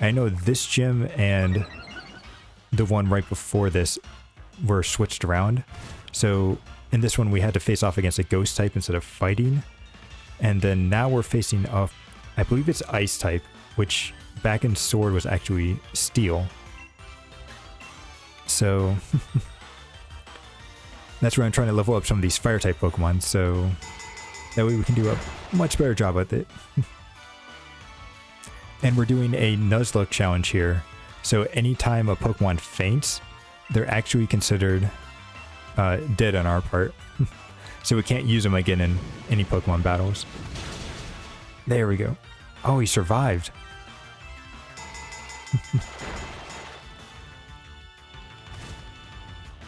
I know this gym and the one right before this were switched around. So in this one we had to face off against a ghost type instead of fighting. And then now we're facing off, I believe it's ice type, which back in Sword was actually steel. So that's where I'm trying to level up some of these fire type Pokemon, so that way we can do a much better job with it. And we're doing a Nuzlocke challenge here. So anytime a Pokemon faints, they're actually considered dead on our part. So we can't use them again in any Pokemon battles. There we go. Oh, he survived.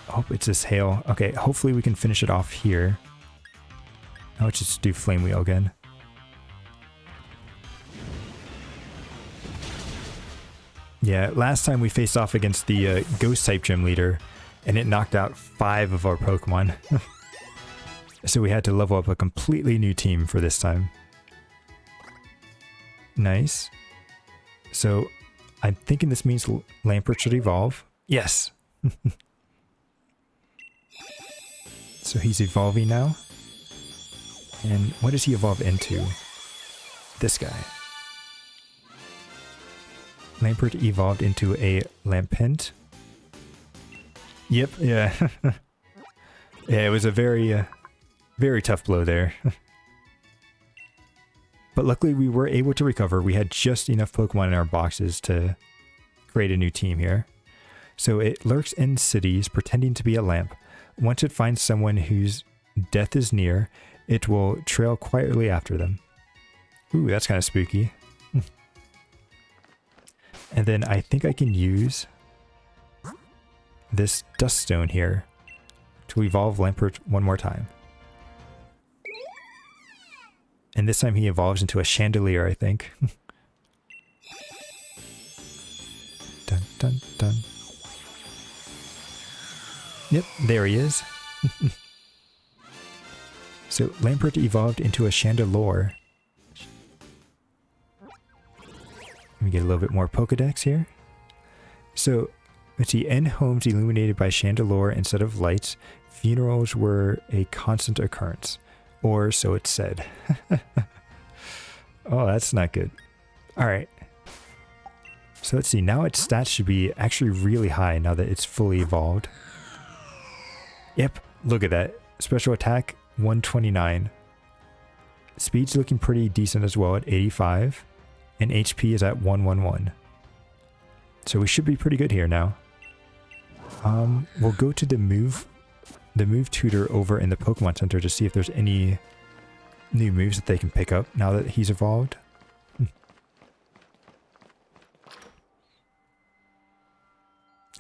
Oh, it's this hail. Okay, hopefully we can finish it off here. Now let's just do Flame Wheel again. Yeah, last time we faced off against the Ghost type gym leader, and it knocked out 5 of our Pokemon. So we had to level up a completely new team for this time. Nice. So I'm thinking this means Lampert should evolve. Yes! So he's evolving now. And what does he evolve into? This guy. Lampert evolved into a Lampent. Yep, yeah. Yeah, it was a very, very tough blow there. But luckily we were able to recover. We had just enough Pokemon in our boxes to create a new team here. So it lurks in cities pretending to be a lamp. Once it finds someone whose death is near, it will trail quietly after them. Ooh, that's kind of spooky. And then I think I can use this Dust Stone here to evolve Lampert one more time. And this time he evolves into a chandelier, I think. Dun, dun, dun. Yep, there he is. So Lampert evolved into a chandelier. Let me get a little bit more Pokedex here. So, let's see, end homes illuminated by chandelier instead of lights. Funerals were a constant occurrence. Or so it said. Oh, that's not good. Alright. So let's see, now its stats should be actually really high now that it's fully evolved. Yep, look at that. Special attack, 129. Speed's looking pretty decent as well at 85. And HP is at 111. So we should be pretty good here now. We'll go to the move tutor over in the Pokemon Center to see if there's any new moves that they can pick up now that he's evolved.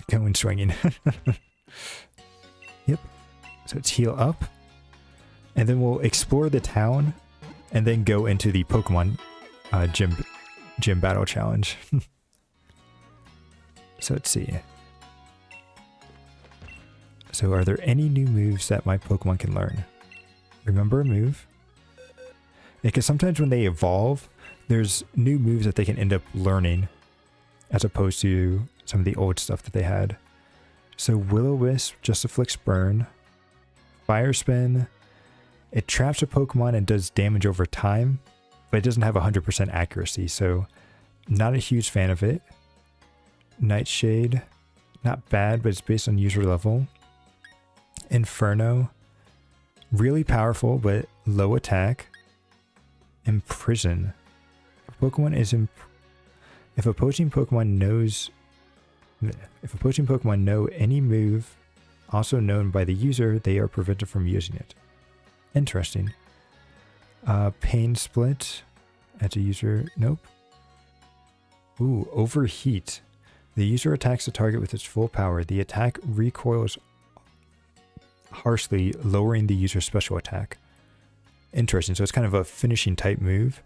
Going swinging. Yep. So it's heal up. And then we'll explore the town and then go into the Pokemon gym battle challenge. So let's see. So are there any new moves that my Pokemon can learn? Remember a move? Because sometimes when they evolve, there's new moves that they can end up learning as opposed to some of the old stuff that they had. So Will-O-Wisp just afflicts burn. Fire Spin. It traps a Pokemon and does damage over time, but it doesn't have 100% accuracy, so not a huge fan of it. Nightshade. Not bad, but it's based on user level. Inferno. Really powerful, but low attack. Imprison. If opposing Pokemon know any move also known by the user, they are prevented from using it. Interesting. Pain Split. As a user, nope. Ooh, Overheat. The user attacks the target with its full power. The attack recoils harshly, lowering the user's special attack. Interesting. So it's kind of a finishing type move.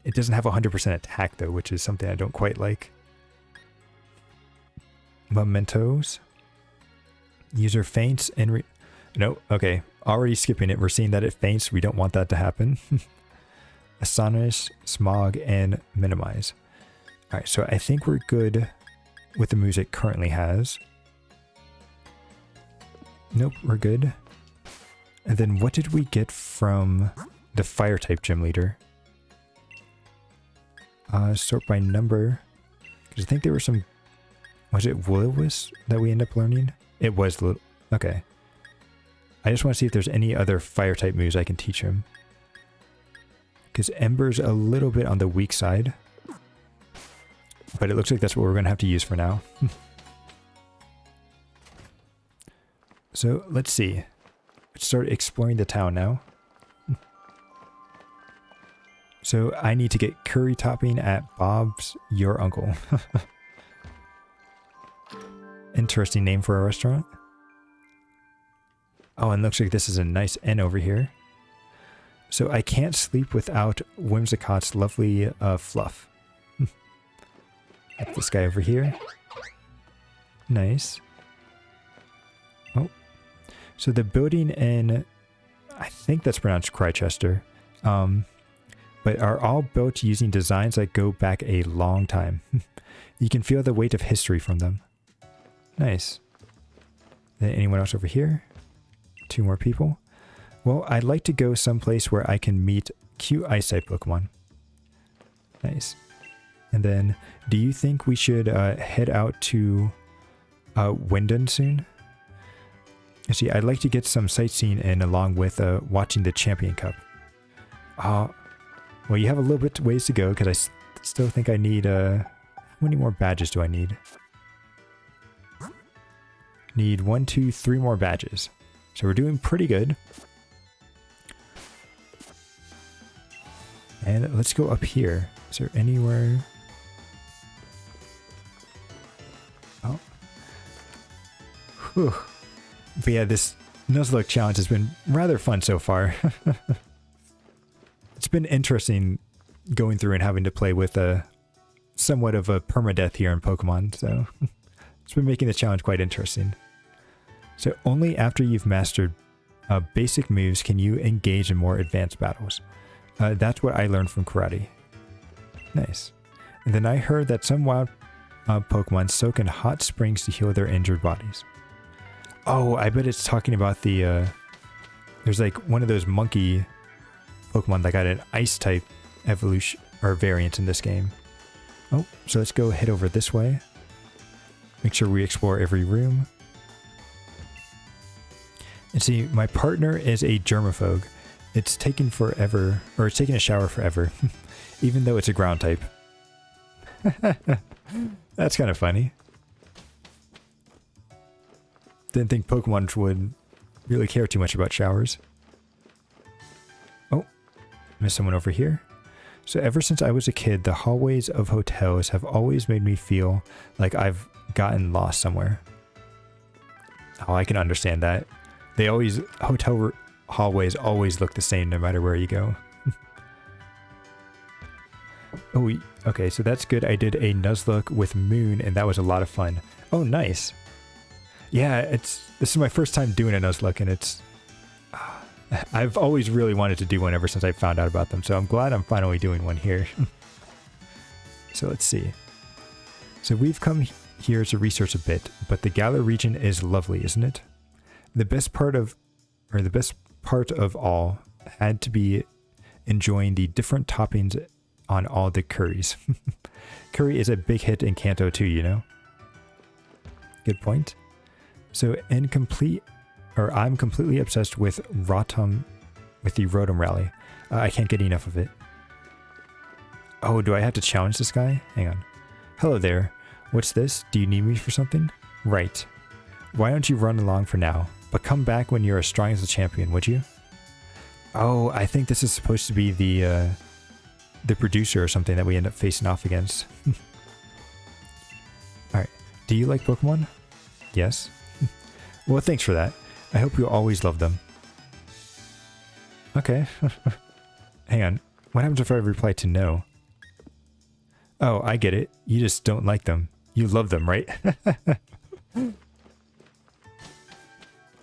It doesn't have 100% attack though, which is something I don't quite like. Mementos. User faints and no, okay. Already skipping it. We're seeing that it faints. We don't want that to happen. Astonish, Smog, and Minimize. Alright, so I think we're good with the moves it currently has. Nope, we're good. And then what did we get from the fire type gym leader? Sort by number. Because I think there were some... Was it Will-O-Wisp that we end up learning? It was... Okay. I just want to see if there's any other fire type moves I can teach him. Because Ember's a little bit on the weak side. But it looks like that's what we're going to have to use for now. So, let's see. Let's start exploring the town now. So, I need to get curry topping at Bob's Your Uncle. Interesting name for a restaurant. Oh, and looks like this is a nice inn over here. So I can't sleep without Whimsicott's lovely fluff. This guy over here. Nice. Oh. So the building in... I think that's pronounced Chichester. But are all built using designs that go back a long time. You can feel the weight of history from them. Nice. Then anyone else over here? 2 more people. Well, I'd like to go someplace where I can meet cute Ice-type Pokemon. Nice. And then, do you think we should head out to Wyndon soon? See, I'd like to get some sightseeing in along with watching the Champion Cup. Well, you have a little bit ways to go because I still think I need... how many more badges do I need? Need 1, 2, 3 more badges. So we're doing pretty good. And let's go up here. Is there anywhere... Oh. Whew. But yeah, this Nuzlocke challenge has been rather fun so far. been interesting going through and having to play with a somewhat of a permadeath here in Pokemon, so it's been making the challenge quite interesting. So only after you've mastered basic moves can you engage in more advanced battles. That's what I learned from karate. Nice. And then I heard that some wild Pokemon soak in hot springs to heal their injured bodies. Oh, I bet it's talking about the... there's like one of those monkey Pokemon that got an ice type evolution or variant in this game. Oh, so let's go head over this way. Make sure we explore every room. And see, my partner is a germaphobe. It's taking forever, or it's taking a shower forever, even though it's a ground type. That's kind of funny. Didn't think Pokemon would really care too much about showers. Oh, missed someone over here. So ever since I was a kid, the hallways of hotels have always made me feel like I've gotten lost somewhere. Oh, I can understand that. They always, hotel hallways always look the same no matter where you go. Oh, okay, so that's good. I did a Nuzlocke with Moon, and that was a lot of fun. Oh, nice. Yeah, this is my first time doing a Nuzlocke, and it's... I've always really wanted to do one ever since I found out about them, so I'm glad I'm finally doing one here. So let's see. So we've come here to research a bit, but the Galar region is lovely, isn't it? The best part of all had to be enjoying the different toppings on all the curries. Curry is a big hit in Kanto too, you know? Good point. So I'm completely obsessed with the Rotom Rally. I can't get enough of it. Oh, do I have to challenge this guy? Hang on. Hello there. What's this? Do you need me for something? Right. Why don't you run along for now? But come back when you're as strong as a champion, would you? Oh, I think this is supposed to be the producer or something that we end up facing off against. Alright. Do you like Pokemon? Yes. Well, thanks for that. I hope you always love them. Okay. Hang on. What happens if I reply to no? Oh, I get it. You just don't like them. You love them, right?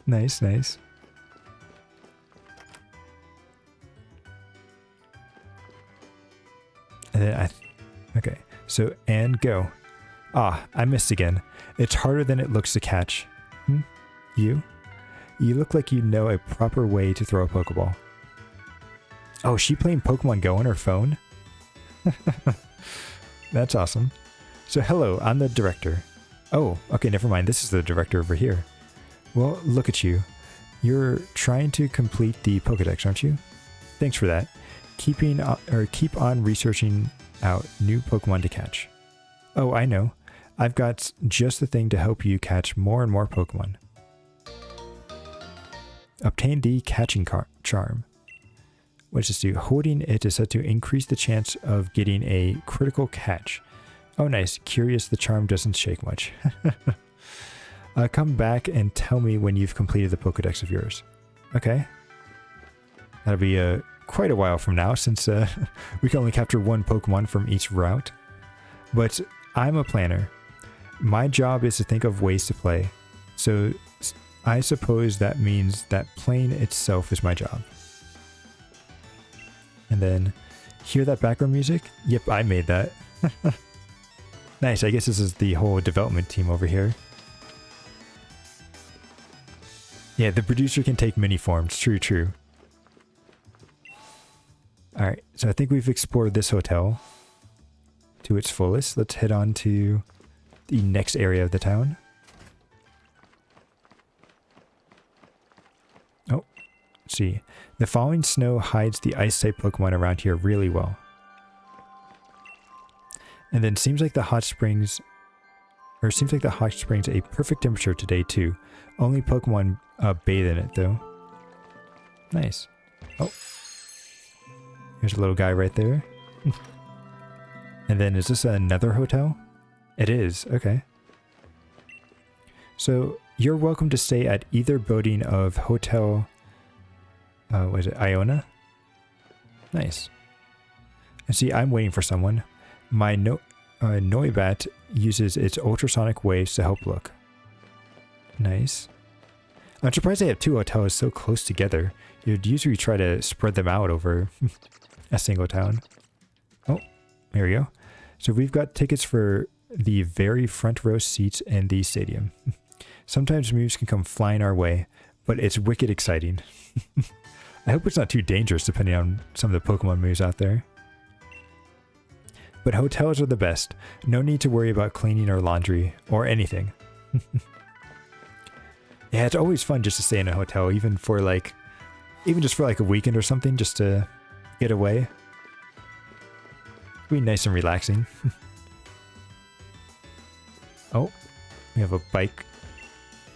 Nice, nice. And then okay, so, and go. Ah, I missed again. It's harder than it looks to catch. You? You look like you know a proper way to throw a Pokeball. Oh, is she playing Pokemon Go on her phone? That's awesome. So hello, I'm the director. Oh, okay, never mind. This is the director over here. Well, look at you. You're trying to complete the Pokedex, aren't you? Thanks for that. Keep on researching out new Pokemon to catch. Oh, I know. I've got just the thing to help you catch more and more Pokemon. Obtain the catching charm. What does this do? Holding it is said to increase the chance of getting a critical catch. Oh, nice. Curious the charm doesn't shake much. Come back and tell me when you've completed the Pokedex of yours. Okay. That'll be quite a while from now, since we can only capture one Pokemon from each route. But I'm a planner. My job is to think of ways to play. So I suppose that means that playing itself is my job. And then, hear that background music? Yep, I made that. Nice, I guess this is the whole development team over here. Yeah, the producer can take many forms. True, true. Alright, so I think we've explored this hotel to its fullest. Let's head on to the next area of the town. Oh, let's see. The falling snow hides the ice-type Pokemon around here really well. And then seems like the hot springs a perfect temperature today too. Only Pokemon bathe in it though. Nice. Oh. Here's a little guy right there. And then is this another hotel? It is, okay. So you're welcome to stay at either building of Hotel... what is it? Iona? Nice. And see, I'm waiting for someone. My Noibat uses its ultrasonic waves to help look. Nice. I'm surprised they have 2 hotels so close together. You'd usually try to spread them out over a single town. Oh, there we go. So we've got tickets for the very front row seats in the stadium. Sometimes moves can come flying our way, but it's wicked exciting. I hope it's not too dangerous depending on some of the Pokemon moves out there. But hotels are the best. No need to worry about cleaning or laundry or anything. Yeah, it's always fun just to stay in a hotel, even just for like a weekend or something, just to get away. Be nice and relaxing. Oh, we have a bike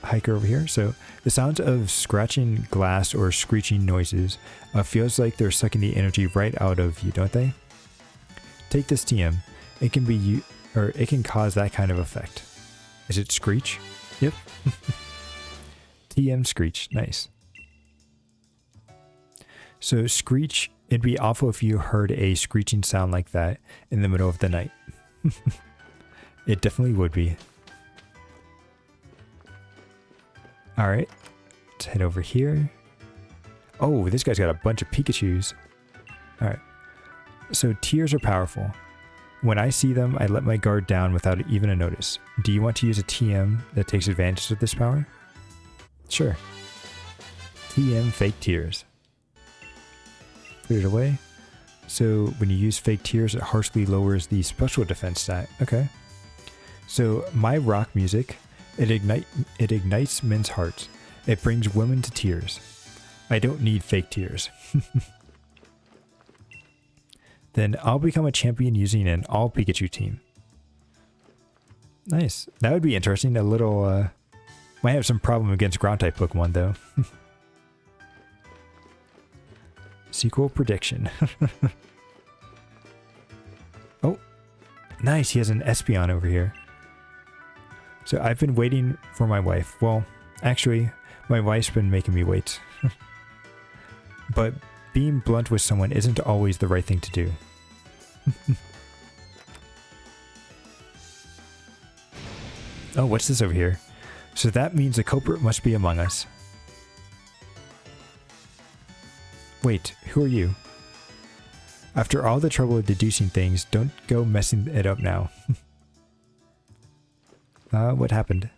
hiker over here. So the sounds of scratching glass or screeching noises feels like they're sucking the energy right out of you, don't they? Take this TM. It can cause that kind of effect. Is it Screech? Yep. TM Screech. Nice. So Screech, it'd be awful if you heard a screeching sound like that in the middle of the night. It definitely would be. Alright. Let's head over here. Oh, this guy's got a bunch of Pikachus. Alright. So tears are powerful. When I see them, I let my guard down without even a notice. Do you want to use a TM that takes advantage of this power? Sure. TM Fake Tears. Put it away. So when you use Fake Tears, it harshly lowers the special defense stat. Okay. So my rock music, it ignites men's hearts. It brings women to tears. I don't need fake tears. Then I'll become a champion using an all Pikachu team. Nice. That would be interesting. A little, might have some problem against ground type Pokemon though. Sequel prediction. Oh, nice. He has an Espeon over here. So I've been waiting for my wife. Well, actually, my wife's been making me wait. But being blunt with someone isn't always the right thing to do. Oh, what's this over here? So that means the culprit must be among us. Wait, who are you? After all the trouble of deducing things, don't go messing it up now. What happened?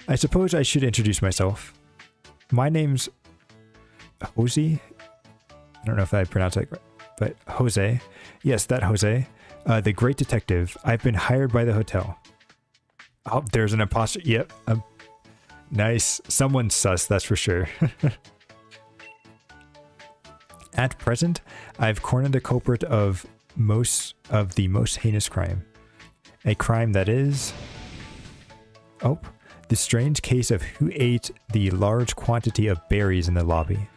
I suppose I should introduce myself. My name's Jose. I don't know if I pronounced that right, but Jose. Yes, that Jose. The great detective. I've been hired by the hotel. Oh, there's an imposter. Yep. Nice. Someone's sus, that's for sure. At present, I've cornered the culprit of the most heinous crime. A crime that is... Oh, the strange case of who ate the large quantity of berries in the lobby.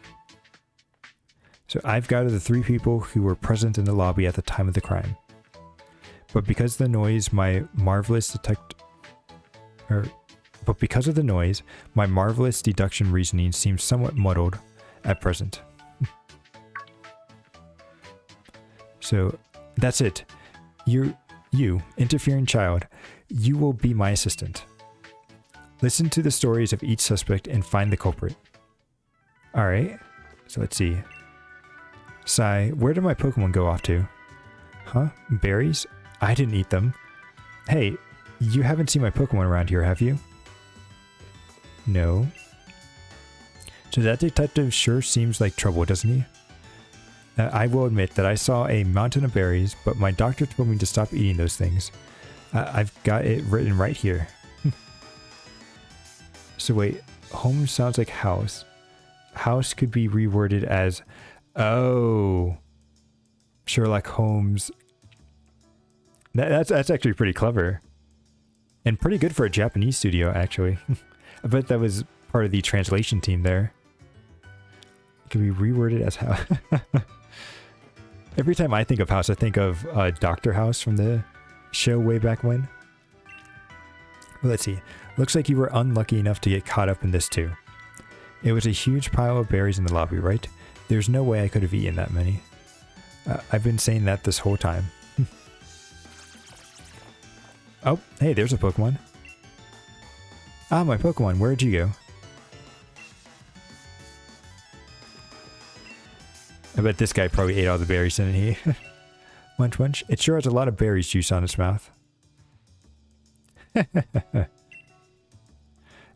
So I've gathered the 3 people who were present in the lobby at the time of the crime. But because of the noise, my marvelous deduction reasoning seems somewhat muddled at present. So that's it. You, interfering child, you will be my assistant. Listen to the stories of each suspect and find the culprit. Alright, so let's see. Sai, where did my Pokemon go off to? Huh? Berries? I didn't eat them. Hey, you haven't seen my Pokemon around here, have you? No. So that detective sure seems like trouble, doesn't he? I will admit that I saw a mountain of berries, but my doctor told me to stop eating those things. I've got it written right here. So wait, home sounds like house. House could be reworded as, oh, Sherlock Holmes. That's actually pretty clever. And pretty good for a Japanese studio, actually. I bet that was part of the translation team there. It could be reworded as house. Every time I think of house, I think of Dr. House from the show way back when. Well, let's see. Looks like you were unlucky enough to get caught up in this too. It was a huge pile of berries in the lobby, right? There's no way I could have eaten that many. I've been saying that this whole time. Oh, hey, there's a Pokemon. Ah, my Pokemon, where'd you go? I bet this guy probably ate all the berries, didn't he? Munch, munch. It sure has a lot of berries juice on its mouth.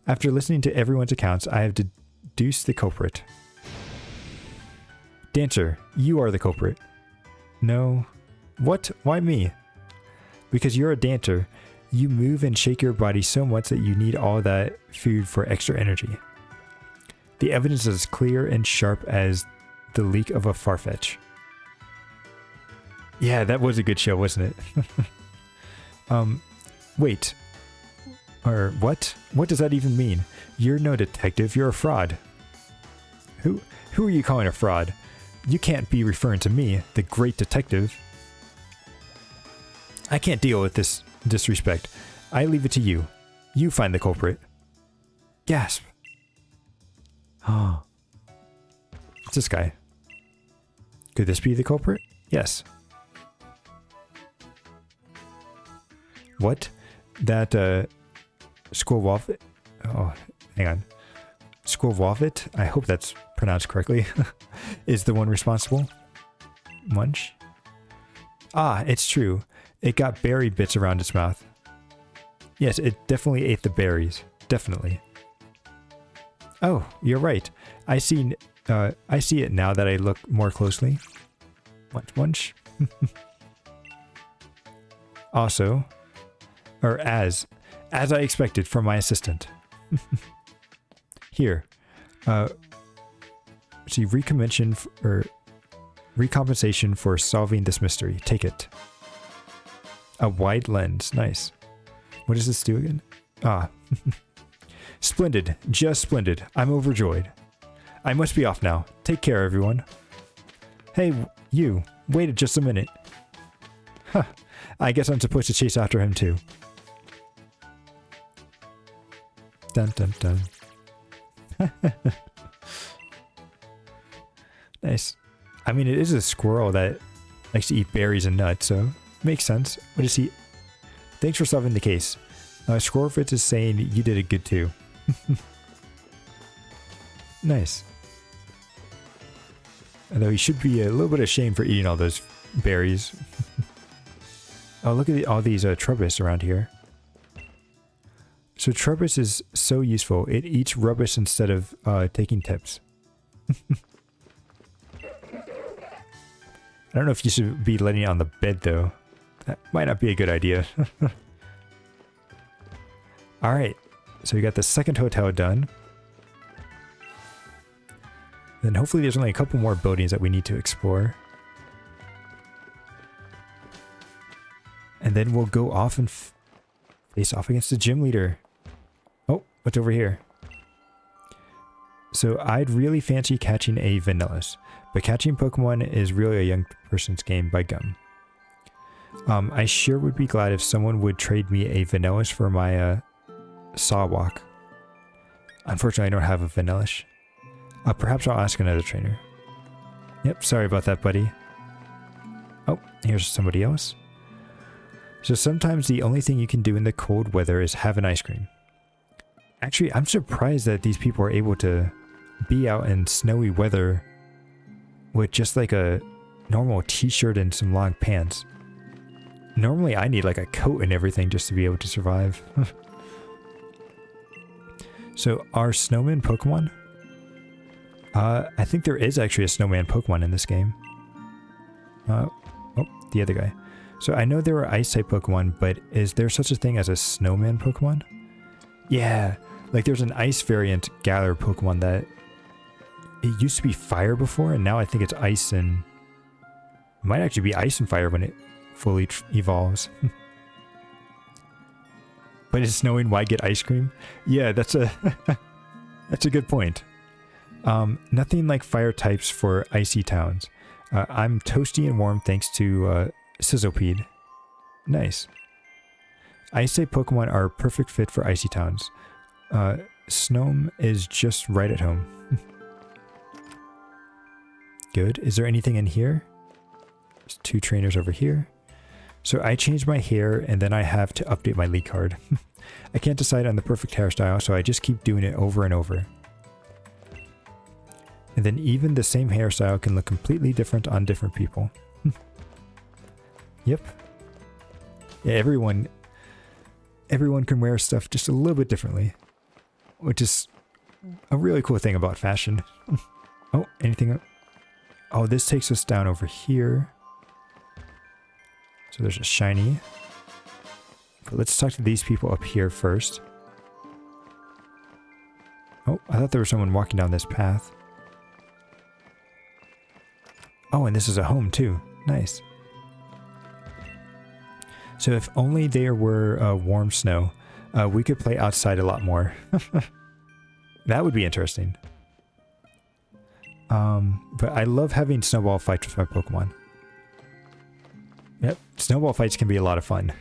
After listening to everyone's accounts, I have deduced the culprit. Dancer, you are the culprit. No. What? Why me? Because you're a dancer. You move and shake your body so much that you need all that food for extra energy. The evidence is as clear and sharp as the leak of a Farfetch. Yeah, that was a good show, wasn't it? Wait. Or what? What does that even mean? You're no detective, you're a fraud. Who are you calling a fraud? You can't be referring to me, the great detective. I can't deal with this disrespect. I leave it to you. You find the culprit. Gasp. Oh. It's this guy. Could this be the culprit? Yes. What? That, Squawafit? Oh, hang on. Squawafit? I hope that's pronounced correctly. Is the one responsible? Munch? Ah, it's true. It got berry bits around its mouth. Yes, it definitely ate the berries. Definitely. Oh, you're right. I see it now that I look more closely. Munch, munch. Also, or as I expected from my assistant. Here, see, recompensation for solving this mystery. Take it. A wide lens. Nice. What does this do again? Ah. Splendid. Just splendid. I'm overjoyed. I must be off now. Take care, everyone. Hey, you. Wait just a minute. Huh. I guess I'm supposed to chase after him too. Dun dun dun. Nice. I mean, it is a squirrel that likes to eat berries and nuts, so makes sense. What is he? Thanks for solving the case. Squirrelfitz is saying you did it good too. Nice. Although he should be a little bit ashamed for eating all those berries. Oh, look at all these Trubbish around here. So Trubbish is so useful. It eats rubbish instead of taking tips. I don't know if you should be letting it on the bed though. That might not be a good idea. Alright, so we got the second hotel done. Then hopefully there's only a couple more buildings that we need to explore. And then we'll go off and face off against the gym leader. Oh, what's over here? So I'd really fancy catching a Vanillish, but catching Pokemon is really a young person's game by gum. I sure would be glad if someone would trade me a Vanillish for my Sawwalk. Unfortunately, I don't have a Vanillish. Perhaps I'll ask another trainer. Yep, sorry about that, buddy. Oh, here's somebody else. So sometimes the only thing you can do in the cold weather is have an ice cream. Actually, I'm surprised that these people are able to be out in snowy weather with just like a normal t-shirt and some long pants. Normally I need like a coat and everything just to be able to survive. So are snowman Pokemon? I think there is actually a snowman Pokemon in this game. Oh, the other guy. So I know there are ice-type Pokemon, but is there such a thing as a snowman Pokemon? Yeah, like there's an ice variant Galar Pokemon that it used to be fire before, and now I think it's ice and... It might actually be ice and fire when it fully evolves. But it's snowing, why get ice cream? Yeah, that's a... that's a good point. Nothing like fire types for icy towns. I'm toasty and warm thanks to Sizzlepede. Nice. Ice-type Pokemon are a perfect fit for icy towns. Snom is just right at home. Good. Is there anything in here? There's 2 trainers over here. So I changed my hair and then I have to update my league card. I can't decide on the perfect hairstyle, so I just keep doing it over and over. And then even the same hairstyle can look completely different on different people. Yep. Yeah, everyone can wear stuff just a little bit differently, which is a really cool thing about fashion. Oh, anything? Oh, this takes us down over here. So there's a shiny. But let's talk to these people up here first. Oh, I thought there was someone walking down this path. Oh, and this is a home too. Nice. So if only there were warm snow, we could play outside a lot more. That would be interesting. But I love having snowball fights with my Pokemon. Yep, snowball fights can be a lot of fun.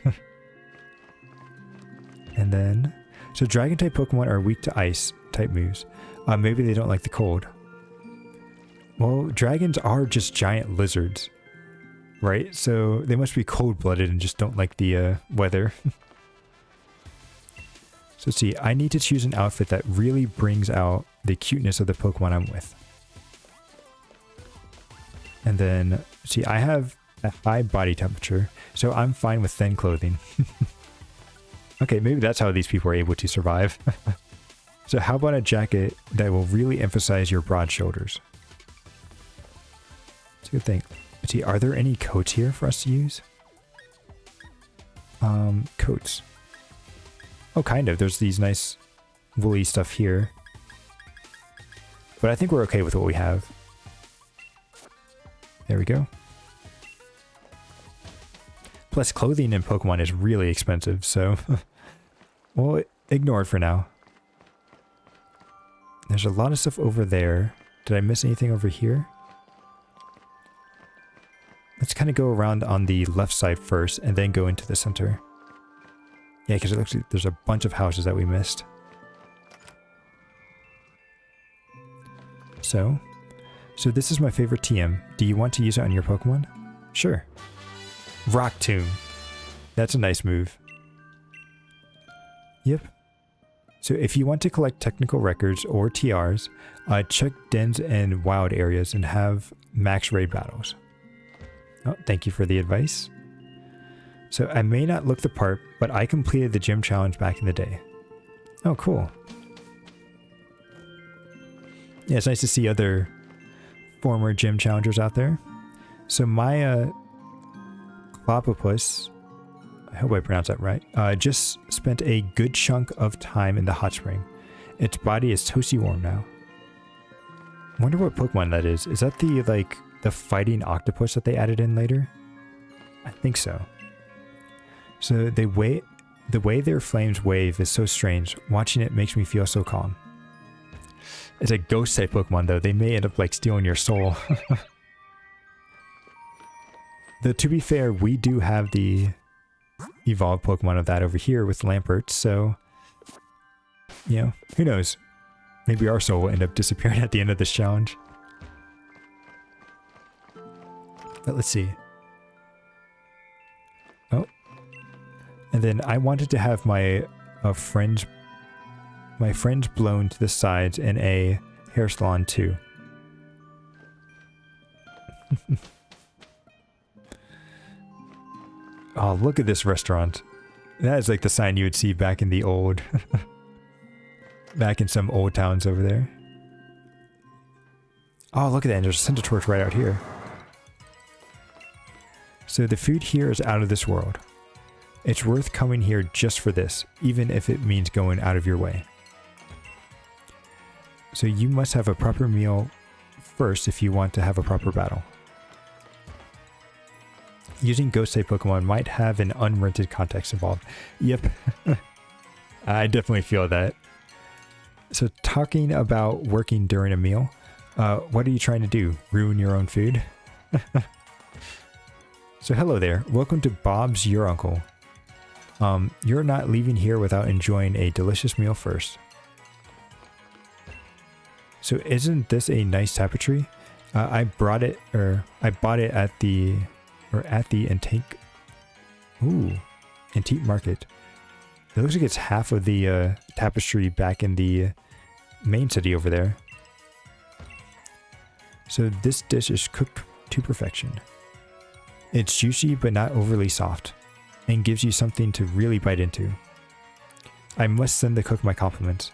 And then, so dragon type Pokemon are weak to ice type moves. Maybe they don't like the cold. Well, dragons are just giant lizards, right? So they must be cold-blooded and just don't like the weather. So let's see, I need to choose an outfit that really brings out the cuteness of the Pokemon I'm with. And then, see, I have a high body temperature, so I'm fine with thin clothing. Okay, maybe that's how these people are able to survive. So how about a jacket that will really emphasize your broad shoulders? It's a good thing. Let's see, are there any coats here for us to use? Coats. Oh, kind of. There's these nice woolly stuff here. But I think we're okay with what we have. There we go. Plus, clothing in Pokemon is really expensive, so we'll ignore it for now. There's a lot of stuff over there. Did I miss anything over here? Let's kind of go around on the left side first and then go into the center. Yeah, because it looks like there's a bunch of houses that we missed. So this is my favorite TM. Do you want to use it on your Pokemon? Sure. Rock Tomb. That's a nice move. Yep. So if you want to collect technical records or TRs, check dens and wild areas and have max raid battles. Oh, thank you for the advice. So I may not look the part, but I completed the gym challenge back in the day. Oh, cool. Yeah, it's nice to see other former gym challengers out there. So my Clopopus, I hope I pronounced that right, just spent a good chunk of time in the hot spring. Its body is toasty warm now. I wonder what Pokemon that is. Is that the fighting octopus that they added in later? I think so. So the way their flames wave is so strange. Watching it makes me feel so calm. It's a ghost type Pokemon though. They may end up stealing your soul. Though to be fair, we do have the evolved Pokemon of that over here with Lampert, so you know, who knows? Maybe our soul will end up disappearing at the end of this challenge. But let's see. Oh. And then I wanted to have my friends blown to the sides in a hair salon too. Oh, look at this restaurant. That is like the sign you would see back in the old... back in some old towns over there. Oh, look at that. And there's a center torch right out here. So the food here is out of this world. It's worth coming here just for this, even if it means going out of your way. So you must have a proper meal first if you want to have a proper battle. Using ghost type Pokemon might have an unrented context involved. Yep. I definitely feel that. So talking about working during a meal, what are you trying to do? Ruin your own food? So hello there. Welcome to Bob's Your Uncle. You're not leaving here without enjoying a delicious meal first. So isn't this a nice tapestry? I bought it at the antique market. It looks like it's half of the tapestry back in the main city over there. So this dish is cooked to perfection. It's juicy but not overly soft, and gives you something to really bite into. I must send the cook my compliments.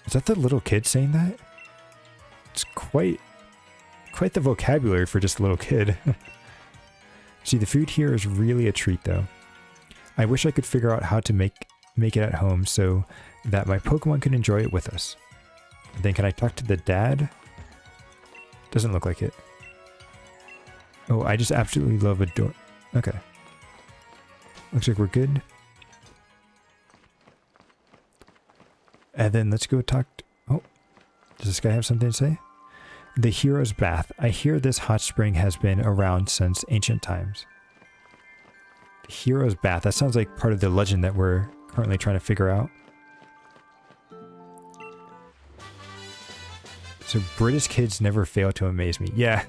Is that the little kid saying that? It's quite the vocabulary for just a little kid. See, the food here is really a treat though. I wish I could figure out how to make it at home so that my Pokemon could enjoy it with us. Then can I talk to the dad? Doesn't look like it. Oh, I just absolutely love adore. Okay. Looks like we're good. And then let's go talk to, oh, does this guy have something to say? The Hero's Bath. I hear this hot spring has been around since ancient times. The Hero's Bath. That sounds like part of the legend that we're currently trying to figure out. So British kids never fail to amaze me. Yeah,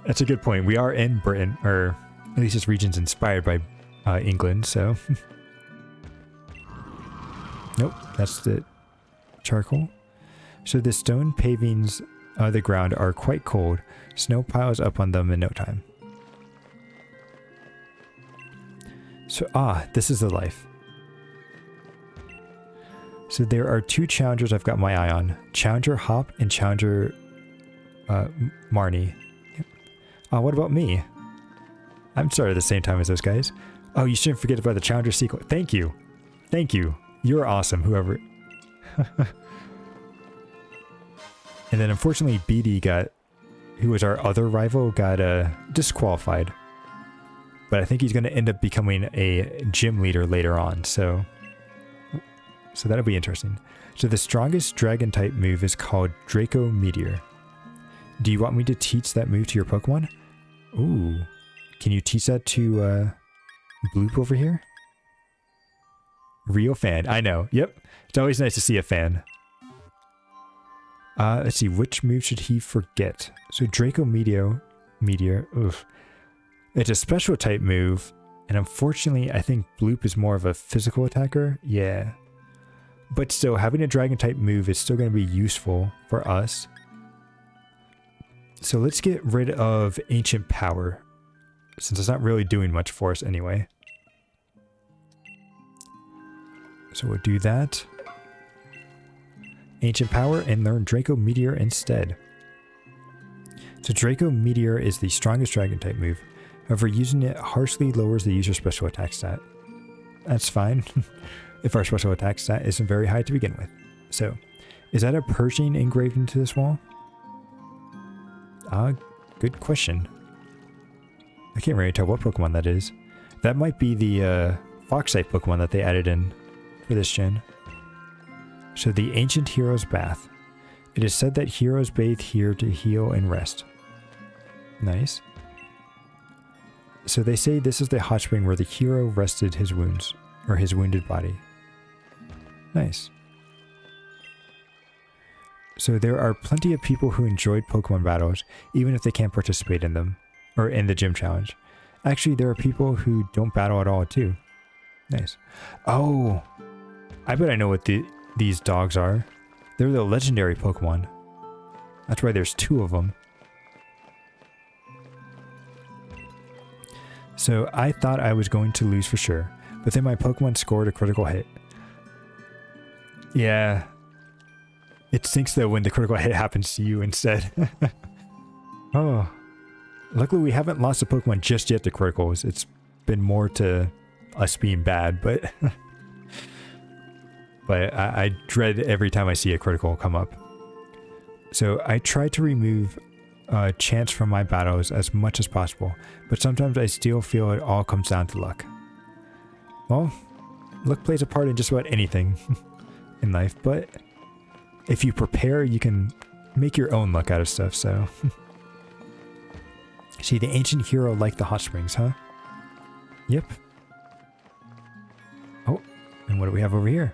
that's a good point. We are in Britain, or at least this region's inspired by England, so. Nope, that's the charcoal. So the stone pavings of the ground are quite cold. Snow piles up on them in no time. So, this is the life. So there are two challengers I've got my eye on. Challenger Hop and Challenger Marnie. What about me? I'm started at the same time as those guys. Oh, you shouldn't forget about the Challenger sequel. Thank you. Thank you. You're awesome, whoever. And then unfortunately BD who was our other rival, got disqualified. But I think he's going to end up becoming a gym leader later on, so that'll be interesting. So the strongest dragon type move is called Draco Meteor. Do you want me to teach that move to your Pokemon? Ooh. Can you teach that to Bloop over here? Real fan. I know. Yep. It's always nice to see a fan. Let's see. Which move should he forget? So Draco Meteor. Oof. It's a special type move. And unfortunately, I think Bloop is more of a physical attacker. Yeah. But still, having a dragon type move is still going to be useful for us. So let's get rid of Ancient Power, since it's not really doing much for us anyway. So we'll do that. Ancient Power and learn Draco Meteor instead. So Draco Meteor is the strongest dragon type move. However, using it harshly lowers the user's special attack stat. That's fine. If our special attack stat isn't very high to begin with. So, is that a Pershing engraved into this wall? Good question. I can't really tell what Pokemon that is. That might be the Fox type Pokemon that they added in for this gen. So the Ancient Hero's Bath. It is said that heroes bathe here to heal and rest. Nice. So they say this is the hot spring where the hero rested his wounds, or his wounded body. Nice. So there are plenty of people who enjoyed Pokemon battles, even if they can't participate in them, or in the gym challenge. Actually, there are people who don't battle at all too. Nice. Oh, I bet I know what these dogs are. They're the legendary Pokemon. That's why there's two of them. So I thought I was going to lose for sure, but then my Pokemon scored a critical hit. Yeah. It stinks though when the critical hit happens to you instead. Oh. Luckily we haven't lost a Pokemon just yet to criticals. It's been more to us being bad, but but I dread every time I see a critical come up. So I try to remove chance from my battles as much as possible, but sometimes I still feel it all comes down to luck. Well, luck plays a part in just about anything in life, but if you prepare, you can make your own luck out of stuff, so. See, the ancient hero liked the hot springs, huh? Yep. Oh, and what do we have over here?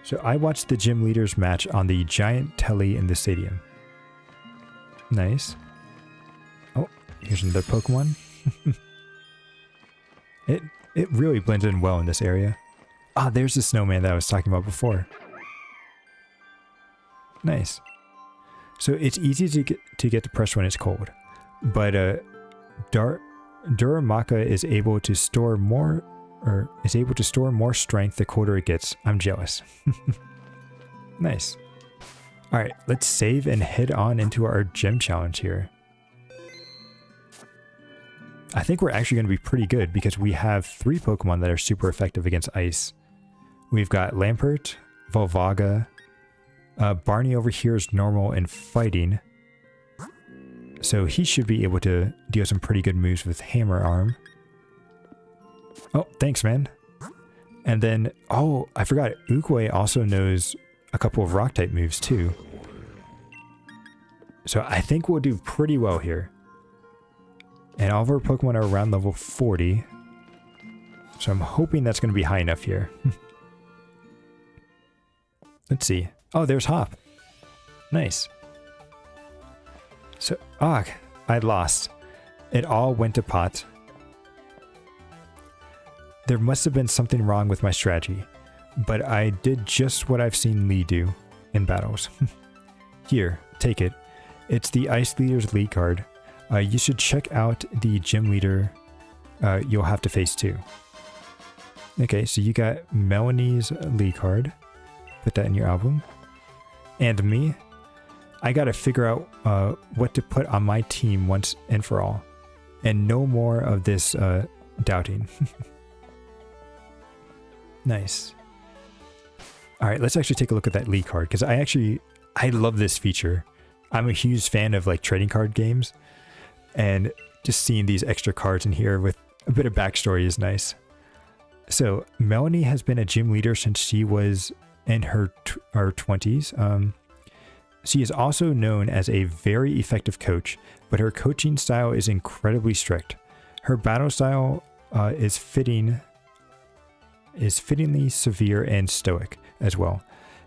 So I watched the gym leaders match on the giant telly in the stadium. Nice. Here's another Pokemon. It really blends in well in this area. Ah, there's the snowman that I was talking about before. Nice. So it's easy to get depressed when it's cold, but Duramaka is able to store more strength the colder it gets. I'm jealous. Nice. All right, let's save and head on into our gym challenge here. I think we're actually going to be pretty good because we have 3 Pokemon that are super effective against ice. We've got Lampert, Volvaga, Barney over here is normal and fighting. So he should be able to deal some pretty good moves with Hammer Arm. Oh, thanks, man. And then, oh, I forgot, Ukwe also knows a couple of Rock-type moves too. So I think we'll do pretty well here. And all of our Pokemon are around level 40. So I'm hoping that's going to be high enough here. Let's see. Oh, there's Hop. Nice. So, I lost. It all went to pot. There must have been something wrong with my strategy, but I did just what I've seen Lee do in battles. Here, take it. It's the Ice Leader's lead card. You should check out the gym leader you'll have to face too. Okay, so you got Melanie's lead card. Put that in your album. And me, I gotta figure out what to put on my team once and for all. And no more of this doubting. Nice. Alright, let's actually take a look at that lead card, because I love this feature. I'm a huge fan of like trading card games, and just seeing these extra cards in here with a bit of backstory is nice. So Melanie has been a gym leader since she was in her 20s. She is also known as a very effective coach, but her coaching style is incredibly strict. Her battle style is fittingly severe and stoic as well.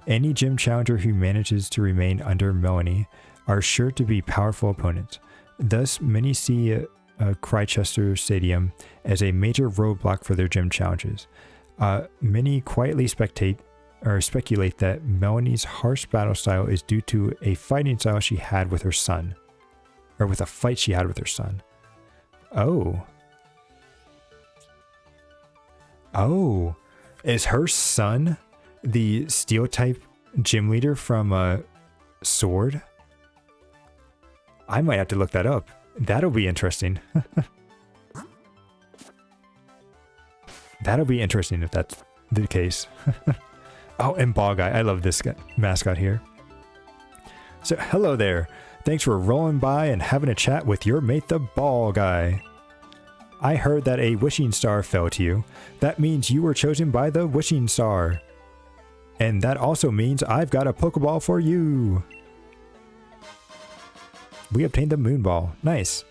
Any gym challenger who manages to remain under Melanie are sure to be powerful opponents. Thus, many see Chichester Stadium as a major roadblock for their gym challenges. Many quietly speculate that Melanie's harsh battle style is due to a fighting style she had with her son. Or with a fight she had with her son. Oh. Oh. Is her son the steel type gym leader from Sword? I might have to look that up. That'll be interesting. That'll be interesting if that's the case. Oh, and Ball Guy. I love this mascot here. So, hello there. Thanks for rolling by and having a chat with your mate, the Ball Guy. I heard that a wishing star fell to you. That means you were chosen by the wishing star. And that also means I've got a Pokeball for you. We obtained the Moon Ball. Nice.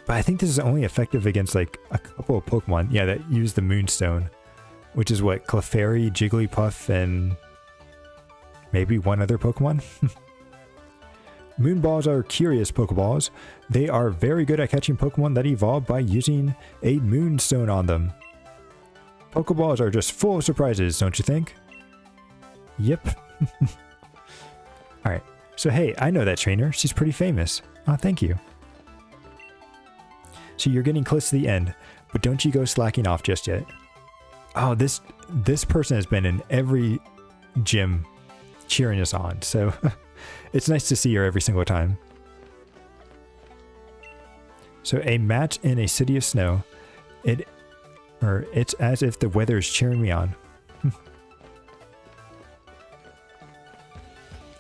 But I think this is only effective against like a couple of Pokemon. Yeah, that use the Moonstone. Which is what? Clefairy, Jigglypuff, and maybe one other Pokemon? Moonballs are curious Pokeballs. They are very good at catching Pokemon that evolve by using a Moonstone on them. Pokeballs are just full of surprises, don't you think? Yep. Alright, so hey, I know that trainer. She's pretty famous. Oh, thank you. So you're getting close to the end, but don't you go slacking off just yet. Oh, this person has been in every gym cheering us on, so it's nice to see her every single time. So a match in a city of snow. It's as if the weather is cheering me on.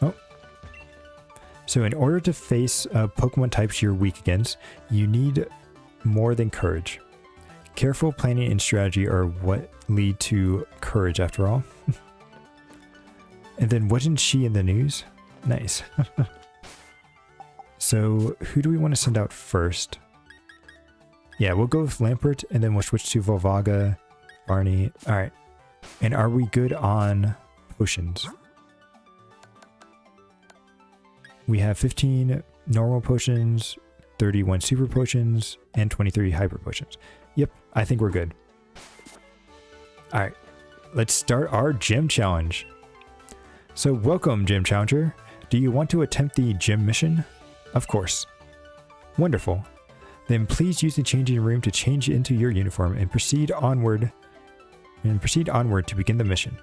Oh. So in order to face Pokemon types you're weak against, you need more than courage. Careful planning and strategy are what lead to courage after all. And then wasn't she in the news? Nice. So who do we want to send out first? Yeah, we'll go with Lampert and then we'll switch to Volvaga, Barney. Alright. And are we good on potions? We have 15 normal potions, 31 super potions, and 23 hyper potions. Yep, I think we're good. Alright, let's start our gym challenge. So welcome, Gym Challenger. Do you want to attempt the gym mission? Of course. Wonderful. Then please use the changing room to change into your uniform and proceed onward to begin the mission.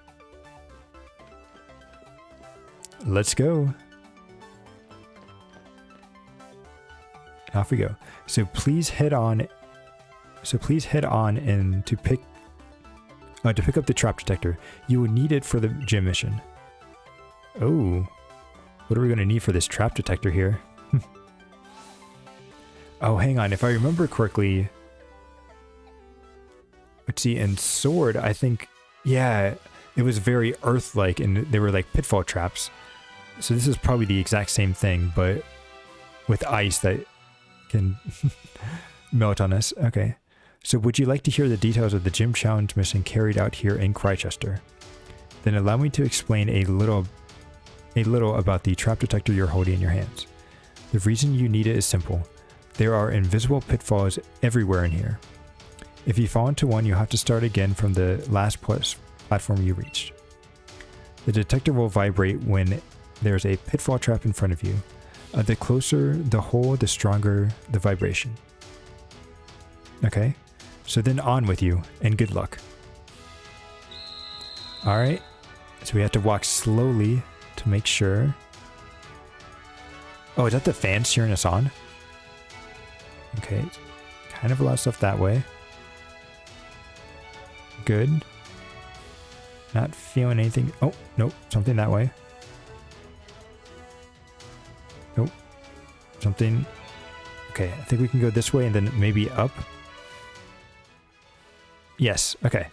Let's go. Off we go. So please head on and to pick up the trap detector. You will need it for the gym mission. Oh, what are we going to need for this trap detector here? Oh, hang on. If I remember correctly, let's see, in Sword, I think, yeah, it was very Earth-like, and they were like pitfall traps. So this is probably the exact same thing, but with ice that can melt on us. Okay. So would you like to hear the details of the gym challenge mission carried out here in Chichester? Then allow me to explain a little about the trap detector you're holding in your hands. The reason you need it is simple. There are invisible pitfalls everywhere in here. If you fall into one, you'll have to start again from the last platform you reached. The detector will vibrate when there's a pitfall trap in front of you. The closer the hole, the stronger the vibration. Okay, so then on with you, and good luck. Alright, so we have to walk slowly to make sure. Oh, is that the fans cheering us on? Okay, kind of a lot of stuff that way. Good. Not feeling anything. Oh, nope, something that way. Nope, something. Okay, I think we can go this way and then maybe up. Yes, okay.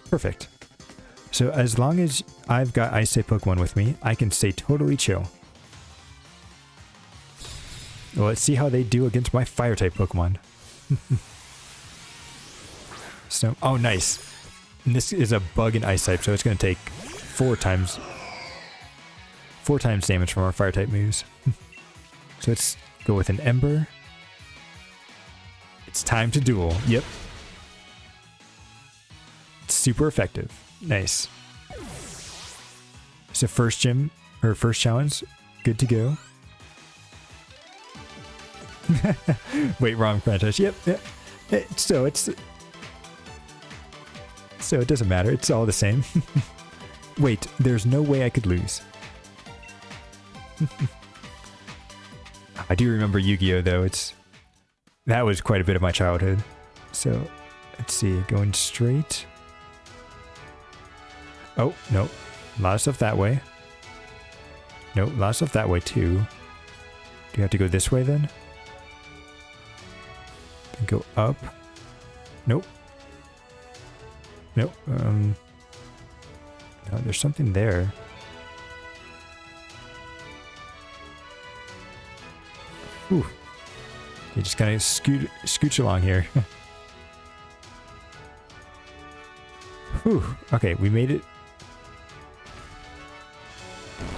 Perfect. So as long as I've got Ice type Pokemon with me, I can stay totally chill. Well, let's see how they do against my Fire type Pokemon. So, oh, nice. And this is a bug and Ice type, so it's going to take 4 times damage from our Fire type moves. So let's go with an Ember. It's time to duel. Yep. It's super effective. Nice. So first challenge, good to go. Wait, wrong franchise. Yep. So it doesn't matter. It's all the same. Wait, there's no way I could lose. I do remember Yu-Gi-Oh though. That was quite a bit of my childhood. So let's see, going straight. Oh, no. A lot of stuff that way. No, a lot of stuff that way too. Do you have to go this way then? Go up. Nope. Nope. No, there's something there. Ooh. You just kind of scooch along here. Whew. Okay, we made it.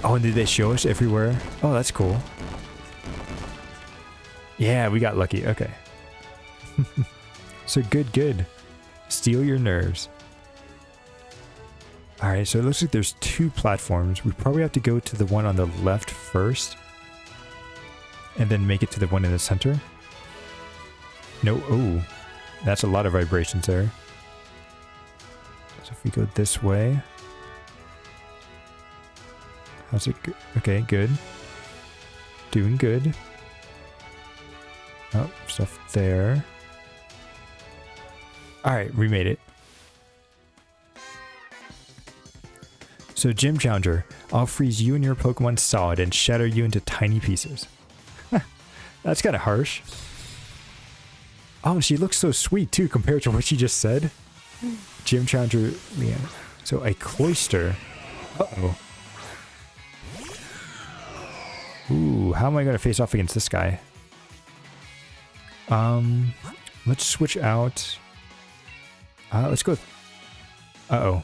Oh, and did they show us everywhere? Oh, that's cool. Yeah, we got lucky. Okay. So good. Steal your nerves. Alright, so it looks like there's 2 platforms. We probably have to go to the one on the left first. And then make it to the one in the center. No, oh. That's a lot of vibrations there. So if we go this way. How's it go? Okay, good. Doing good. Oh, stuff there. Alright, we made it. So Gym Challenger, I'll freeze you and your Pokemon solid and shatter you into tiny pieces. That's kind of harsh. Oh, she looks so sweet too compared to what she just said. Gym Challenger, yeah. So a Cloyster. Uh-oh. Ooh, how am I going to face off against this guy? Let's switch out. Let's go. Uh-oh.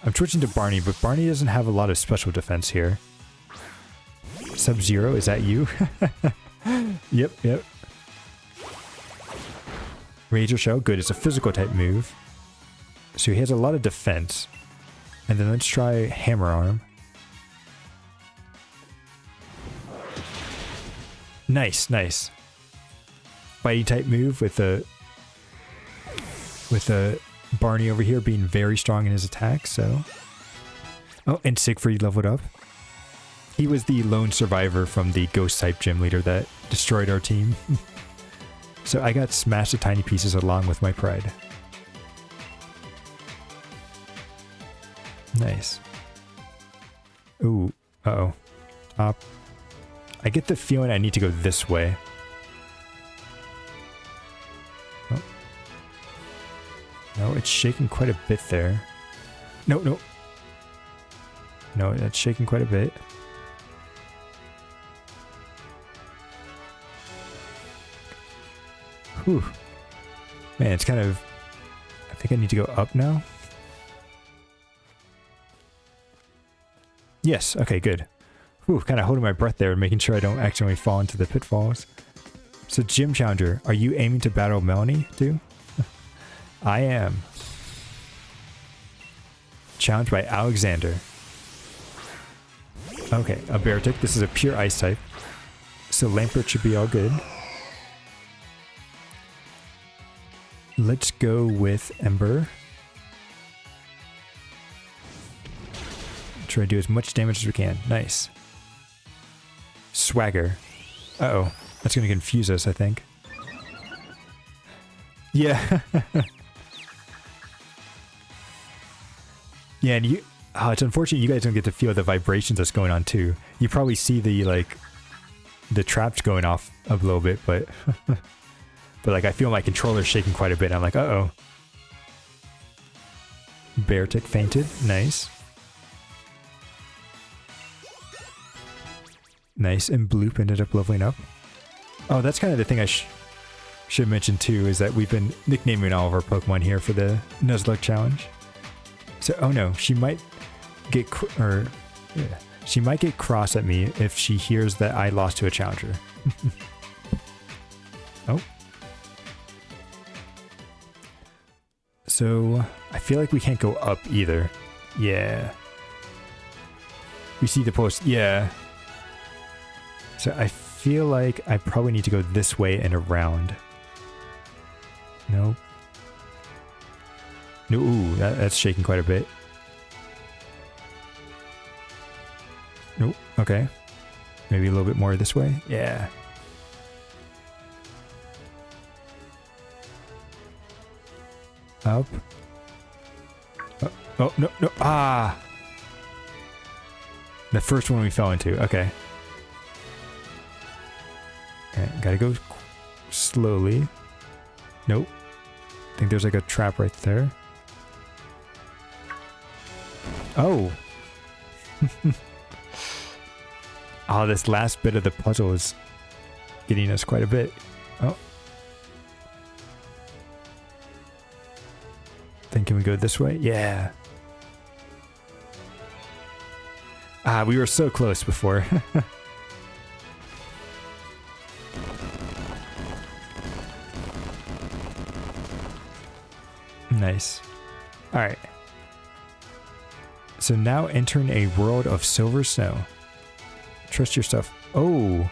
I'm switching to Barney, but Barney doesn't have a lot of special defense here. Sub-Zero, is that you? Yep, yep. Razor Shell, good. It's a physical type move. So he has a lot of defense. And then let's try Hammer Arm. Nice, nice. Fighting type move with a Barney over here being very strong in his attack, so. Oh, and Siegfried leveled up. He was the lone survivor from the ghost type gym leader that destroyed our team. So I got smashed to tiny pieces along with my pride. Nice. Ooh, uh-oh. Top. I get the feeling I need to go this way. Oh. No, it's shaking quite a bit there. No, no. No, that's shaking quite a bit. Whew. Man, it's kind of... I think I need to go up now. Yes, okay, good. Whew, kind of holding my breath there and making sure I don't accidentally fall into the pitfalls. So, Gym Challenger, are you aiming to battle Melanie, too? I am. Challenged by Alexander. Okay, a Beartic. This is a pure ice type. So, Lampert should be all good. Let's go with Ember. Try to do as much damage as we can. Nice. Swagger. Uh-oh. That's going to confuse us, I think. Yeah. Yeah, and you... Oh, it's unfortunate you guys don't get to feel the vibrations that's going on, too. You probably see the, like... The traps going off a little bit, but... But, like, I feel my controller shaking quite a bit. I'm like, uh-oh. Beartic fainted. Nice. Nice, and Bloop ended up leveling up. Oh, that's kind of the thing I should mention too, is that we've been nicknaming all of our Pokemon here for the Nuzlocke challenge. So, oh no, she might get she might get cross at me if she hears that I lost to a challenger. Oh. So, I feel like we can't go up either. Yeah. We see the post. Yeah. So I feel like I probably need to go this way and around. Nope. No, ooh, that's shaking quite a bit. Nope, okay. Maybe a little bit more this way? Yeah. Up. Oh, no, no, ah! The first one we fell into, okay. Okay, gotta go slowly. Nope. I think there's like a trap right there. Oh! Oh, this last bit of the puzzle is getting us quite a bit. Oh. Then can we go this way? Yeah. Ah, we were so close before. Nice. Alright. So now entering a world of silver snow. Trust your stuff. Oh.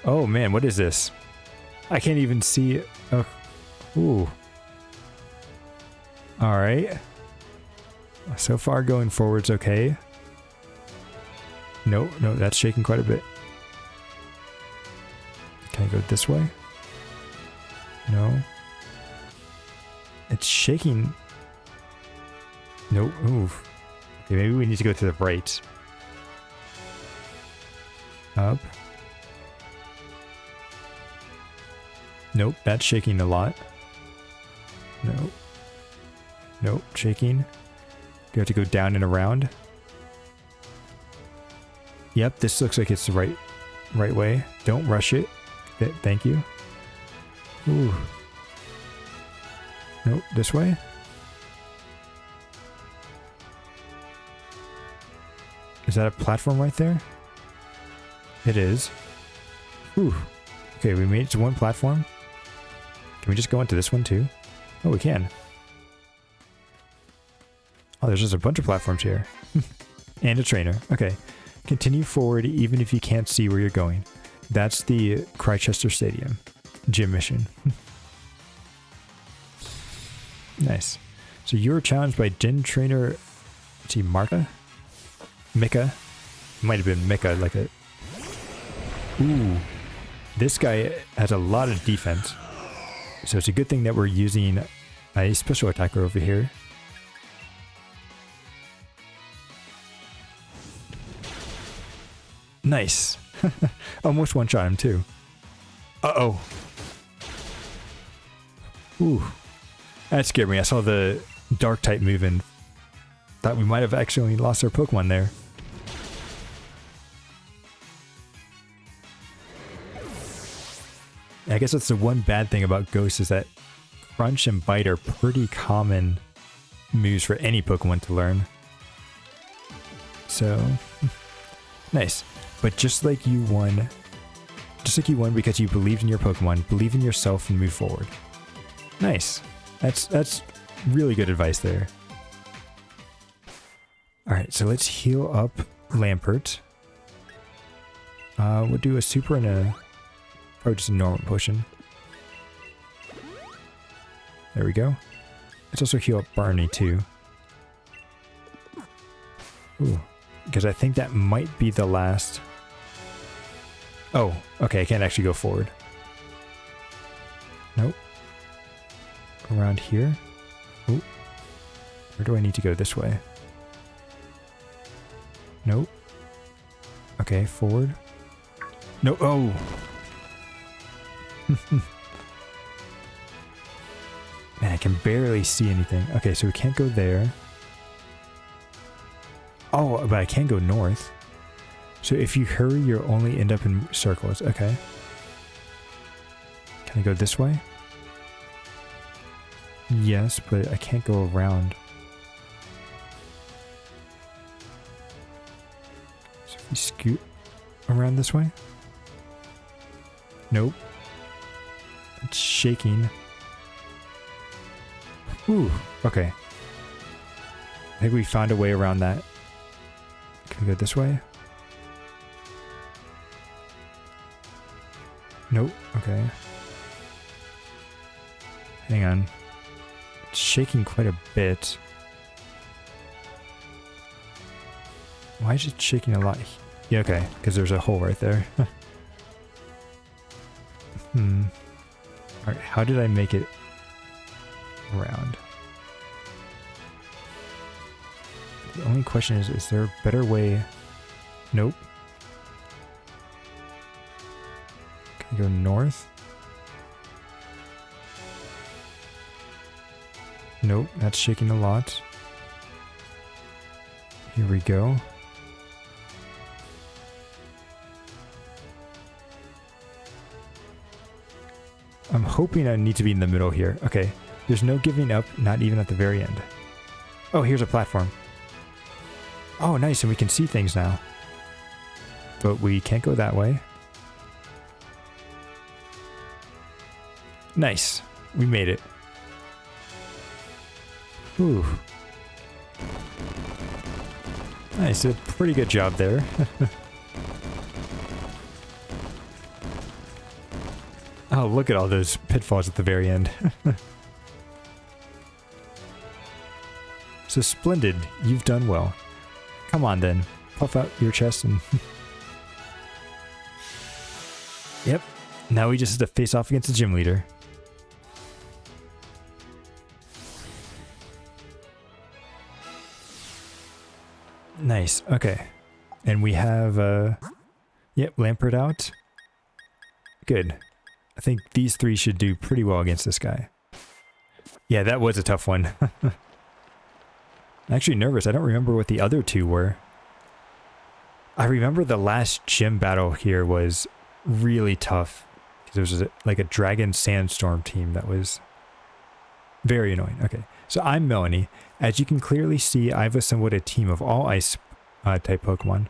Oh man, what is this? I can't even see it. Oh. Ooh. Alright. So far going forward's okay. No, no, that's shaking quite a bit. Can I go this way? No. It's shaking. Nope. Oof. Okay, maybe we need to go to the right. Up. Nope, that's shaking a lot. Nope. Nope, shaking. Do you have to go down and around? Yep, this looks like it's the right way. Don't rush it. Thank you. Ooh. Nope, this way. Is that a platform right there? It is. Whew. Okay, we made it to one platform. Can we just go into this one too? Oh, we can. Oh, there's just a bunch of platforms here. And a trainer. Okay. Continue forward even if you can't see where you're going. That's the Crychester Stadium gym mission. Nice. So you were challenged by gym trainer, let's see, Mika? It might have been Mika, like a... Ooh. This guy has a lot of defense. So it's a good thing that we're using a special attacker over here. Nice. Almost one-shot him too. Uh-oh. Ooh. That scared me. I saw the dark type move and thought we might have actually lost our Pokemon there. I guess that's the one bad thing about Ghost is that Crunch and Bite are pretty common moves for any Pokemon to learn. So, nice. But just like you won because you believed in your Pokemon, believe in yourself and move forward. Nice. That's really good advice there. Alright, so let's heal up Lampert. We'll do a super and a... Probably just a normal potion. There we go. Let's also heal up Barney too. Ooh. Because I think that might be the last... Oh, okay, I can't actually go forward. Nope. Around here? Ooh. Where do I need to go? This way? Nope. Okay, forward. No, oh! Man, I can barely see anything. Okay, so we can't go there. Oh, but I can go north. So if you hurry, you'll only end up in circles. Okay. Can I go this way? Yes, but I can't go around. So if we scoot around this way? Nope. It's shaking. Ooh, okay. I think we found a way around that. Can we go this way? Nope, okay. Hang on. It's shaking quite a bit. Why is it shaking a lot? Yeah, okay, because there's a hole right there. Alright, how did I make it around? The only question is there a better way? Nope. Can I go north? Nope, that's shaking a lot. Here we go. I'm hoping I need to be in the middle here. Okay, there's no giving up, not even at the very end. Oh, here's a platform. Oh, nice, and we can see things now. But we can't go that way. Nice, we made it. Ooh. Nice, a pretty good job there. Oh, look at all those pitfalls at the very end. So splendid, you've done well. Come on then, puff out your chest and... Yep, now we just have to face off against the gym leader. Nice, okay. And we have, yep, Lampert out. Good. I think these three should do pretty well against this guy. Yeah, that was a tough one. I'm actually nervous. I don't remember what the other two were. I remember the last gym battle here was really tough. There was like a dragon sandstorm team that was very annoying. Okay, so I'm Melanie. As you can clearly see, I've assembled a team of all ice type Pokemon.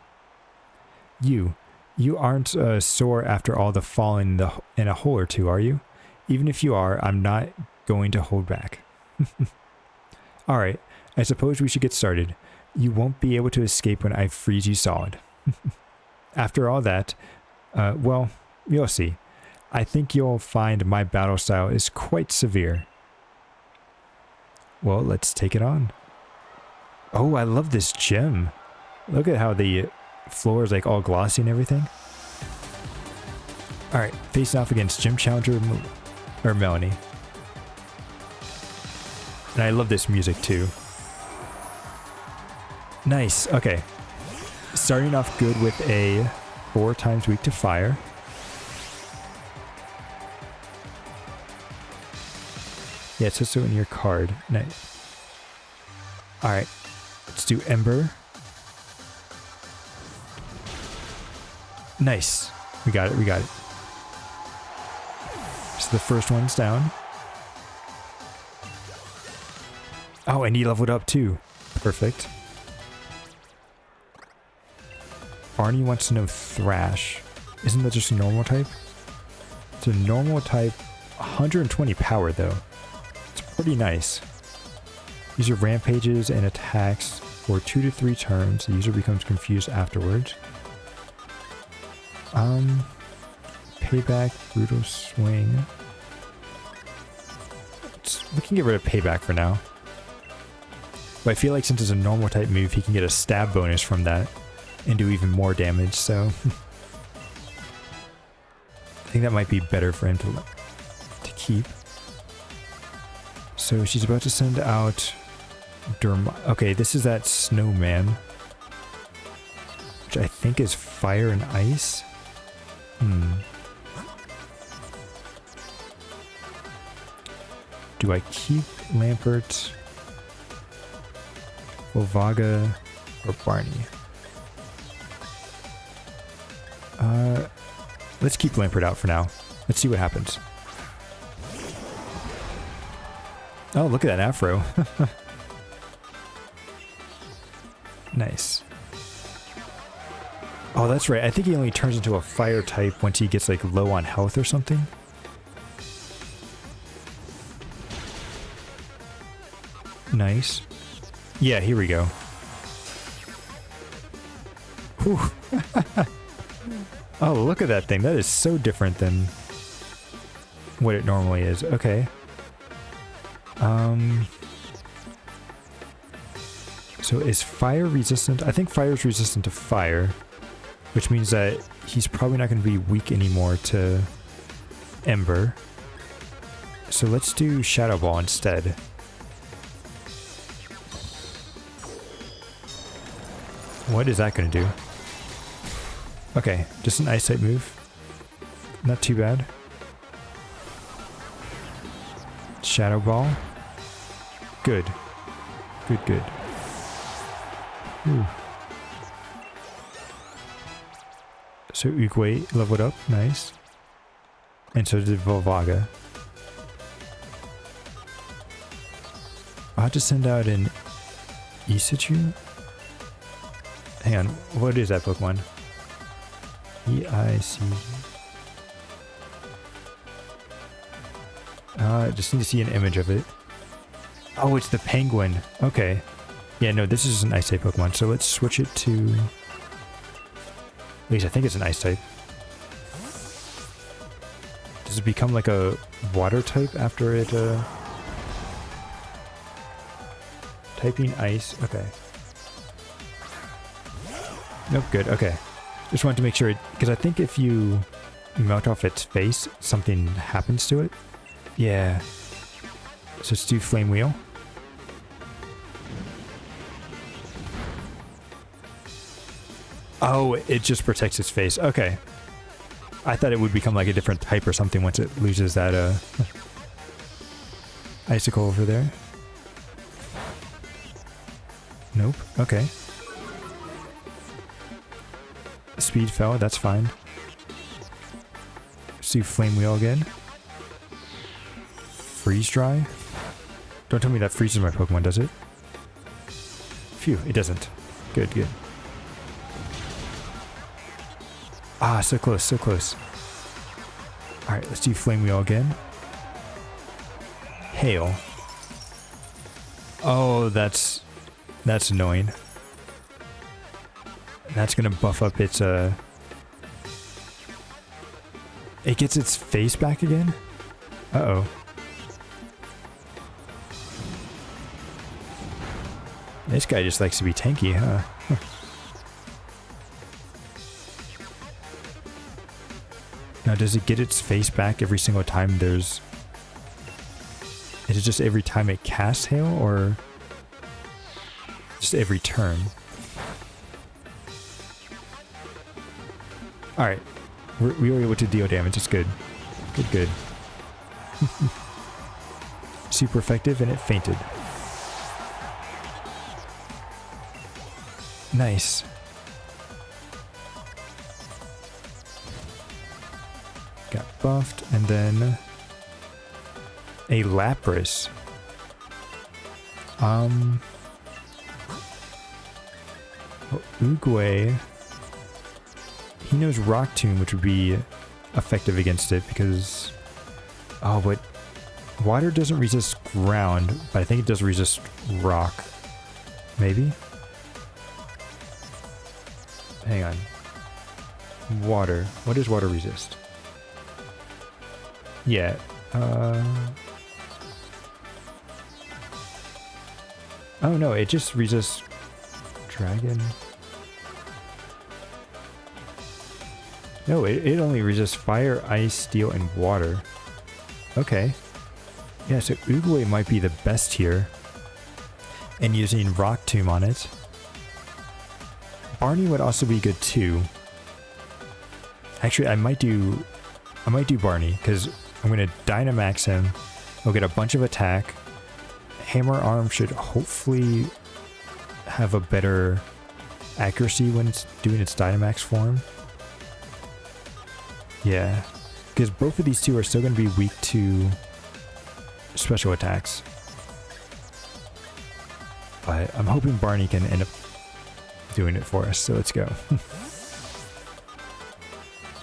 You You aren't sore after all the falling in a hole or two, are you? Even if you are, I'm not going to hold back. Alright, I suppose we should get started. You won't be able to escape when I freeze you solid. After all that, well, you'll see. I think you'll find my battle style is quite severe. Well, let's take it on. Oh, I love this gem. Look at how the floor is like all glossy and everything. Alright, facing off against Gym Challenger or Melanie. And I love this music too. Nice, okay. Starting off good with a 4 times weak to fire. Yeah, it says so in your card. Nice. Alright, let's do Ember. Nice. We got it, we got it. So the first one's down. Oh, and he leveled up too. Perfect. Barney wants to know Thrash. Isn't that just a normal type? It's a normal type, 120 power though. It's pretty nice. User rampages and attacks for 2 to 3 turns. The user becomes confused afterwards. Payback, brutal swing. We can get rid of payback for now. But I feel like since it's a normal type move, he can get a stab bonus from that and do even more damage, so I think that might be better for him to keep. So she's about to send out okay, this is that snowman, which I think is fire and ice. Do I keep Lampert, Volvaga, or Barney? Let's keep Lampert out for now. Let's see what happens. Oh, look at that afro. Nice. Oh, that's right. I think he only turns into a fire type once he gets like low on health or something. Nice. Yeah, here we go. Whew. Oh, look at that thing. That is so different than what it normally is. Okay. So is fire resistant? I think fire is resistant to fire, which means that he's probably not going to be weak anymore to Ember. So let's do Shadow Ball instead. What is that going to do? Okay, just an ice type move. Not too bad. Shadow Ball. Good. Good, good. Ooh. So Uguay leveled up, nice. And so did Volvaga. I'll have to send out an Isachu. Hang on, what is that Pokemon? E-I-C. I just need to see an image of it. Oh, it's the penguin. Okay. Yeah, no, this is an ice type Pokemon, so let's switch it to... At least I think it's an ice type. Does it become like a water type after it, typing ice? Okay. Nope, good, okay. Just wanted to make sure, because I think if you melt off its face, something happens to it. Yeah. So let's do Flame Wheel. Oh, it just protects its face. Okay. I thought it would become like a different type or something once it loses that icicle over there. Nope. Okay. Speed fell, that's fine. Let's do Flame Wheel again. Freeze Dry. Don't tell me that freezes my Pokemon, does it? Phew, it doesn't. Good, good. Ah, so close, so close. Alright, let's do Flame Wheel again. Hail. Oh, that's annoying. That's gonna buff up its, It gets its face back again? Uh-oh. This guy just likes to be tanky, huh? Now, does it get its face back every single time there's... Is it just every time it casts hail, or just every turn? Alright. We were able to deal damage. It's good. Good, good. Super effective, and it fainted. Nice. Got buffed, and then a Lapras. Uguay. He knows Rock Tomb, which would be effective against it because... Oh, but water doesn't resist ground, but I think it does resist rock. Maybe? Hang on. Water. What does water resist? Yeah. Oh no, it just resists dragon. No, it only resists fire, ice, steel, and water. Okay. Yeah, so Uguay might be the best here. And using Rock Tomb on it. Barney would also be good too. Actually, I might do Barney, because I'm going to Dynamax him. We'll get a bunch of attack. Hammer Arm should hopefully have a better accuracy when it's doing its Dynamax form. Yeah, because both of these two are still going to be weak to special attacks. But I'm hoping Barney can end up doing it for us, so let's go.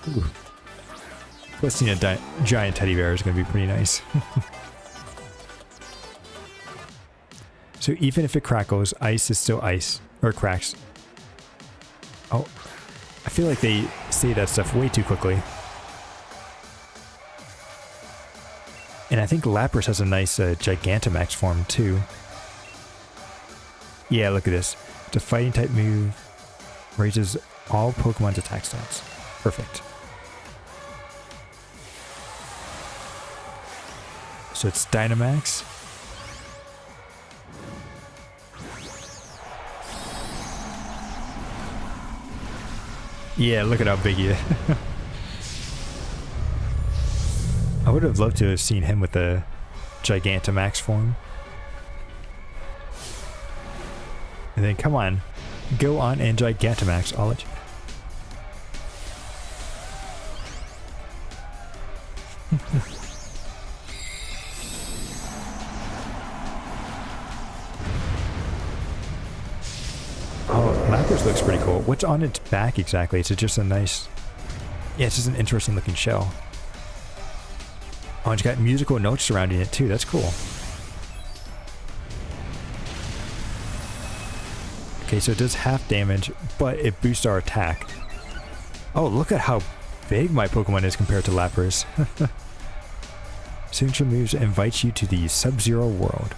Ooh. Plus, seeing a giant teddy bear is going to be pretty nice. So even if it crackles, ice is still ice. Or cracks. Oh, I feel like they say that stuff way too quickly. And I think Lapras has a nice Gigantamax form too. Yeah, look at this. It's a fighting type move. Raises all Pokemon's attack stats. Perfect. So it's Dynamax. Yeah, look at how big he is. I would have loved to have seen him with the Gigantamax form. And then, come on. Go on and Gigantamax. I'll let you. Oh, Lapras looks pretty cool. What's on its back exactly? It's just a nice... Yeah, it's just an interesting looking shell. Oh, it's got musical notes surrounding it too. That's cool. Okay, so it does half damage, but it boosts our attack. Oh, look at how big my Pokemon is compared to Lapras. Signature moves invite you to the Sub-Zero world.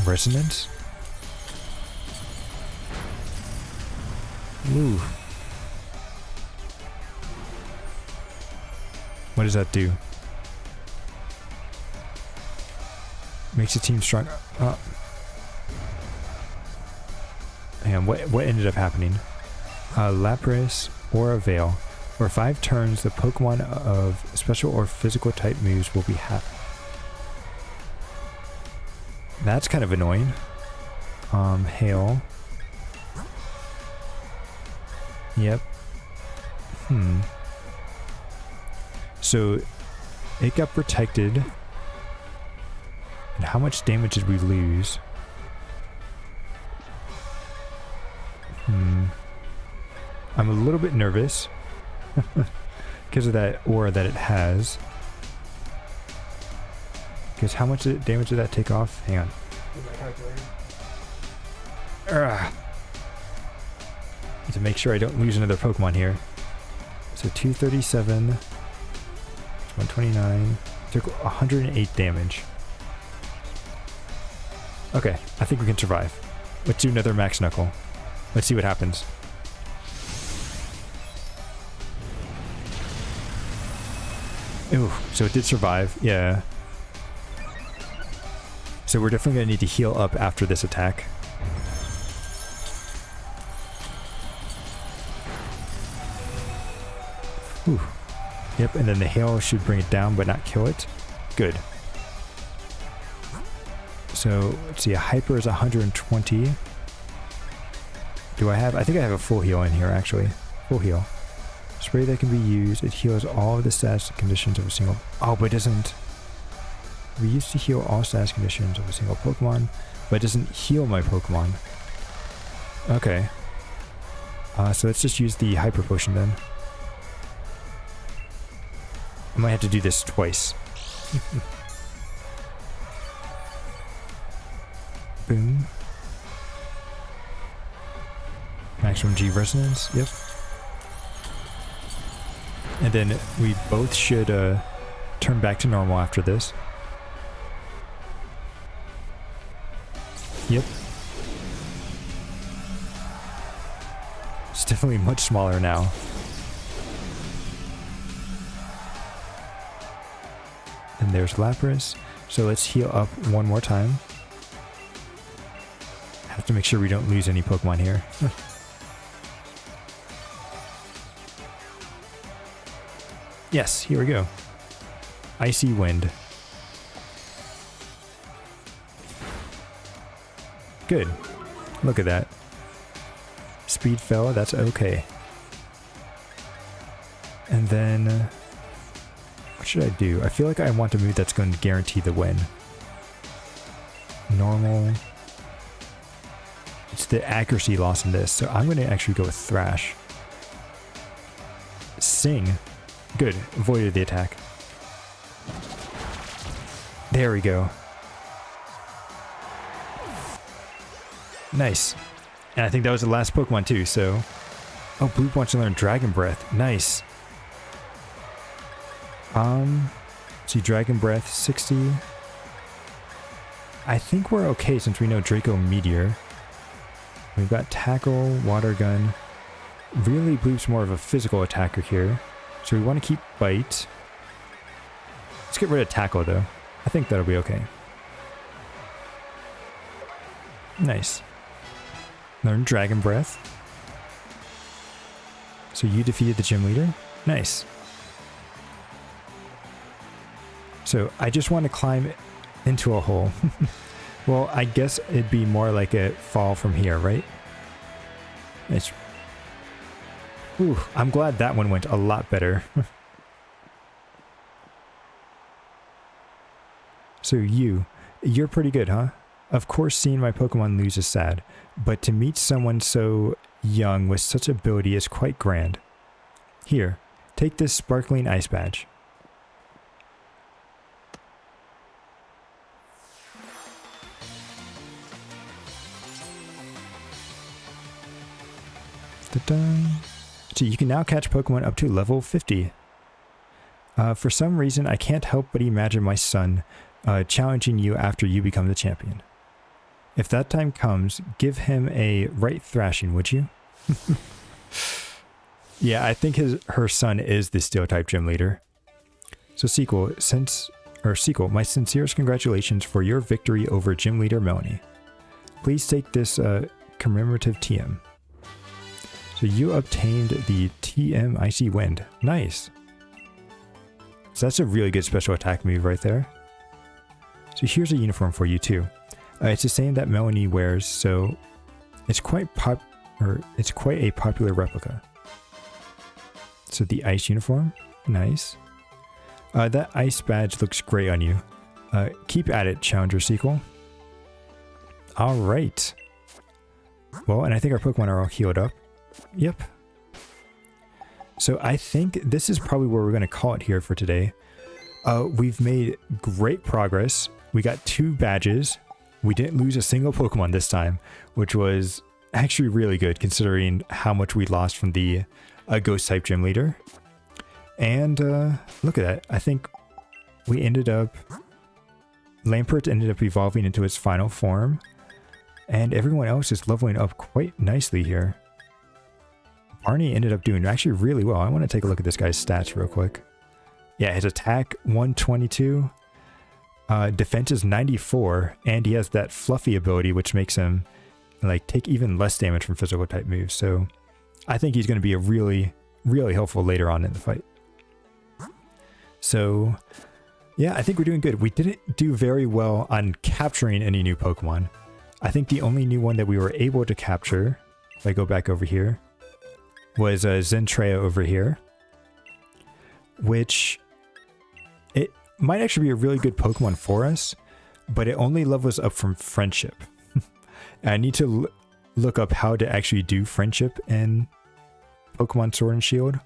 Resonance? Ooh. What does that do? Makes the team stronger. Hang on, what ended up happening? Lapras or a Veil. For 5 turns, the Pokemon of special or physical type moves will be happy. That's kind of annoying. Hail. Yep. So, it got protected. And how much damage did we lose? I'm a little bit nervous because of that aura that it has. Because how much damage did that take off? Hang on. Need to make sure I don't lose another Pokemon here. So 237, 129, took 108 damage. Okay, I think we can survive. Let's do another Max Knuckle. Let's see what happens. Ooh, so it did survive, yeah. So we're definitely going to need to heal up after this attack. Ooh. Yep, and then the hail should bring it down but not kill it. Good. So, let's see, a hyper is 120. Do I have? I think I have a full heal in here, actually. Full heal. Spray that can be used. It heals all of the stats and conditions of a single... Oh, but it doesn't... We used to heal all stats conditions of a single Pokemon, but it doesn't heal my Pokemon. Okay. So let's just use the Hyper Potion then. I might have to do this twice. Boom. Maximum G Resonance, yep. And then we both should turn back to normal after this. Yep. It's definitely much smaller now. And there's Lapras. So let's heal up one more time. Have to make sure we don't lose any Pokemon here. Yes, here we go. Icy Wind. Good. Look at that. Speed fell, that's okay. And then... what should I do? I feel like I want a move that's going to guarantee the win. Normal. It's the accuracy loss in this, so I'm going to actually go with Thrash. Sing. Good. Avoided the attack. There we go. Nice. And I think that was the last Pokemon too, so... Oh, Blue wants to learn Dragon Breath. Nice. See, Dragon Breath, 60. I think we're okay since we know Draco Meteor. We've got Tackle, Water Gun. Really, Bloop's more of a physical attacker here. So we want to keep Bite. Let's get rid of Tackle though. I think that'll be okay. Nice. Learn Dragon Breath. So you defeated the gym leader? Nice. So I just want to climb into a hole. Well, I guess it'd be more like a fall from here, right? It's... Ooh, I'm glad that one went a lot better. So you're pretty good, huh? Of course, seeing my Pokemon lose is sad, but to meet someone so young with such ability is quite grand. Here, take this sparkling ice badge. So you can now catch Pokemon up to level 50. For some reason, I can't help but imagine my son challenging you after you become the champion. If that time comes, give him a right thrashing, would you? Yeah, I think her son is the Steel-type gym leader. So Sequel, my sincerest congratulations for your victory over gym leader Melanie. Please take this commemorative TM. So you obtained the TM Icy Wind. Nice. So that's a really good special attack move right there. So here's a uniform for you too. It's the same that Melanie wears, so it's quite a popular replica. So the ice uniform, nice. That ice badge looks great on you. Keep at it, Challenger Sequel. All right. Well, and I think our Pokemon are all healed up. Yep. So I think this is probably where we're going to call it here for today. We've made great progress. We got 2 badges. We didn't lose a single Pokemon this time, which was actually really good considering how much we lost from the ghost type gym leader. And look at that. I think we ended up... Lampert ended up evolving into its final form. And everyone else is leveling up quite nicely here. Barney ended up doing actually really well. I want to take a look at this guy's stats real quick. Yeah, his attack 122, defense is 94, and he has that fluffy ability which makes him like take even less damage from physical type moves. So I think he's going to be a really helpful later on in the fight. So yeah, I think we're doing good. We didn't do very well on capturing any new Pokemon. I think the only new one that we were able to capture, if I go back over here, was Zentrea over here, which it might actually be a really good Pokemon for us, but it only levels up from friendship. I need to look up how to actually do friendship in Pokemon Sword and Shield.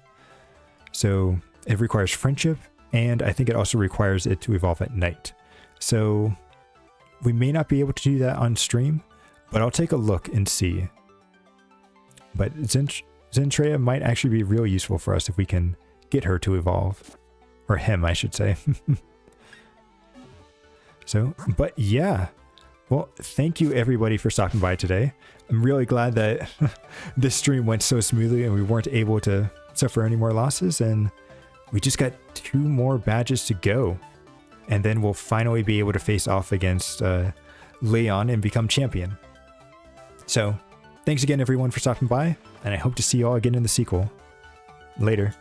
So it requires friendship, and I think it also requires it to evolve at night. So we may not be able to do that on stream, but I'll take a look and see. But Zentrea might actually be real useful for us if we can get her to evolve. Or him, I should say. So, but yeah. Well, thank you everybody for stopping by today. I'm really glad that this stream went so smoothly and we weren't able to suffer any more losses. And we just got 2 more badges to go. And then we'll finally be able to face off against Leon and become champion. So, thanks again everyone for stopping by. And I hope to see you all again in the sequel. Later.